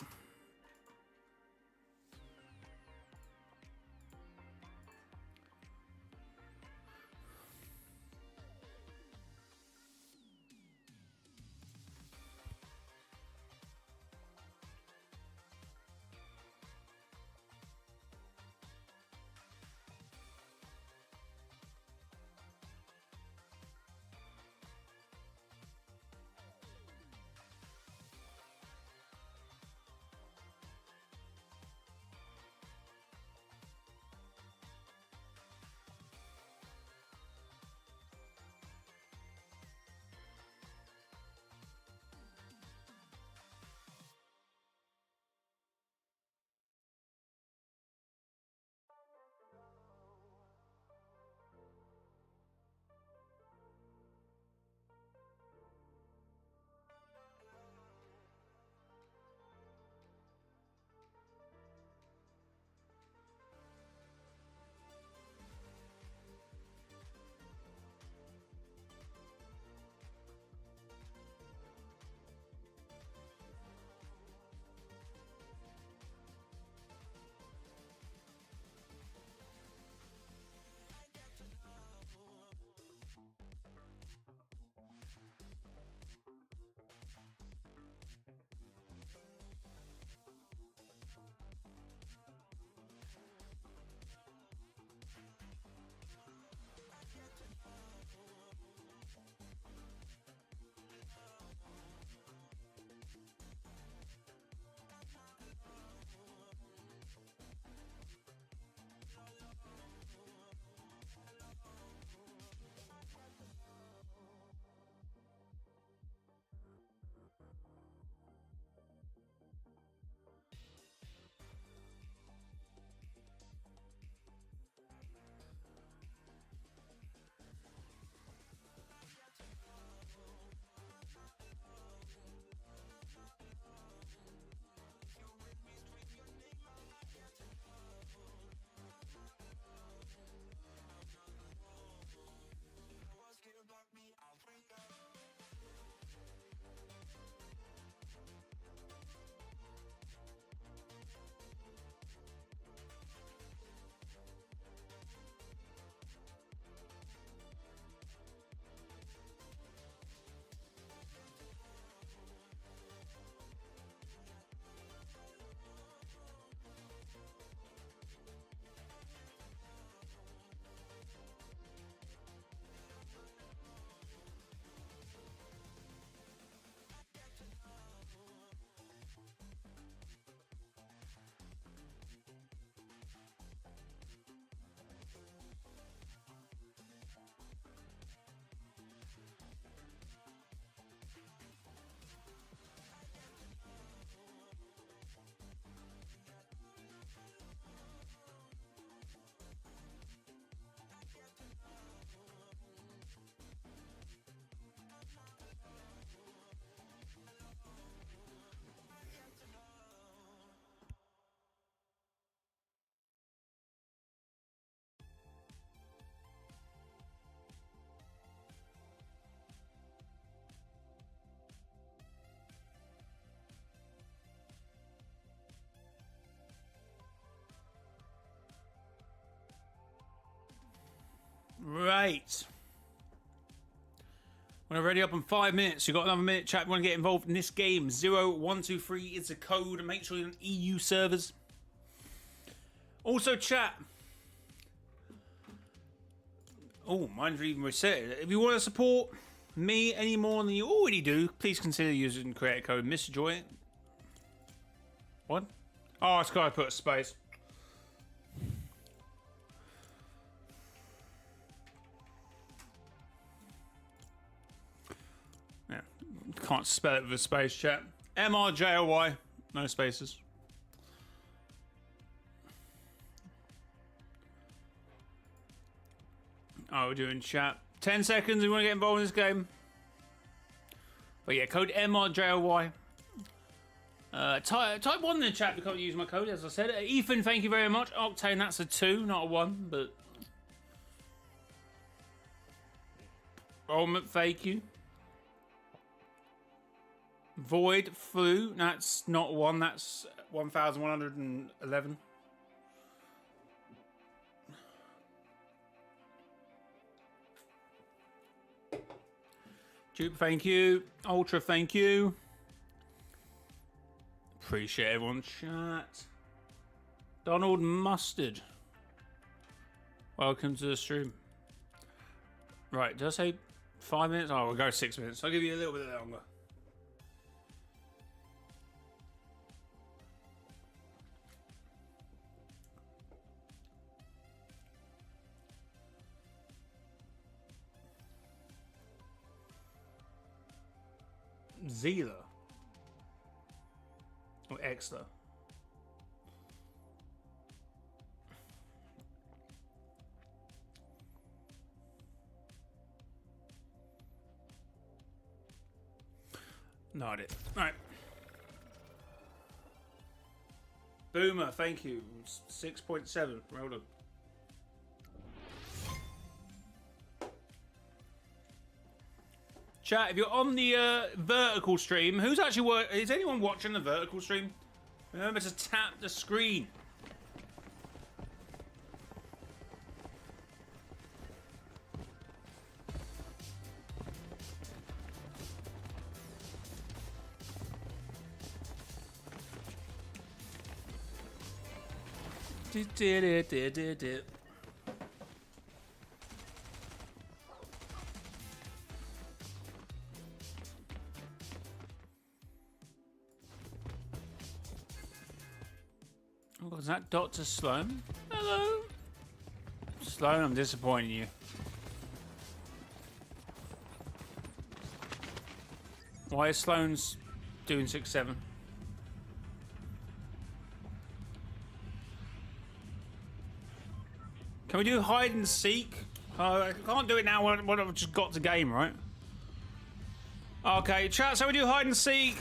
Speaker 1: mate. When I'm ready up in 5 minutes, you got another minute, chat. You want to get involved in this game? 0123 is the code. Make sure you're on EU servers. Also, chat. Oh, mine's even reset. If you want to support me any more than you already do, please consider using creator code mrjayowhy. What? Oh, it's got to put a space. Yeah, can't spell it with a space, chat. mrjayowhy, no spaces. Oh, we're doing chat. 10 seconds, we want to get involved in this game. But yeah, code mrjayowhy. Type 1 in the chat if you can't use my code, as I said. Ethan, thank you very much. Octane, that's a 2, not a 1, but... Ultimate, thank you. Void, Flu, that's not 1, that's 1,111. Dupe, thank you. Ultra, thank you. Appreciate everyone's chat. Donald Mustard. Welcome to the stream. Right, did I say 5 minutes? Oh, we'll go 6 minutes. I'll give you a little bit longer. Zila. Or Exla. No, I did. Alright. Boomer, thank you. 6.7. Well done. Chat, if you're on the vertical stream, who's actually is anyone watching the vertical stream? Remember to tap the screen. Oh, is that Dr. Sloan? Hello? Sloan, I'm disappointing you. Why is Sloan's doing 6-7? Can we do hide and seek? I can't do it now when I've just got to game, right? Okay, chat, so we do hide and seek.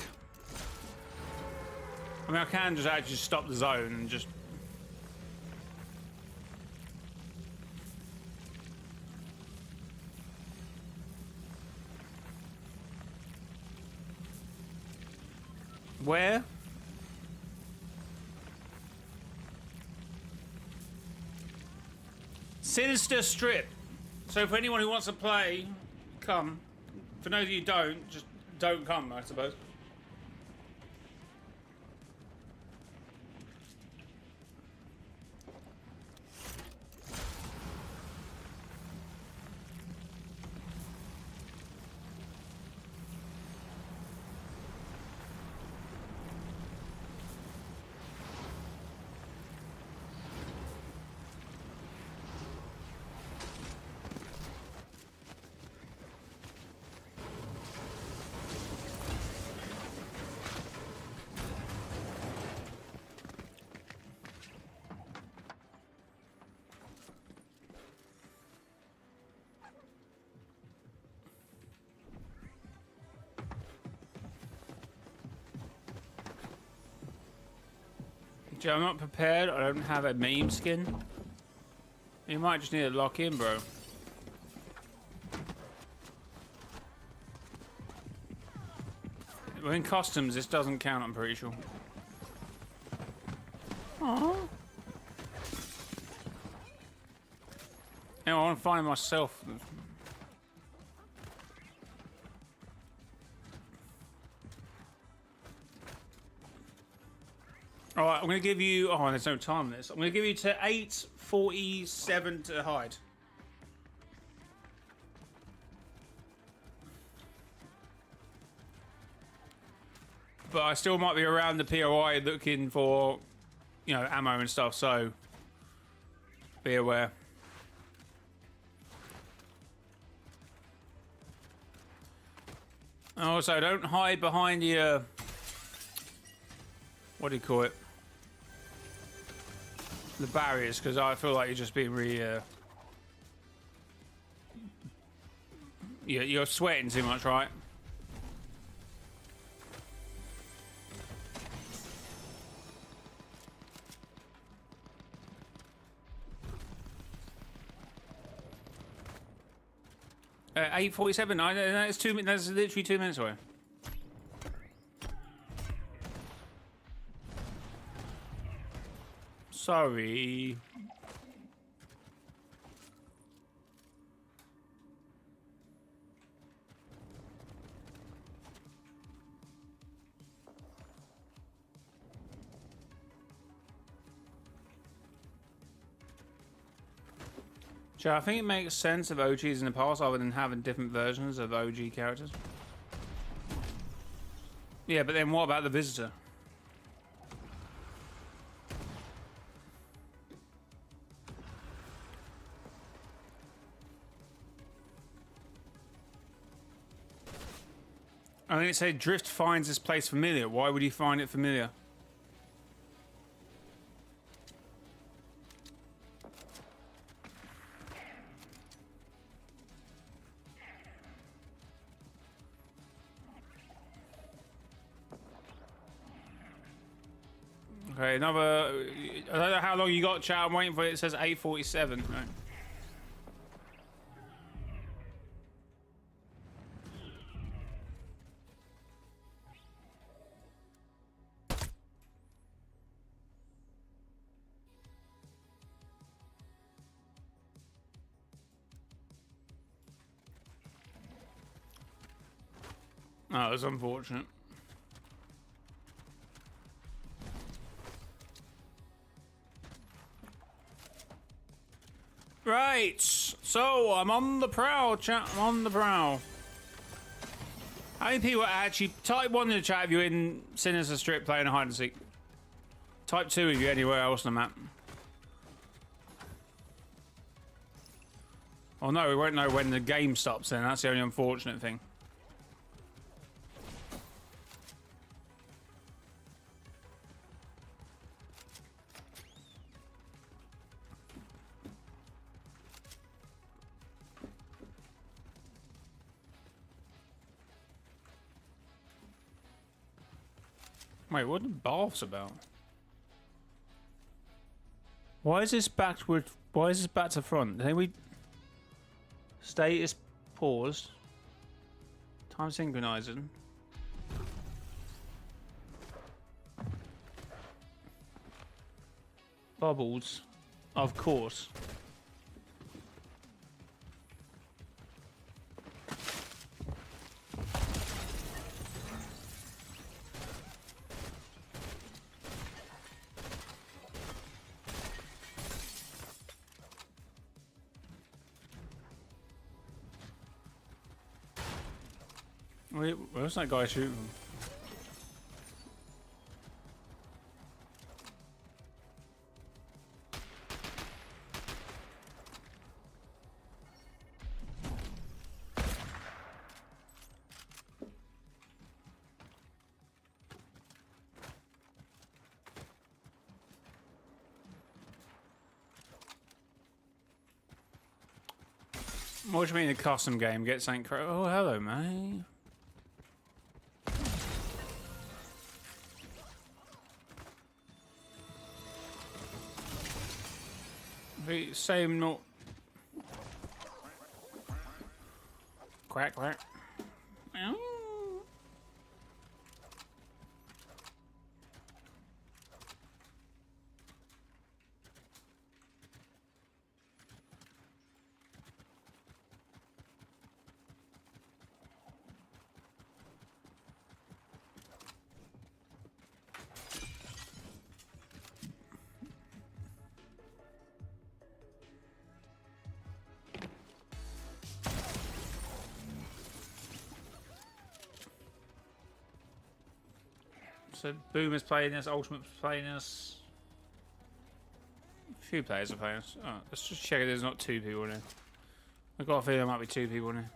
Speaker 1: I mean, I can just actually stop the zone and just... Where? Sinister Strip. So for anyone who wants to play, come. For those of you who don't, just don't come, I suppose. Joe, I'm not prepared. I don't have a meme skin. You might just need to lock in, bro. Well, in customs, this doesn't count, I'm pretty sure. Aww. Anyway, I want to find myself. All right, I'm going to give you... Oh, there's no time on this. I'm going to give you to 8:47 to hide. But I still might be around the POI looking for, you know, ammo and stuff, so be aware. Also, don't hide behind your... What do you call it? The barriers, because I feel like you're just being really... You're sweating too much, right? Uh, 8:47. That's 2 minutes. That's literally 2 minutes away. Sorry. Joe, I think it makes sense of OGs in the past other than having different versions of OG characters. Yeah, but then what about the visitor? I think it said Drift finds this place familiar. Why would he find it familiar? Okay, another... I don't know how long you got, chat. I'm waiting for it. It says 8:47. Right. Oh, it was unfortunate. Right, so I'm on the prowl, chat. I'm on the prowl. How many people actually type 1 in the chat if you're in Sinister Strip playing a hide and seek? Type 2 if you're anywhere else on the map. Oh no, we won't know when the game stops then. That's the only unfortunate thing. Wait, what are the baths about? Why is this backward? Why is this back to front? Then we status paused. Time synchronizing. Bubbles, of course. Wait, where's that guy shooting? What do you mean a custom game? Get something Oh, hello, mate. The same not... Quack, quack. So Boomer's playing this, Ultimate's playing this. A few players are playing this. Oh, let's just check if there's not 2 people in here. I've got a feeling there might be 2 people in here.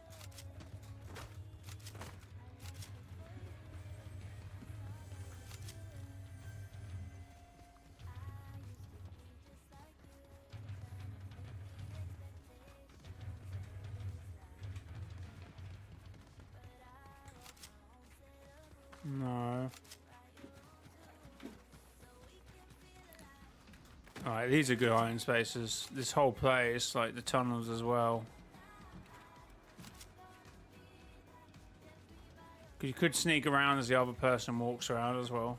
Speaker 1: No. Alright, these are good iron spaces. This whole place, like the tunnels as well. You could sneak around as the other person walks around as well.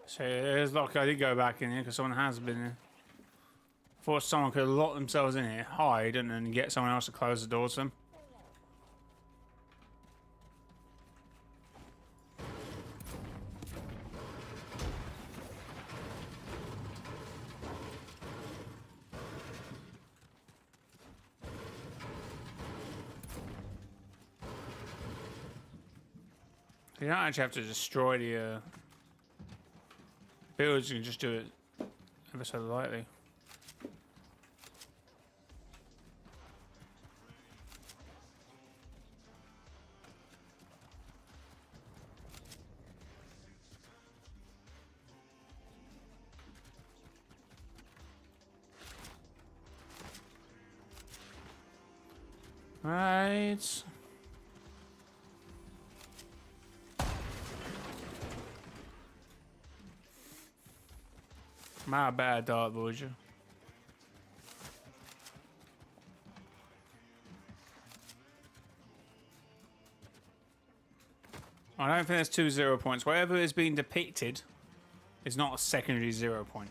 Speaker 1: So it's lucky I did go back in here because someone has been here. Thought someone could lock themselves in here, hide, and then get someone else to close the door to them. You don't actually have to destroy the buildings, you can just do it ever so lightly. Right. My bad, Dark Voyager. I don't think there's 2 0 points. Whatever is being depicted is not a secondary 0 point.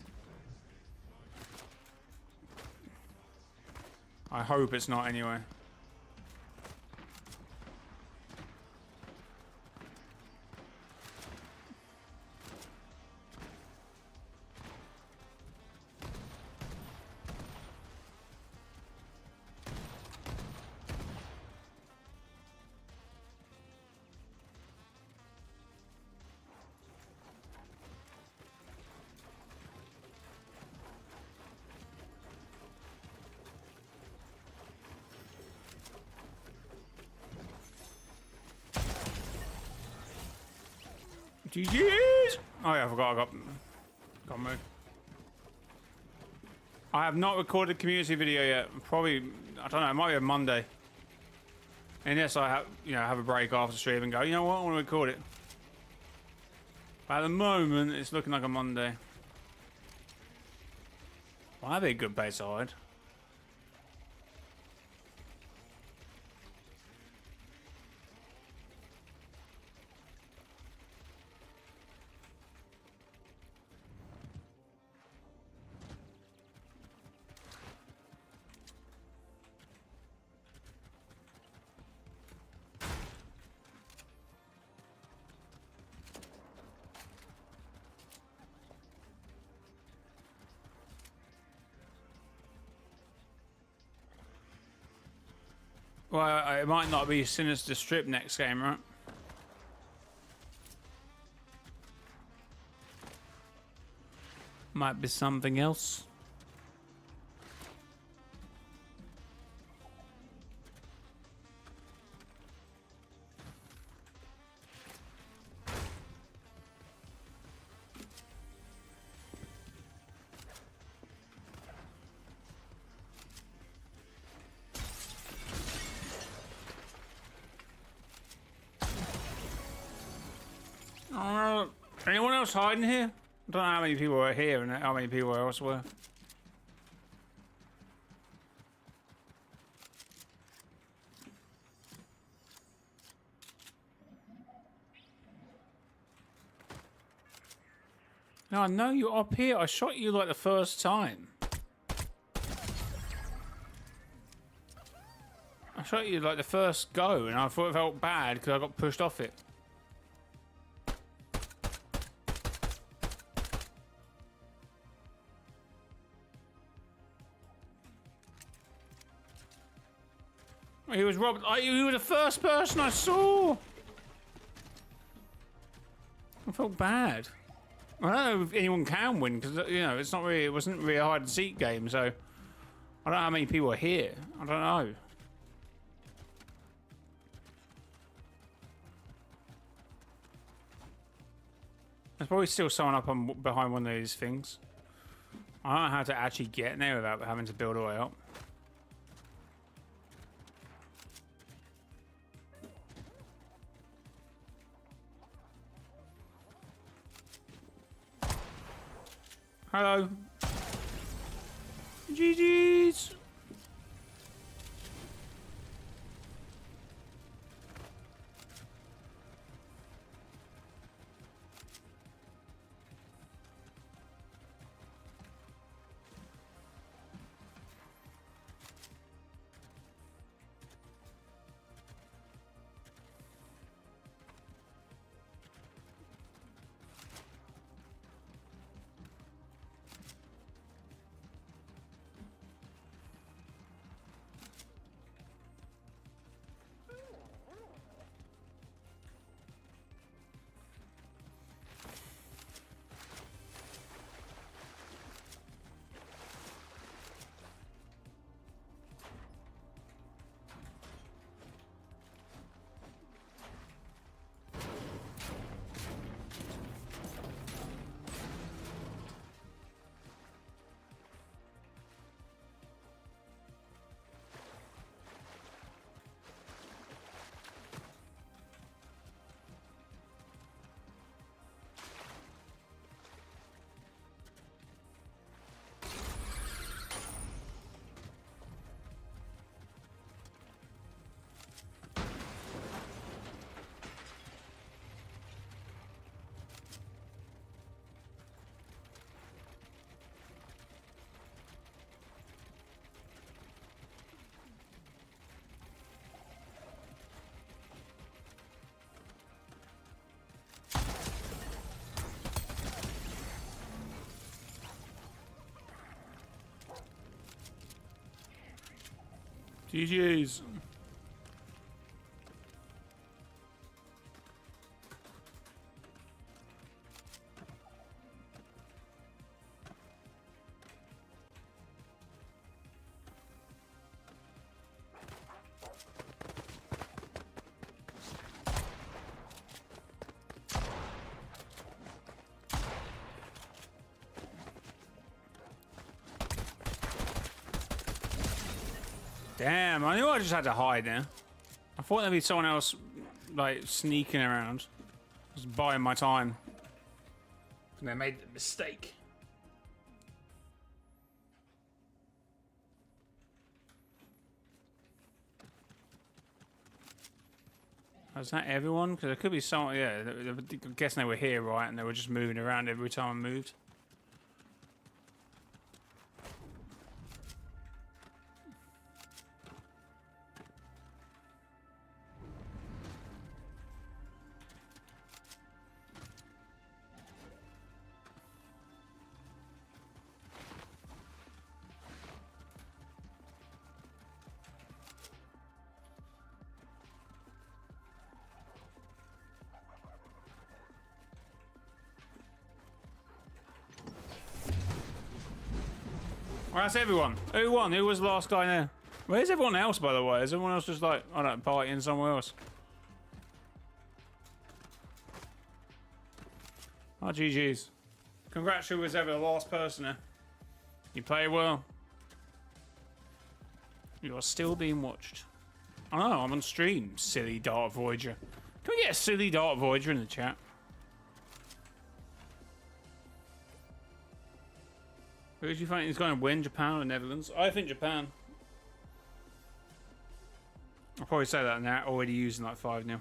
Speaker 1: I hope it's not anyway. GG's! Oh yeah, I forgot I got moved. I have not recorded a community video yet. Probably, I don't know, it might be a Monday. Unless I have, have a break after stream and go, you know what, I want to record it. But at the moment, it's looking like a Monday. Well, that'd be a good base side. Well, it might not be Sinister Strip next game, right? Might be something else. Anyone else hiding here? I don't know how many people are here and how many people else were. No, I know you're up here. I shot you like the first time. I shot you like the first go and I thought it felt bad because I got pushed off it. He was robbed. You were the first person I saw. I felt bad. I don't know if anyone can win because it's not really. It wasn't really a hide and seek game, so I don't know how many people are here. I don't know. There's probably still someone up on behind one of these things. I don't know how to actually get in there without having to build a way up. Hello. GG's. GG's. Damn, I knew I just had to hide there. I thought there'd be someone else, like, sneaking around. Just buying my time. And I made the mistake. Was that everyone? Because there could be someone, yeah, I'm guessing they were here, right? And they were just moving around every time I moved. Well, that's everyone. Who won? Who was the last guy there? Where's everyone else, by the way? Is everyone else just like, I don't know, partying somewhere else? Oh, GG's. Congrats, who was ever the last person there. You play well. You are still being watched. I know, I'm on stream, silly Dart Voyager. Can we get a silly Dart Voyager in the chat? Who do you think is going to win, Japan or Netherlands? I think Japan. I'll probably say that now, already using like 5-0.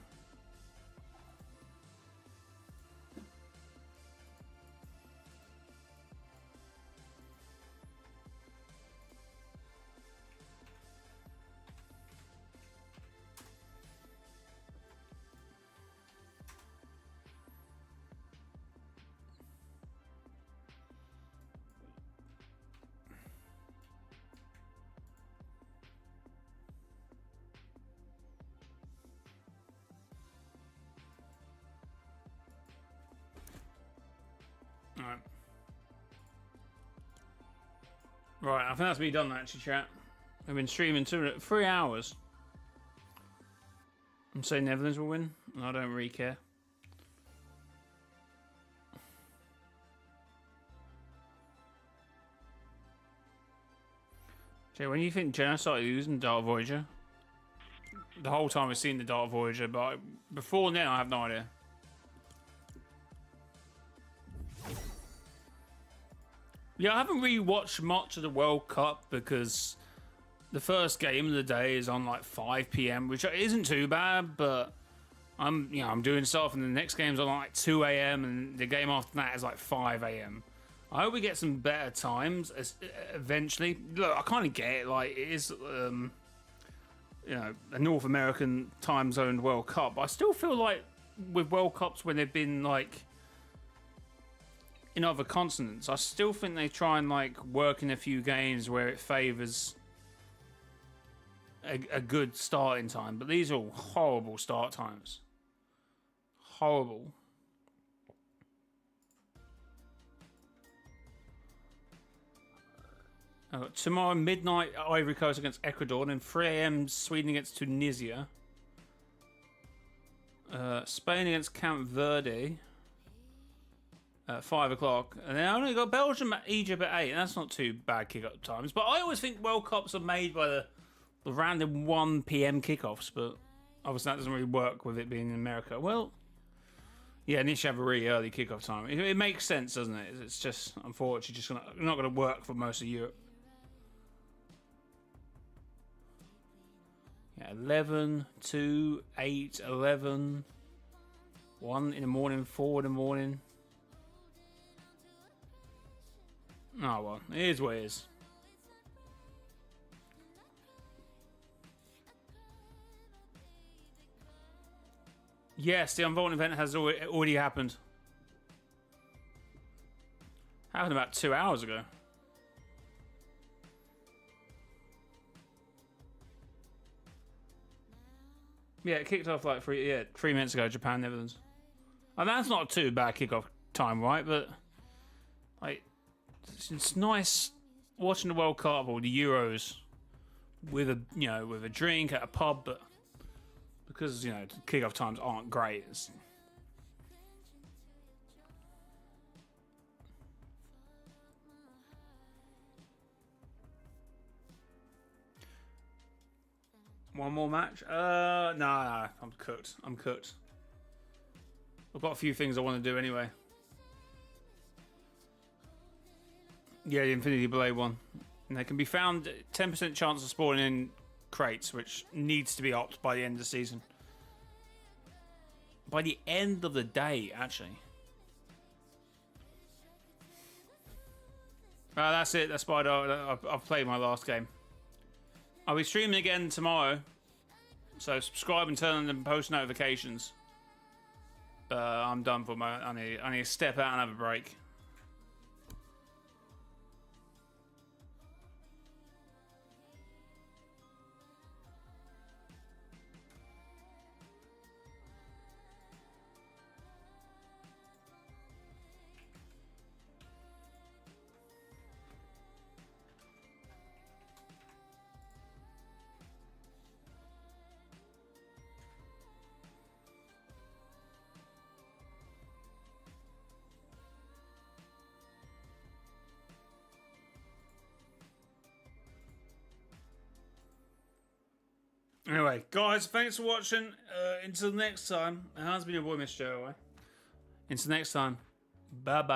Speaker 1: Right, I think that's me done actually, chat. I've been streaming 3 hours. I'm saying Netherlands will win, and I don't really care. Jay, when do you think Jenna started using Dart Voyager? The whole time I've seen the Dart Voyager, but before then I have no idea. Yeah, I haven't really watched much of the World Cup because the first game of the day is on like 5 PM, which isn't too bad, but I'm doing stuff, and the next game's on like 2 AM, and the game after that is like 5 AM. I hope we get some better times eventually. Look, I kind of get it, like it is, a North American time zoned World Cup. But I still feel like with World Cups when they've been like in other continents, I still think they try and like work in a few games where it favours a good starting time. But these are all horrible start times. Horrible. Tomorrow midnight Ivory Coast against Ecuador, and 3 AM Sweden against Tunisia. Spain against Camp Verde. 5 o'clock, and then I only got Belgium, Egypt at 8, and that's not too bad kick-up times. But I always think World Cups are made by the random 1 PM kickoffs, but obviously that doesn't really work with it being in America. Well, yeah, and you should have a really early kickoff time. It makes sense, doesn't it? It's just unfortunately just not going to work for most of Europe. Yeah, 11, 2, 8, 11, 1 in the morning, 4 in the morning. Oh well, it is what it is. Yes, the Unvaulting event has already happened. Happened about 2 hours ago. Yeah, it kicked off like 3 minutes ago, Japan, Netherlands. And that's not too bad kickoff time, right? But like, it's nice watching the World Cup or the Euros with a drink at a pub, but because kickoff times aren't great. One more match? Nah, I'm cooked. I'm cooked. I've got a few things I want to do anyway. Yeah, the Infinity Blade one. And they can be found 10% chance of spawning in crates, which needs to be upped by the end of the season. By the end of the day, actually. That's it. That's Spider. I've played my last game. I'll be streaming again tomorrow. So subscribe and turn on the post notifications. I'm done for my. I need to step out and have a break. Anyway, guys, thanks for watching. Until next time, it has been your boy, mrjayowhy. Until next time, bye bye.